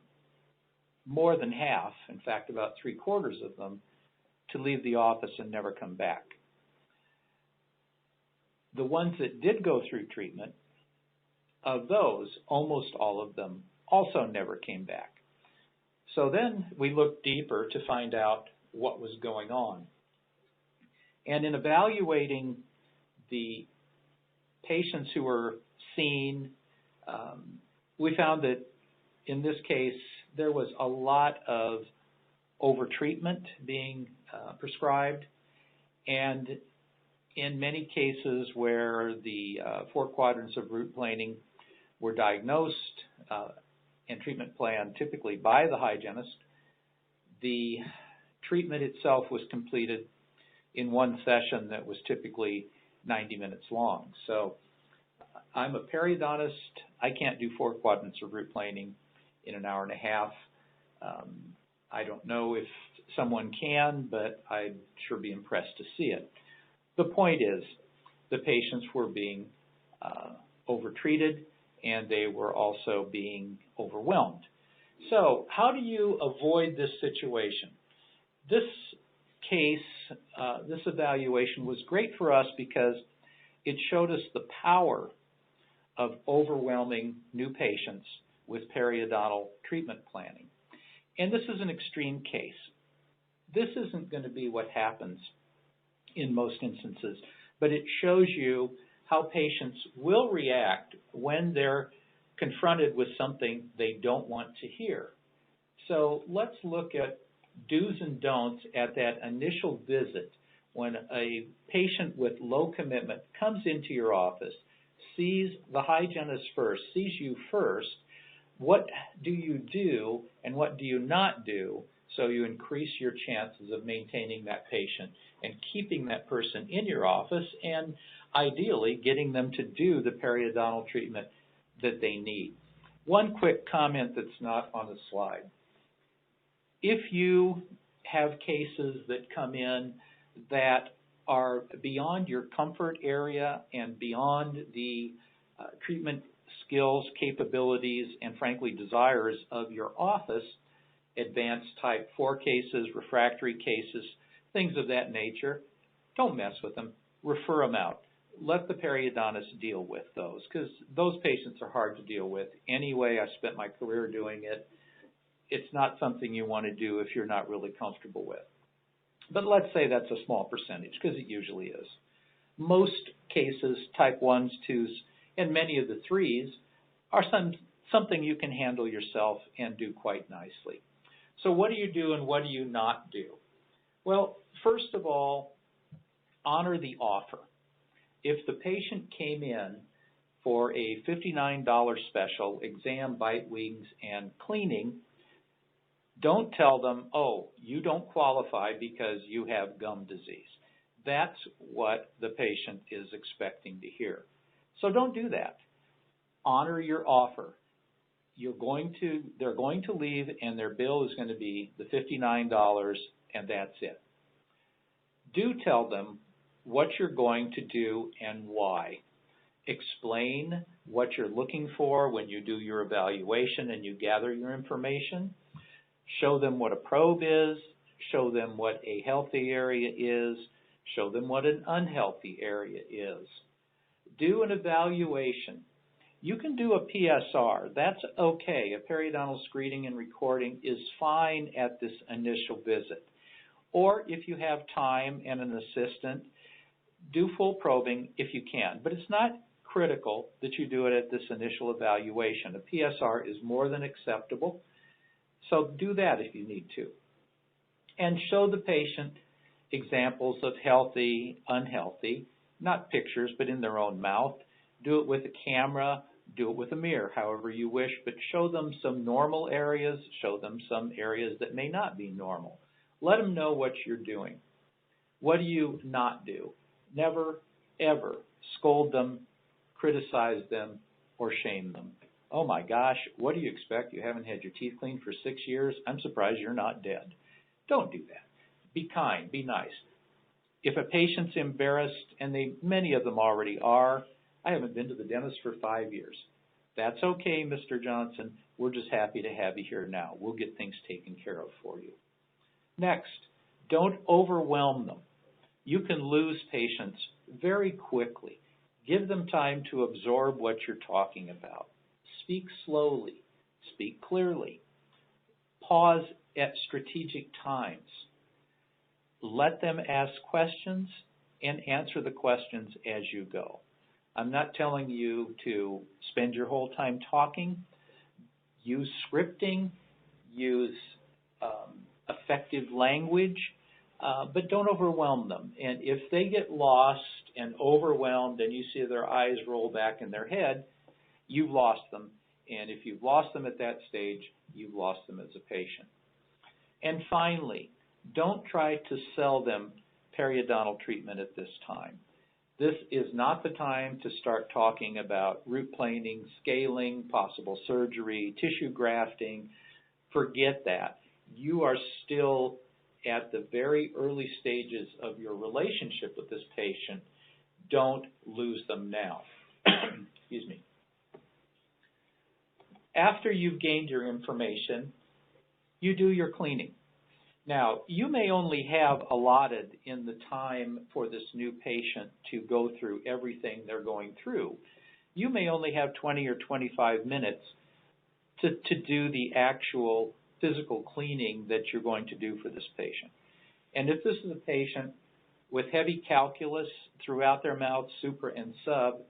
more than half, in fact about 3/4 of them, to leave the office and never come back. The ones that did go through treatment, of those, almost all of them also never came back. So then we looked deeper to find out what was going on. And in evaluating the patients who were seen, we found that in this case there was a lot of overtreatment being prescribed, and in many cases where the 4 quadrants of root planing were diagnosed and treatment planned typically by the hygienist, the treatment itself was completed in one session that was typically 90 minutes long. So I'm a periodontist. I can't do 4 quadrants of root planing in an hour and a half. I don't know if someone can, but I'd sure be impressed to see it. The point is, the patients were being overtreated, and they were also being overwhelmed. So how do you avoid this situation? This case, this evaluation was great for us because it showed us the power of overwhelming new patients with periodontal treatment planning. And this is an extreme case. This isn't going to be what happens in most instances, but it shows you how patients will react when they're confronted with something they don't want to hear. So let's look at do's and don'ts at that initial visit when a patient with low commitment comes into your office, sees the hygienist first, sees you first. What do you do and what do you not do so you increase your chances of maintaining that patient and keeping that person in your office and ideally getting them to do the periodontal treatment that they need? One quick comment that's not on the slide. If you have cases that come in that are beyond your comfort area and beyond the treatment skills, capabilities, and frankly desires of your office, advanced type 4 cases, refractory cases, things of that nature, don't mess with them. Refer them out. Let the periodontist deal with those because those patients are hard to deal with. Anyway, I spent my career doing it. It's not something you want to do if you're not really comfortable with. But let's say that's a small percentage because it usually is. Most cases, type 1s, 2s, and many of the 3s are something you can handle yourself and do quite nicely. So what do you do and what do you not do? Well, first of all, honor the offer. If the patient came in for a $59 special, exam, bite wings, and cleaning, don't tell them, oh, you don't qualify because you have gum disease. That's what the patient is expecting to hear. So don't do that. Honor your offer. They're going to leave and their bill is going to be the $59 and that's it. Do tell them what you're going to do and why. Explain what you're looking for when you do your evaluation and you gather your information. Show them what a probe is. Show them what a healthy area is. Show them what an unhealthy area is. Do an evaluation. You can do a PSR. That's okay. A periodontal screening and recording is fine at this initial visit. Or if you have time and an assistant, do full probing if you can. But it's not critical that you do it at this initial evaluation. A PSR is more than acceptable. So do that if you need to. And show the patient examples of healthy, unhealthy, not pictures, but in their own mouth. Do it with a camera, do it with a mirror, however you wish, but show them some normal areas, show them some areas that may not be normal. Let them know what you're doing. What do you not do? Never, ever scold them, criticize them, or shame them. Oh my gosh, what do you expect? You haven't had your teeth cleaned for 6 years? I'm surprised you're not dead. Don't do that. Be kind, be nice. If a patient's embarrassed, and many of them already are, I haven't been to the dentist for 5 years. That's okay, Mr. Johnson. We're just happy to have you here now. We'll get things taken care of for you. Next, don't overwhelm them. You can lose patients very quickly. Give them time to absorb what you're talking about. Speak slowly. Speak clearly. Pause at strategic times. Let them ask questions and answer the questions as you go. I'm not telling you to spend your whole time talking. Use scripting. Use effective language. But don't overwhelm them. And if they get lost and overwhelmed and you see their eyes roll back in their head, you've lost them. And if you've lost them at that stage, you've lost them as a patient. And finally, don't try to sell them periodontal treatment at this time. This is not the time to start talking about root planing, scaling, possible surgery, tissue grafting. Forget that. You are still at the very early stages of your relationship with this patient. Don't lose them now. Excuse me. After you've gained your information, you do your cleaning. Now, you may only have allotted in the time for this new patient to go through everything they're going through. You may only have 20 or 25 minutes to do the actual physical cleaning that you're going to do for this patient. And if this is a patient with heavy calculus throughout their mouth, supra and sub,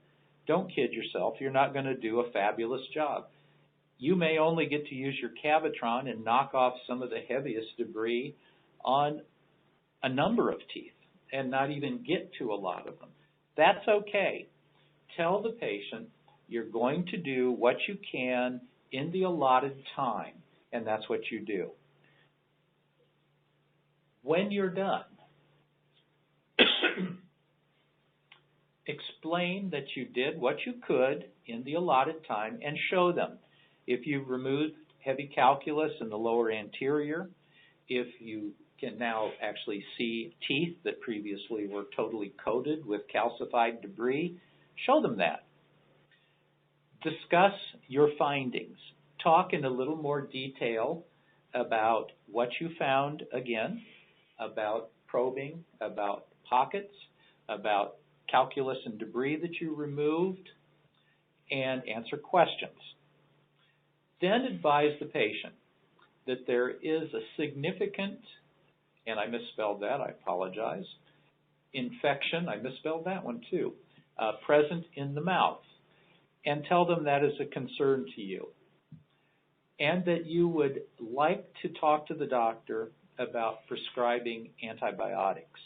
don't kid yourself. You're not going to do a fabulous job. You may only get to use your Cavitron and knock off some of the heaviest debris on a number of teeth and not even get to a lot of them. That's okay. Tell the patient you're going to do what you can in the allotted time, and that's what you do. When you're done, explain that you did what you could in the allotted time and show them. If you've removed heavy calculus in the lower anterior, if you can now actually see teeth that previously were totally coated with calcified debris, show them that. Discuss your findings. Talk in a little more detail about what you found, again, about probing, about pockets, about calculus and debris that you removed, and answer questions. Then advise the patient that there is a significant, and I misspelled that, I apologize, infection, I misspelled that one too, present in the mouth, and tell them that is a concern to you, and that you would like to talk to the doctor about prescribing antibiotics.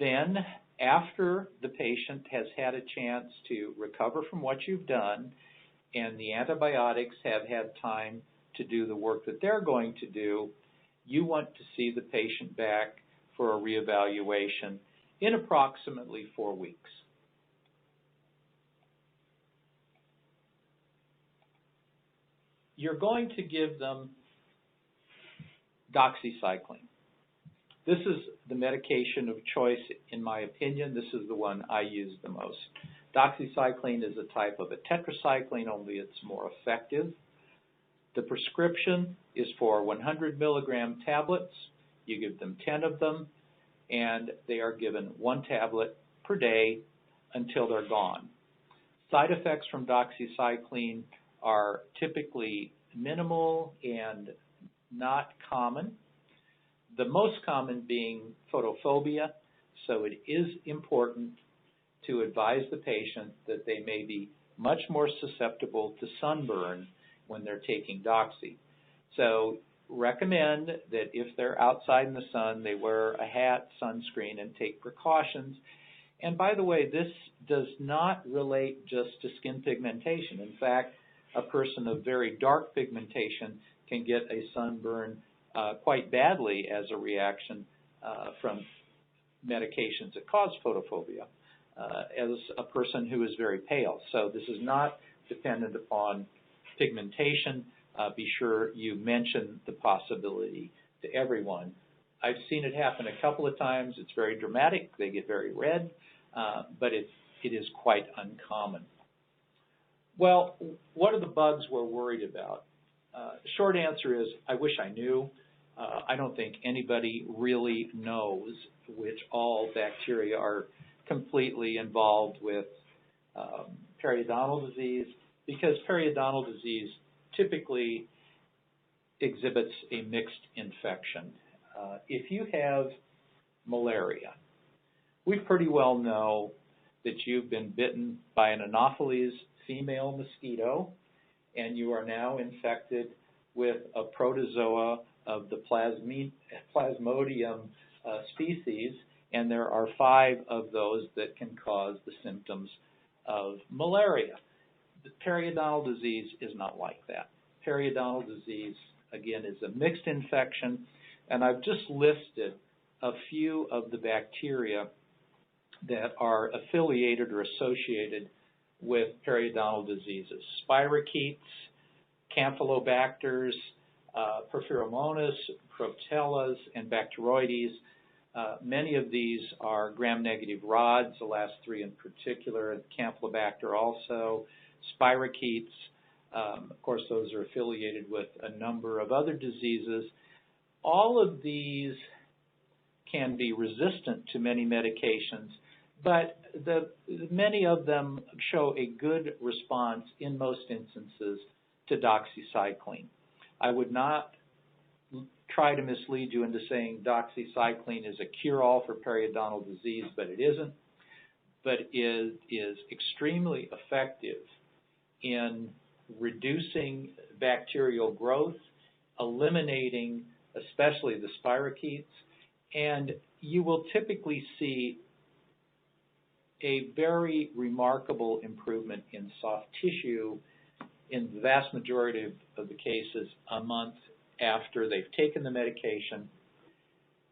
Then, after the patient has had a chance to recover from what you've done, and the antibiotics have had time to do the work that they're going to do, you want to see the patient back for a reevaluation in approximately 4 weeks. You're going to give them doxycycline. This is the medication of choice, in my opinion. This is the one I use the most. Doxycycline is a type of a tetracycline, only it's more effective. The prescription is for 100 milligram tablets. You give them 10 of them, and they are given 1 tablet per day until they're gone. Side effects from doxycycline are typically minimal and not common. The most common being photophobia, so it is important to advise the patient that they may be much more susceptible to sunburn when they're taking doxy. So recommend that if they're outside in the sun, they wear a hat, sunscreen, and take precautions. And by the way, this does not relate just to skin pigmentation. In fact, a person of very dark pigmentation can get a sunburn quite badly as a reaction from medications that cause photophobia, as a person who is very pale. So this is not dependent upon pigmentation. Be sure you mention the possibility to everyone. I've seen it happen a couple of times. It's very dramatic. They get very red, but it is quite uncommon. Well, what are the bugs we're worried about? Short answer is, I wish I knew. I don't think anybody really knows which all bacteria are completely involved with periodontal disease, because periodontal disease typically exhibits a mixed infection. If you have malaria, we pretty well know that you've been bitten by an Anopheles female mosquito, and you are now infected with a protozoa of the Plasmodium species, and there are 5 of those that can cause the symptoms of malaria. The periodontal disease is not like that. Periodontal disease, again, is a mixed infection. And I've just listed a few of the bacteria that are affiliated or associated with periodontal diseases. Spirochetes, Campylobacters, Porphyromonas, Crotellas, and Bacteroides. Many of these are gram-negative rods, the last three in particular, and Campylobacter also. Spirochetes, of course, those are affiliated with a number of other diseases. All of these can be resistant to many medications, but many of them show a good response in most instances to doxycycline. I would not try to mislead you into saying doxycycline is a cure-all for periodontal disease, but it isn't. But it is extremely effective in reducing bacterial growth, eliminating especially the spirochetes, and you will typically see a very remarkable improvement in soft tissue in the vast majority of the cases a month after they've taken the medication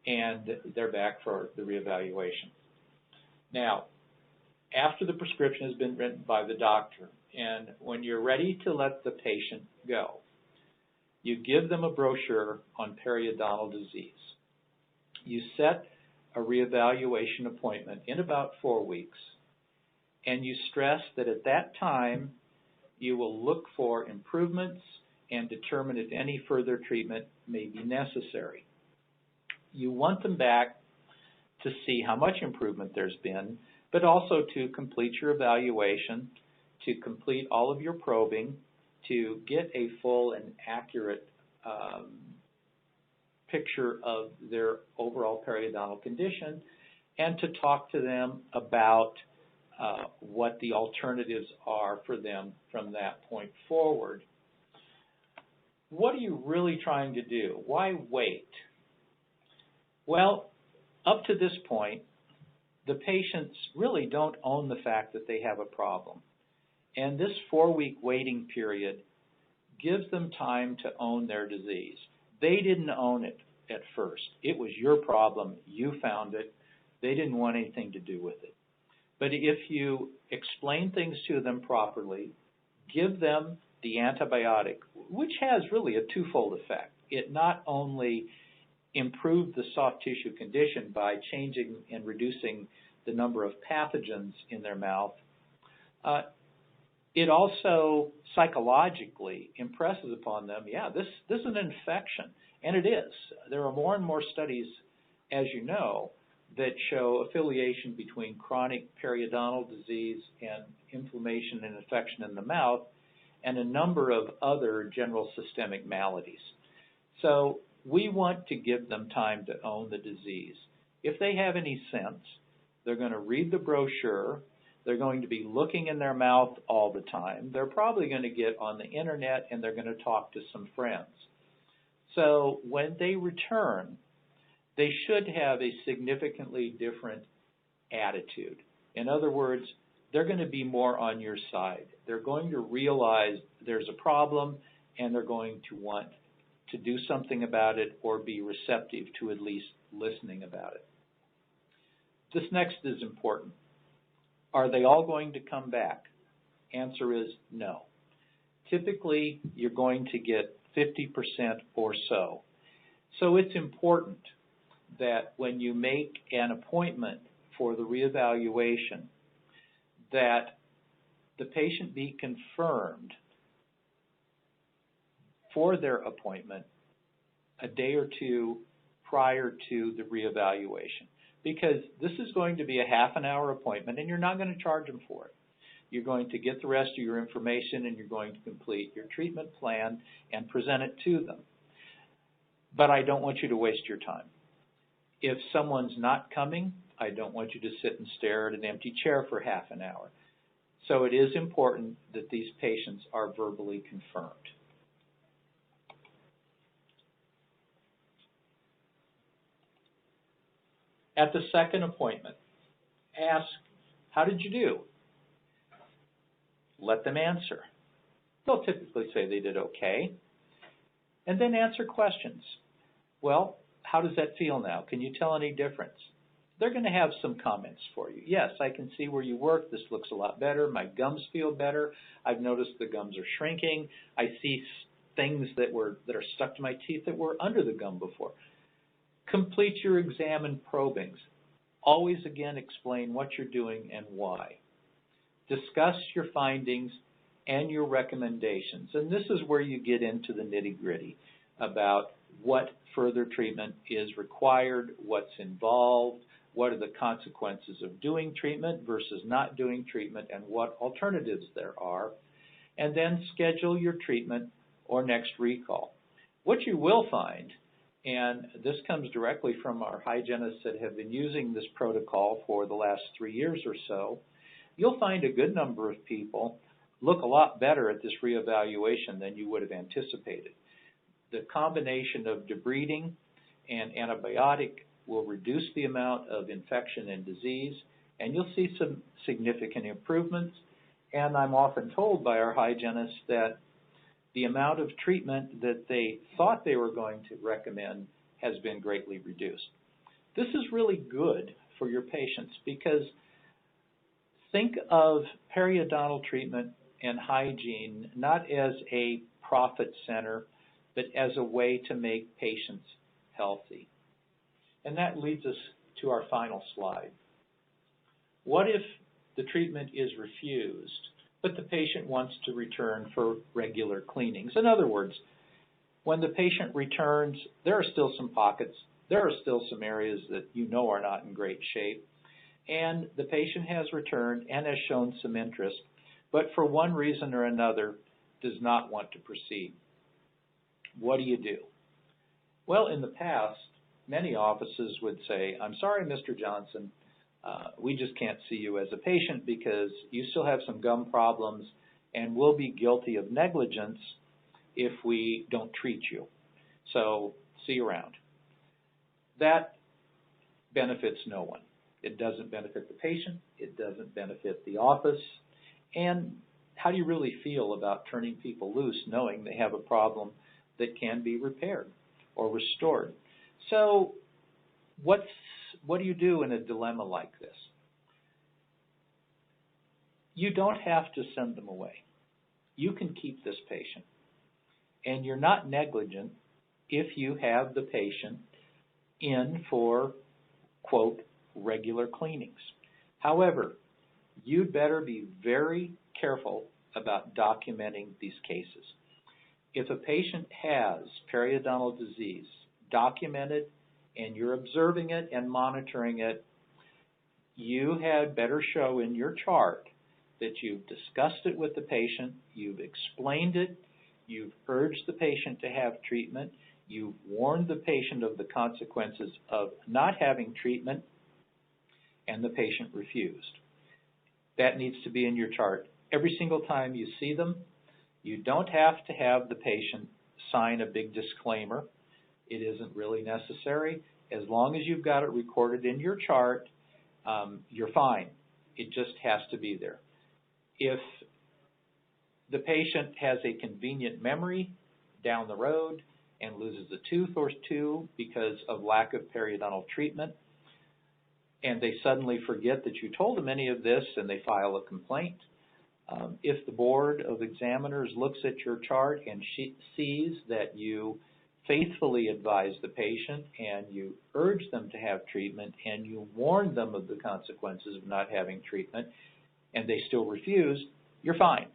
and they're back for the reevaluation. Now, after the prescription has been written by the doctor, and when you're ready to let the patient go, you give them a brochure on periodontal disease. You set a reevaluation appointment in about 4 weeks, and you stress that at that time you will look for improvements and determine if any further treatment may be necessary. You want them back to see how much improvement there's been, but also to complete your evaluation, to complete all of your probing, to get a full and accurate picture of their overall periodontal condition, and to talk to them about what the alternatives are for them from that point forward. What are you really trying to do? Why wait? Well, up to this point, the patients really don't own the fact that they have a problem. And this 4-week waiting period gives them time to own their disease. They didn't own it at first. It was your problem. You found it. They didn't want anything to do with it. But if you explain things to them properly, give them the antibiotic, which has really a twofold effect. It not only improved the soft tissue condition by changing and reducing the number of pathogens in their mouth, it also psychologically impresses upon them, yeah, this is an infection, and it is. There are more and more studies, as you know, that show affiliation between chronic periodontal disease and inflammation and infection in the mouth and a number of other general systemic maladies. So we want to give them time to own the disease. If they have any sense, they're going to read the brochure. They're going to be looking in their mouth all the time. They're probably going to get on the internet and they're going to talk to some friends. So when they return, they should have a significantly different attitude. In other words, they're going to be more on your side. They're going to realize there's a problem and they're going to want to do something about it or be receptive to at least listening about it. This next is important. Are they all going to come back? Answer is no. Typically, you're going to get 50% or so. So it's important that when you make an appointment for the reevaluation, that the patient be confirmed for their appointment a day or two prior to the reevaluation. Because this is going to be a half-an-hour appointment, and you're not going to charge them for it. You're going to get the rest of your information, and you're going to complete your treatment plan and present it to them. But I don't want you to waste your time. If someone's not coming, I don't want you to sit and stare at an empty chair for half an hour. So it is important that these patients are verbally confirmed. At the second appointment, ask, how did you do? Let them answer. They'll typically say they did okay. And then answer questions. Well, how does that feel now? Can you tell any difference? They're going to have some comments for you. Yes, I can see where you work. This looks a lot better. My gums feel better. I've noticed the gums are shrinking. I see things that are stuck to my teeth that were under the gum before. Complete your exam and probings. Always, again, explain what you're doing and why. Discuss your findings and your recommendations. And this is where you get into the nitty-gritty about what further treatment is required, what's involved, what are the consequences of doing treatment versus not doing treatment, and what alternatives there are. And then schedule your treatment or next recall. What you will find, and this comes directly from our hygienists that have been using this protocol for the last 3 years or so, you'll find a good number of people look a lot better at this reevaluation than you would have anticipated. The combination of debriding and antibiotic will reduce the amount of infection and disease, and you'll see some significant improvements. And I'm often told by our hygienists that the amount of treatment that they thought they were going to recommend has been greatly reduced. This is really good for your patients because think of periodontal treatment and hygiene not as a profit center, but as a way to make patients healthy. And that leads us to our final slide. What if the treatment is refused, but the patient wants to return for regular cleanings? In other words, when the patient returns, there are still some pockets, there are still some areas that you know are not in great shape, and the patient has returned and has shown some interest, but for one reason or another does not want to proceed. What do you do? Well, in the past, many offices would say, I'm sorry, Mr. Johnson, we just can't see you as a patient because you still have some gum problems and we'll be guilty of negligence if we don't treat you. So, see you around. That benefits no one. It doesn't benefit the patient. It doesn't benefit the office. And how do you really feel about turning people loose knowing they have a problem that can be repaired or restored? So what do you do in a dilemma like this? You don't have to send them away. You can keep this patient. And you're not negligent if you have the patient in for, quote, regular cleanings. However, you'd better be very careful about documenting these cases. If a patient has periodontal disease, document it, and you're observing it and monitoring it, you had better show in your chart that you've discussed it with the patient, you've explained it, you've urged the patient to have treatment, you've warned the patient of the consequences of not having treatment, and the patient refused. That needs to be in your chart. Every single time you see them, you don't have to have the patient sign a big disclaimer. It isn't really necessary. As long as you've got it recorded in your chart, you're fine. It just has to be there. If the patient has a convenient memory down the road and loses a tooth or two because of lack of periodontal treatment, and they suddenly forget that you told them any of this and they file a complaint, if the board of examiners looks at your chart and sees that you faithfully advise the patient and you urge them to have treatment and you warn them of the consequences of not having treatment and they still refuse, you're fine,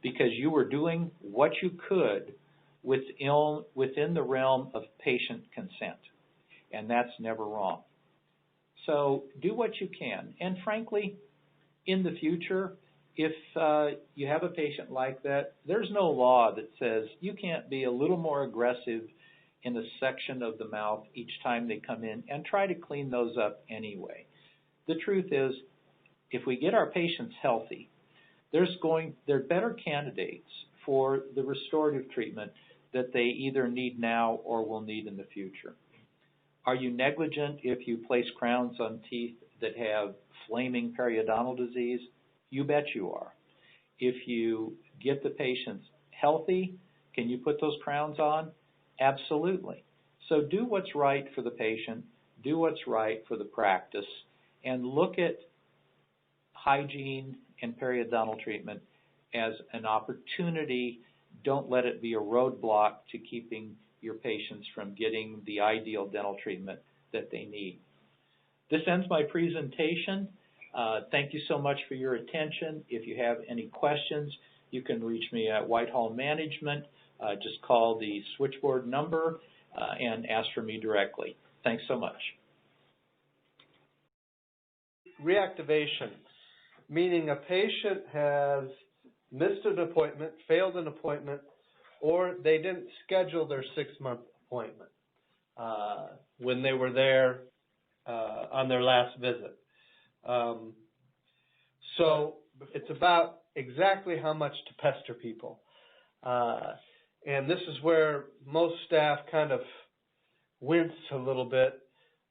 because you were doing what you could within the realm of patient consent, and that's never wrong. So do what you can, and frankly, in the future, if you have a patient like that, there's no law that says you can't be a little more aggressive in a section of the mouth each time they come in and try to clean those up anyway. The truth is, if we get our patients healthy, they're better candidates for the restorative treatment that they either need now or will need in the future. Are you negligent if you place crowns on teeth that have flaming periodontal disease? You bet you are. If you get the patients healthy, can you put those crowns on? Absolutely. So do what's right for the patient, do what's right for the practice, and look at hygiene and periodontal treatment as an opportunity. Don't let it be a roadblock to keeping your patients from getting the ideal dental treatment that they need. This ends my presentation. Thank you so much for your attention. If you have any questions, you can reach me at Whitehall Management. Just call the switchboard number and ask for me directly. Thanks so much. Reactivation, meaning a patient has missed an appointment, failed an appointment, or they didn't schedule their 6-month appointment when they were there on their last visit. So it's about exactly how much to pester people. And this is where most staff kind of wince a little bit,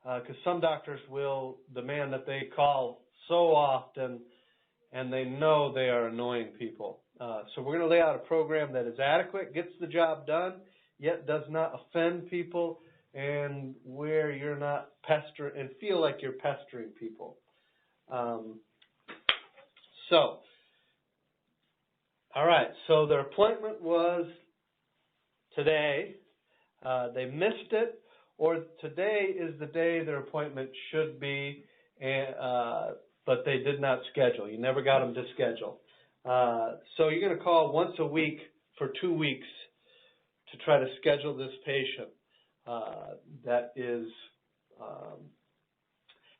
because some doctors will demand that they call so often and they know they are annoying people. So we're going to lay out a program that is adequate, gets the job done, yet does not offend people, and where you're not pestering and feel like you're pestering people. All right, so their appointment was today. They missed it, or today is the day their appointment should be, but they did not schedule. You never got them to schedule. So you're going to call once a week for 2 weeks to try to schedule this patient that is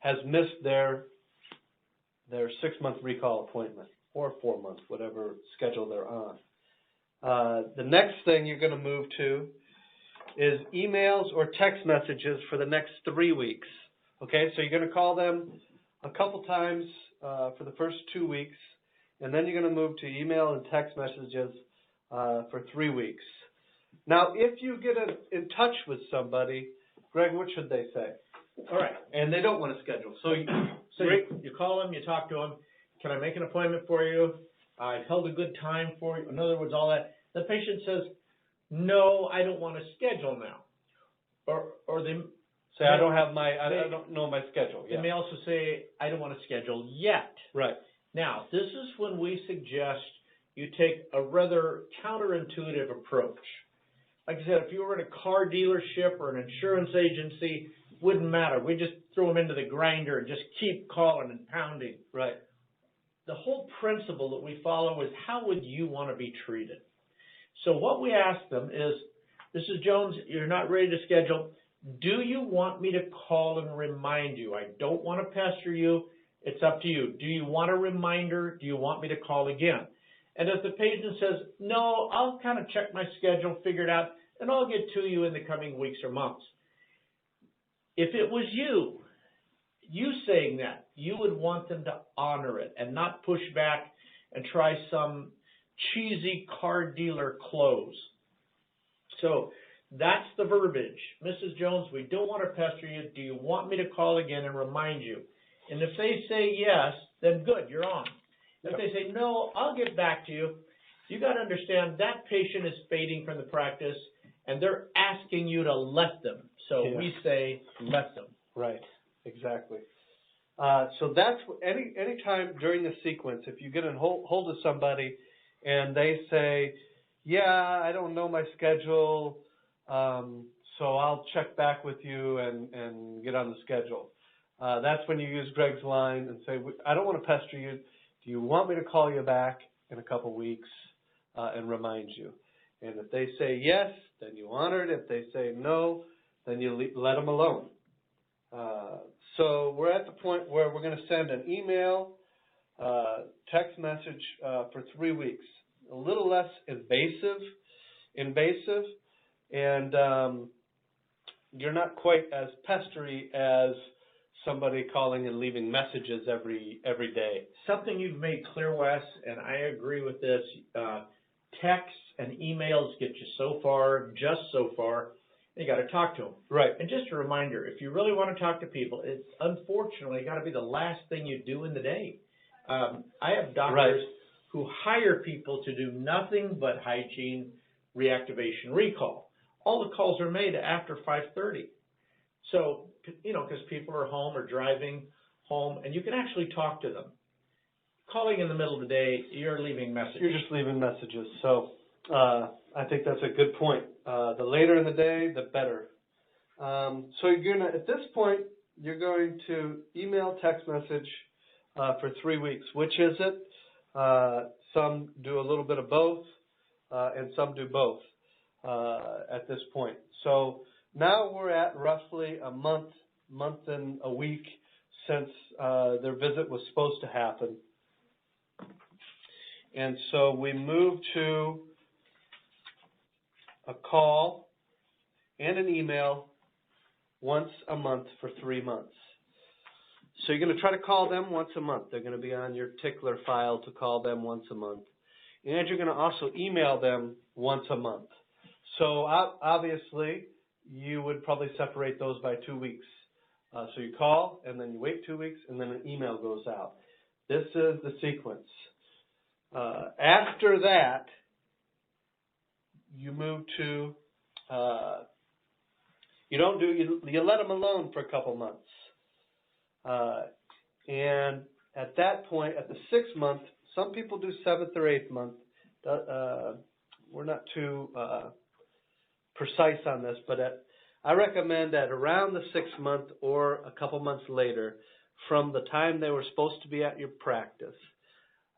has missed their 6-month recall appointment, or 4 months, whatever schedule they're on. The next thing you're going to move to is emails or text messages for the next 3 weeks. Okay, so you're going to call them a couple times for the first 2 weeks, and then you're going to move to email and text messages for 3 weeks. Now, if you get in touch with somebody, Greg, what should they say? All right. And they don't want to schedule. So you call them, you talk to them. Can I make an appointment for you? I held a good time for you. In other words, all that. The patient says, no, I don't want to schedule now. Or they say, I don't know my schedule. They may also say, I don't want to schedule yet. Right. Now, this is when we suggest you take a rather counterintuitive approach. Like I said, if you were in a car dealership or an insurance agency, wouldn't matter. We just throw them into the grinder and just keep calling and pounding. Right. The whole principle that we follow is, how would you want to be treated? So what we ask them is, Mrs. Jones, you're not ready to schedule. Do you want me to call and remind you? I don't want to pester you. It's up to you. Do you want a reminder? Do you want me to call again? And if the patient says, no, I'll kind of check my schedule, figure it out, and I'll get to you in the coming weeks or months. If it was you saying that, you would want them to honor it and not push back and try some cheesy car dealer close. So that's the verbiage. Mrs. Jones, we don't want to pester you. Do you want me to call again and remind you? And if they say yes, then good, you're on. If they say no, I'll get back to you, you got to understand that patient is fading from the practice and they're asking you to let them. So we say let them. Right, exactly. So that's any time during the sequence, if you get a hold of somebody and they say, yeah, I don't know my schedule, so I'll check back with you and get on the schedule. That's when you use Greg's line and say, I don't want to pester you. Do you want me to call you back in a couple weeks and remind you? And if they say yes, then you honor it. If they say no, then you let them alone. So we're at the point where we're going to send an email, text message for 3 weeks. A little less invasive, and you're not quite as pestery as somebody calling and leaving messages every day. Something you've made clear, Wes, and I agree with this, texts and emails get you so far, just so far. You got to talk to them. Right. And just a reminder, if you really want to talk to people, it's unfortunately got to be the last thing you do in the day. I have doctors who hire people to do nothing but hygiene, reactivation, recall. all the calls are made after 5:30. So, because people are home or driving home, and you can actually talk to them. Calling in the middle of the day, you're leaving messages. You're just leaving messages. So I think that's a good point. The later in the day, the better. So at this point, you're going to email, text message for 3 weeks. Which is it? Some do a little bit of both, and some do both at this point. So now we're at roughly a month and a week since their visit was supposed to happen. And so we move to a call and an email once a month for 3 months. So you're going to try to call them once a month. They're going to be on your tickler file to call them once a month. And you're going to also email them once a month. So obviously, you would probably separate those by 2 weeks. So you call, and then you wait 2 weeks, and then an email goes out. This is the sequence. After that, you move to, you let them alone for a couple months. And at that point, at the 6th month, some people do 7th or 8th month. We're not too precise on this, but I recommend at around the 6th month or a couple months later from the time they were supposed to be at your practice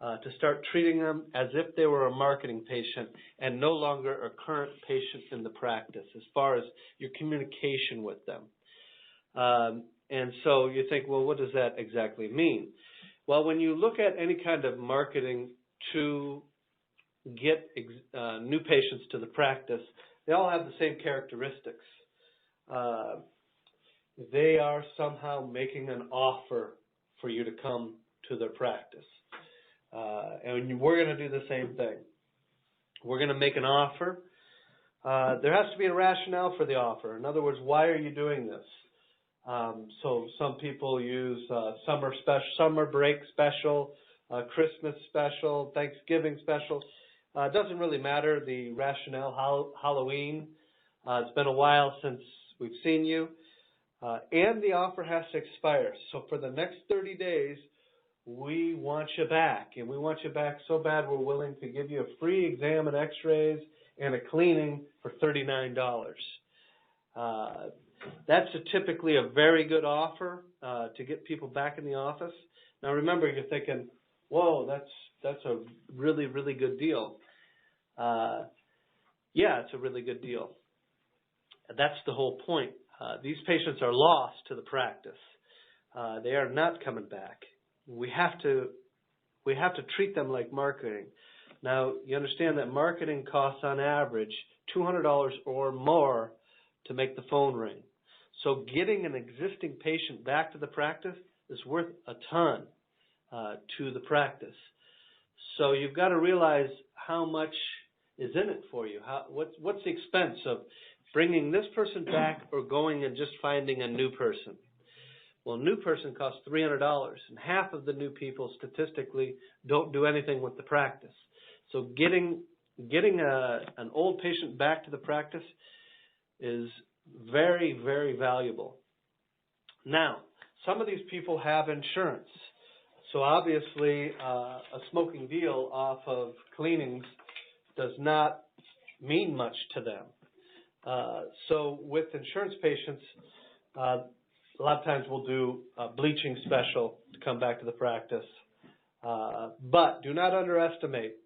to start treating them as if they were a marketing patient and no longer a current patient in the practice as far as your communication with them. And so you think, well, what does that exactly mean? Well, when you look at any kind of marketing to get new patients to the practice, they all have the same characteristics. They are somehow making an offer for you to come to their practice. And we're going to do the same thing. We're going to make an offer. There has to be a rationale for the offer. In other words, why are you doing this? So some people use summer break special, Christmas special, Thanksgiving special. It doesn't really matter the rationale. Halloween. It's been a while since we've seen you. And the offer has to expire. So for the next 30 days, we want you back. And we want you back so bad we're willing to give you a free exam and x-rays and a cleaning for $39. That's typically a very good offer to get people back in the office. Now remember, you're thinking, whoa, that's a really, really good deal. Yeah, it's a really good deal. That's the whole point. These patients are lost to the practice. They are not coming back. We have to treat them like marketing. Now, you understand that marketing costs on average $200 or more to make the phone ring. So getting an existing patient back to the practice is worth a ton to the practice. So you've got to realize how much is in it for you. What's the expense of bringing this person back or going and just finding a new person? Well, a new person costs $300, and half of the new people statistically don't do anything with the practice. So getting an old patient back to the practice is very, very valuable. Now, some of these people have insurance. So obviously, a smoking deal off of cleanings does not mean much to them. So with insurance patients, a lot of times we'll do a bleaching special to come back to the practice. But do not underestimate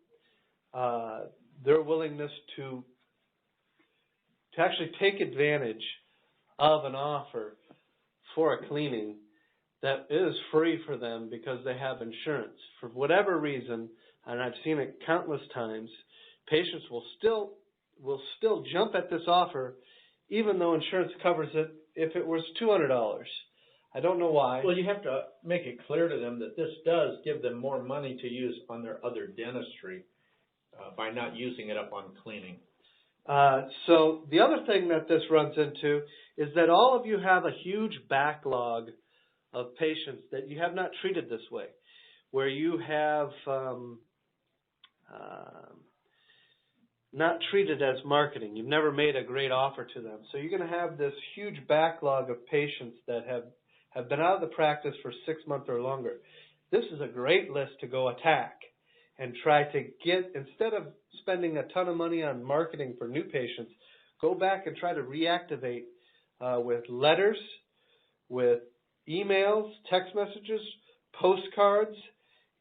their willingness to actually take advantage of an offer for a cleaning that is free for them because they have insurance. For whatever reason, and I've seen it countless times, patients will still jump at this offer even though insurance covers it if it was $200. I don't know why. Well, you have to make it clear to them that this does give them more money to use on their other dentistry by not using it up on cleaning. So the other thing that this runs into is that all of you have a huge backlog of patients that you have not treated this way, where you have not treated as marketing. You've never made a great offer to them. So you're going to have this huge backlog of patients that have been out of the practice for 6 months or longer. This is a great list to go attack and try to get, instead of spending a ton of money on marketing for new patients, go back and try to reactivate with letters, with emails, text messages, postcards,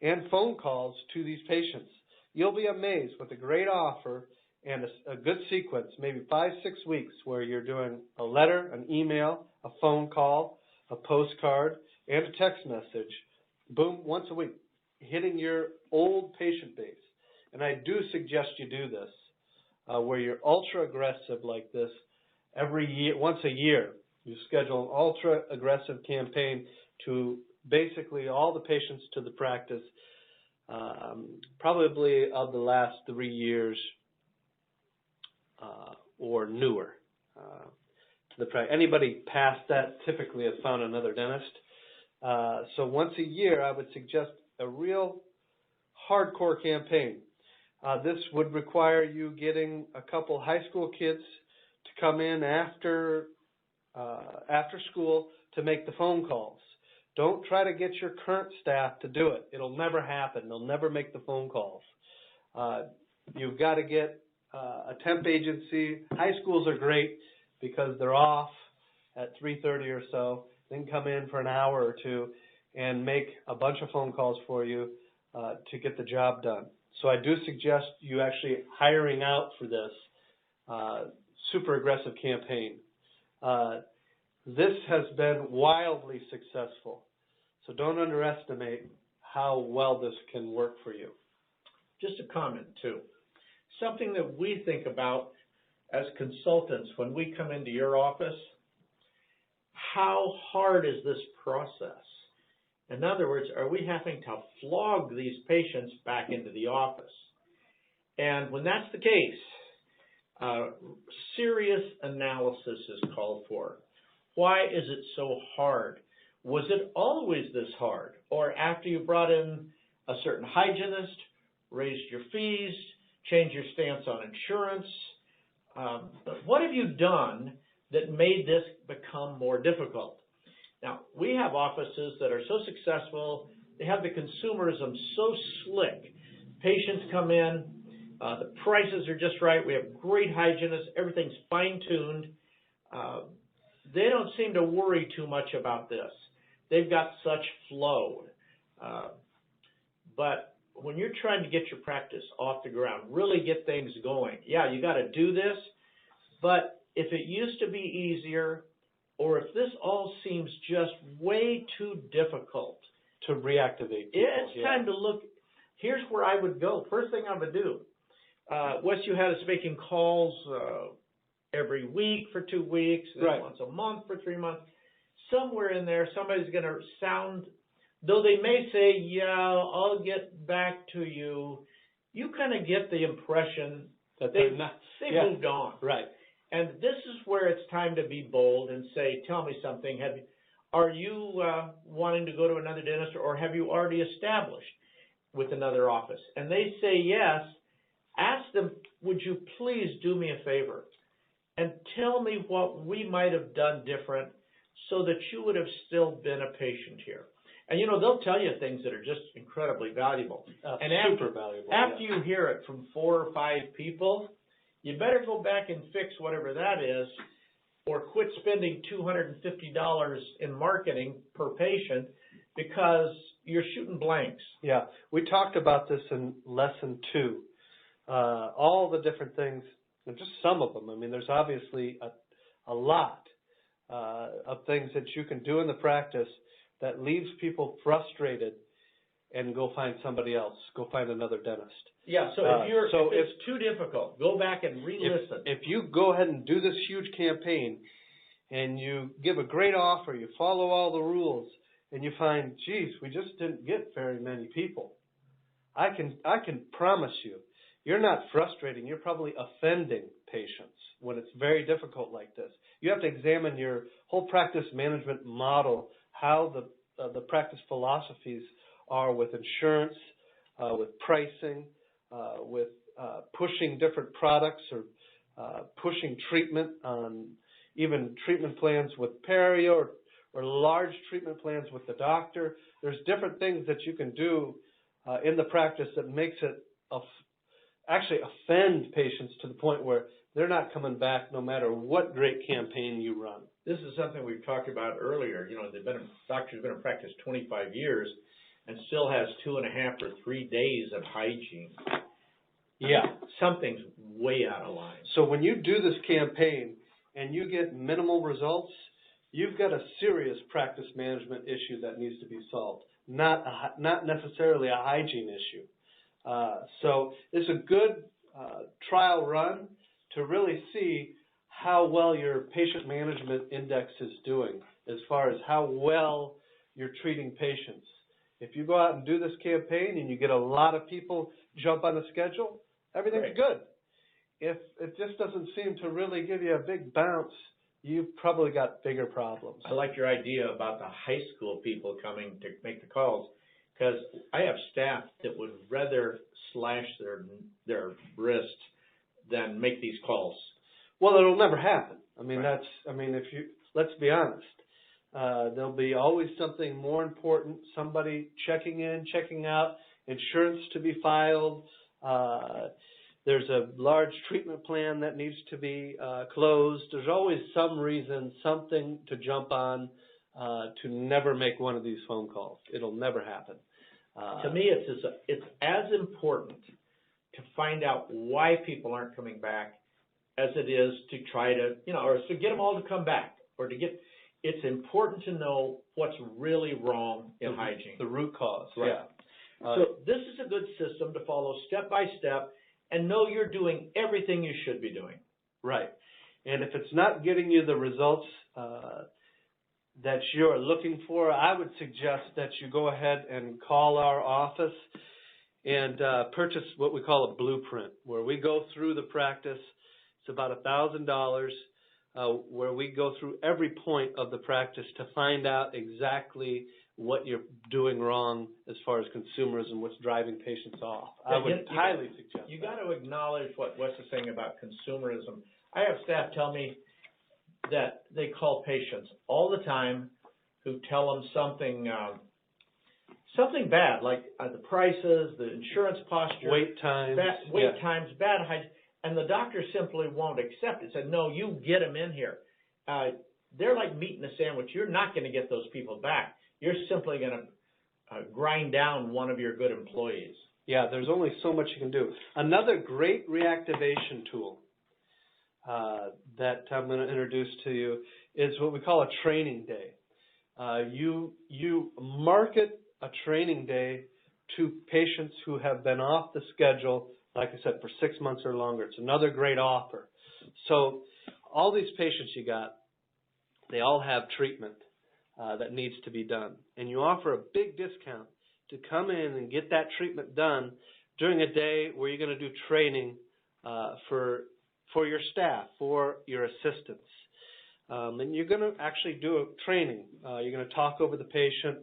and phone calls to these patients. You'll be amazed with a great offer and a good sequence, maybe 5-6 weeks, where you're doing a letter, an email, a phone call, a postcard, and a text message, boom, once a week, hitting your old patient base. And I do suggest you do this, where you're ultra aggressive like this every year, once a year. You schedule an ultra aggressive campaign to basically all the patients to the practice, probably of the last 3 years or newer. To the practice. Anybody past that typically has found another dentist. So once a year, I would suggest a real hardcore campaign. This would require you getting a couple high school kids to come in after school to make the phone calls. Don't try to get your current staff to do it. It'll never happen. They'll never make the phone calls. You've got to get a temp agency. High schools are great because they're off at 3:30 or so. Then come in for an hour or two and make a bunch of phone calls for you to get the job done. So I do suggest you actually hiring out for this super aggressive campaign. This has been wildly successful. So don't underestimate how well this can work for you. Just a comment, too. Something that we think about as consultants when we come into your office, how hard is this process? In other words, are we having to flog these patients back into the office? And when that's the case, serious analysis is called for. Why is it so hard? Was it always this hard? Or after you brought in a certain hygienist, raised your fees, changed your stance on insurance, what have you done that made this become more difficult? Now, we have offices that are so successful, they have the consumerism so slick. Patients come in, the prices are just right, we have great hygienists, everything's fine-tuned. They don't seem to worry too much about this. They've got such flow. But when you're trying to get your practice off the ground, really get things going, yeah, you got to do this, but if it used to be easier, or if this all seems just way too difficult to reactivate people, it's time to look. Here's where I would go. First thing I would do, Wes, you had us making calls every week for 2 weeks, then right. once a month for 3 months. Somewhere in there, somebody's going to sound, though they may say, yeah, I'll get back to you, you kind of get the impression that they've moved on. Right. And this is where it's time to be bold and say, tell me something. Are you wanting to go to another dentist, or have you already established with another office? And they say yes. Ask them, would you please do me a favor and tell me what we might have done different so that you would have still been a patient here. And, you know, they'll tell you things that are just incredibly valuable. Super valuable. After you hear it from 4 or 5 people, you better go back and fix whatever that is, or quit spending $250 in marketing per patient because you're shooting blanks. Yeah, we talked about this in lesson 2. All the different things, and just some of them. I mean, there's obviously a lot of things that you can do in the practice that leaves people frustrated and go find somebody else, go find another dentist. Yeah, so if it's too difficult, go back and re-listen. If you go ahead and do this huge campaign and you give a great offer, you follow all the rules, and you find, geez, we just didn't get very many people, I can promise you, you're not frustrating, you're probably offending patients when it's very difficult like this. You have to examine your whole practice management model, how the practice philosophies are with insurance, with pricing, with pushing different products or pushing treatment on even treatment plans with perio or large treatment plans with the doctor. There's different things that you can do in the practice that makes it actually offend patients to the point where they're not coming back no matter what great campaign you run. This is something we've talked about earlier. You know, doctors have been in practice 25 years and still has 2.5 or 3 days of hygiene. Yeah. Something's way out of line. So when you do this campaign and you get minimal results, you've got a serious practice management issue that needs to be solved, not necessarily a hygiene issue. So it's a good trial run to really see how well your patient management index is doing as far as how well you're treating patients. If you go out and do this campaign and you get a lot of people jump on the schedule, everything's good. If it just doesn't seem to really give you a big bounce, you've probably got bigger problems. I like your idea about the high school people coming to make the calls, because I have staff that would rather slash their wrists than make these calls. Well, it'll never happen. I mean, let's be honest. There'll be always something more important, somebody checking in, checking out, insurance to be filed. There's a large treatment plan that needs to be closed. There's always some reason, something to jump on to never make one of these phone calls. It'll never happen. To me, it's as important to find out why people aren't coming back as it is to try to, or to get them all to come back, or to get. It's important to know what's really wrong in hygiene. The root cause. Right. Yeah. So this is a good system to follow step by step and know you're doing everything you should be doing. Right. And if it's not getting you the results that you're looking for, I would suggest that you go ahead and call our office and purchase what we call a blueprint, where we go through the practice. It's about $1,000, where we go through every point of the practice to find out exactly what you're doing wrong as far as consumerism, what's driving patients off. I would highly suggest you got to acknowledge what Wes is saying about consumerism. I have staff tell me that they call patients all the time who tell them something bad, like the prices, the insurance posture, wait times, times, bad hygiene, and the doctor simply won't accept it. Said, no, you get them in here. They're like meat in a sandwich. You're not going to get those people back. You're simply going to grind down one of your good employees. Yeah, there's only so much you can do. Another great reactivation tool that I'm going to introduce to you is what we call a training day. You market a training day to patients who have been off the schedule, like I said, for 6 months or longer. It's another great offer. So all these patients you got, they all have treatment that needs to be done. And you offer a big discount to come in and get that treatment done during a day where you're going to do training for your staff, for your assistants. And you're going to actually do a training. You're going to talk over the patient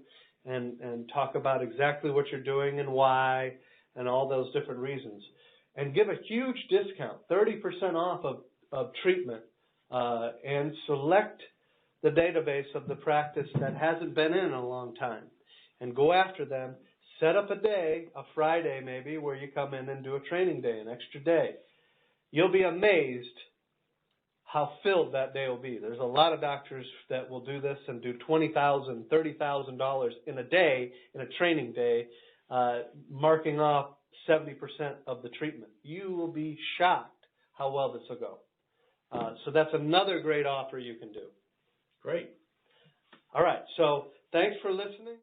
and talk about exactly what you're doing and why and all those different reasons. And give a huge discount, 30% off of treatment, and select the database of the practice that hasn't been in a long time. And go after them. Set up a day, a Friday maybe, where you come in and do a training day, an extra day. You'll be amazed how filled that day will be. There's a lot of doctors that will do this and do $20,000, $30,000 in a day, in a training day, marking off 70% of the treatment. You will be shocked how well this will go. So that's another great offer you can do. Great. All right. So thanks for listening.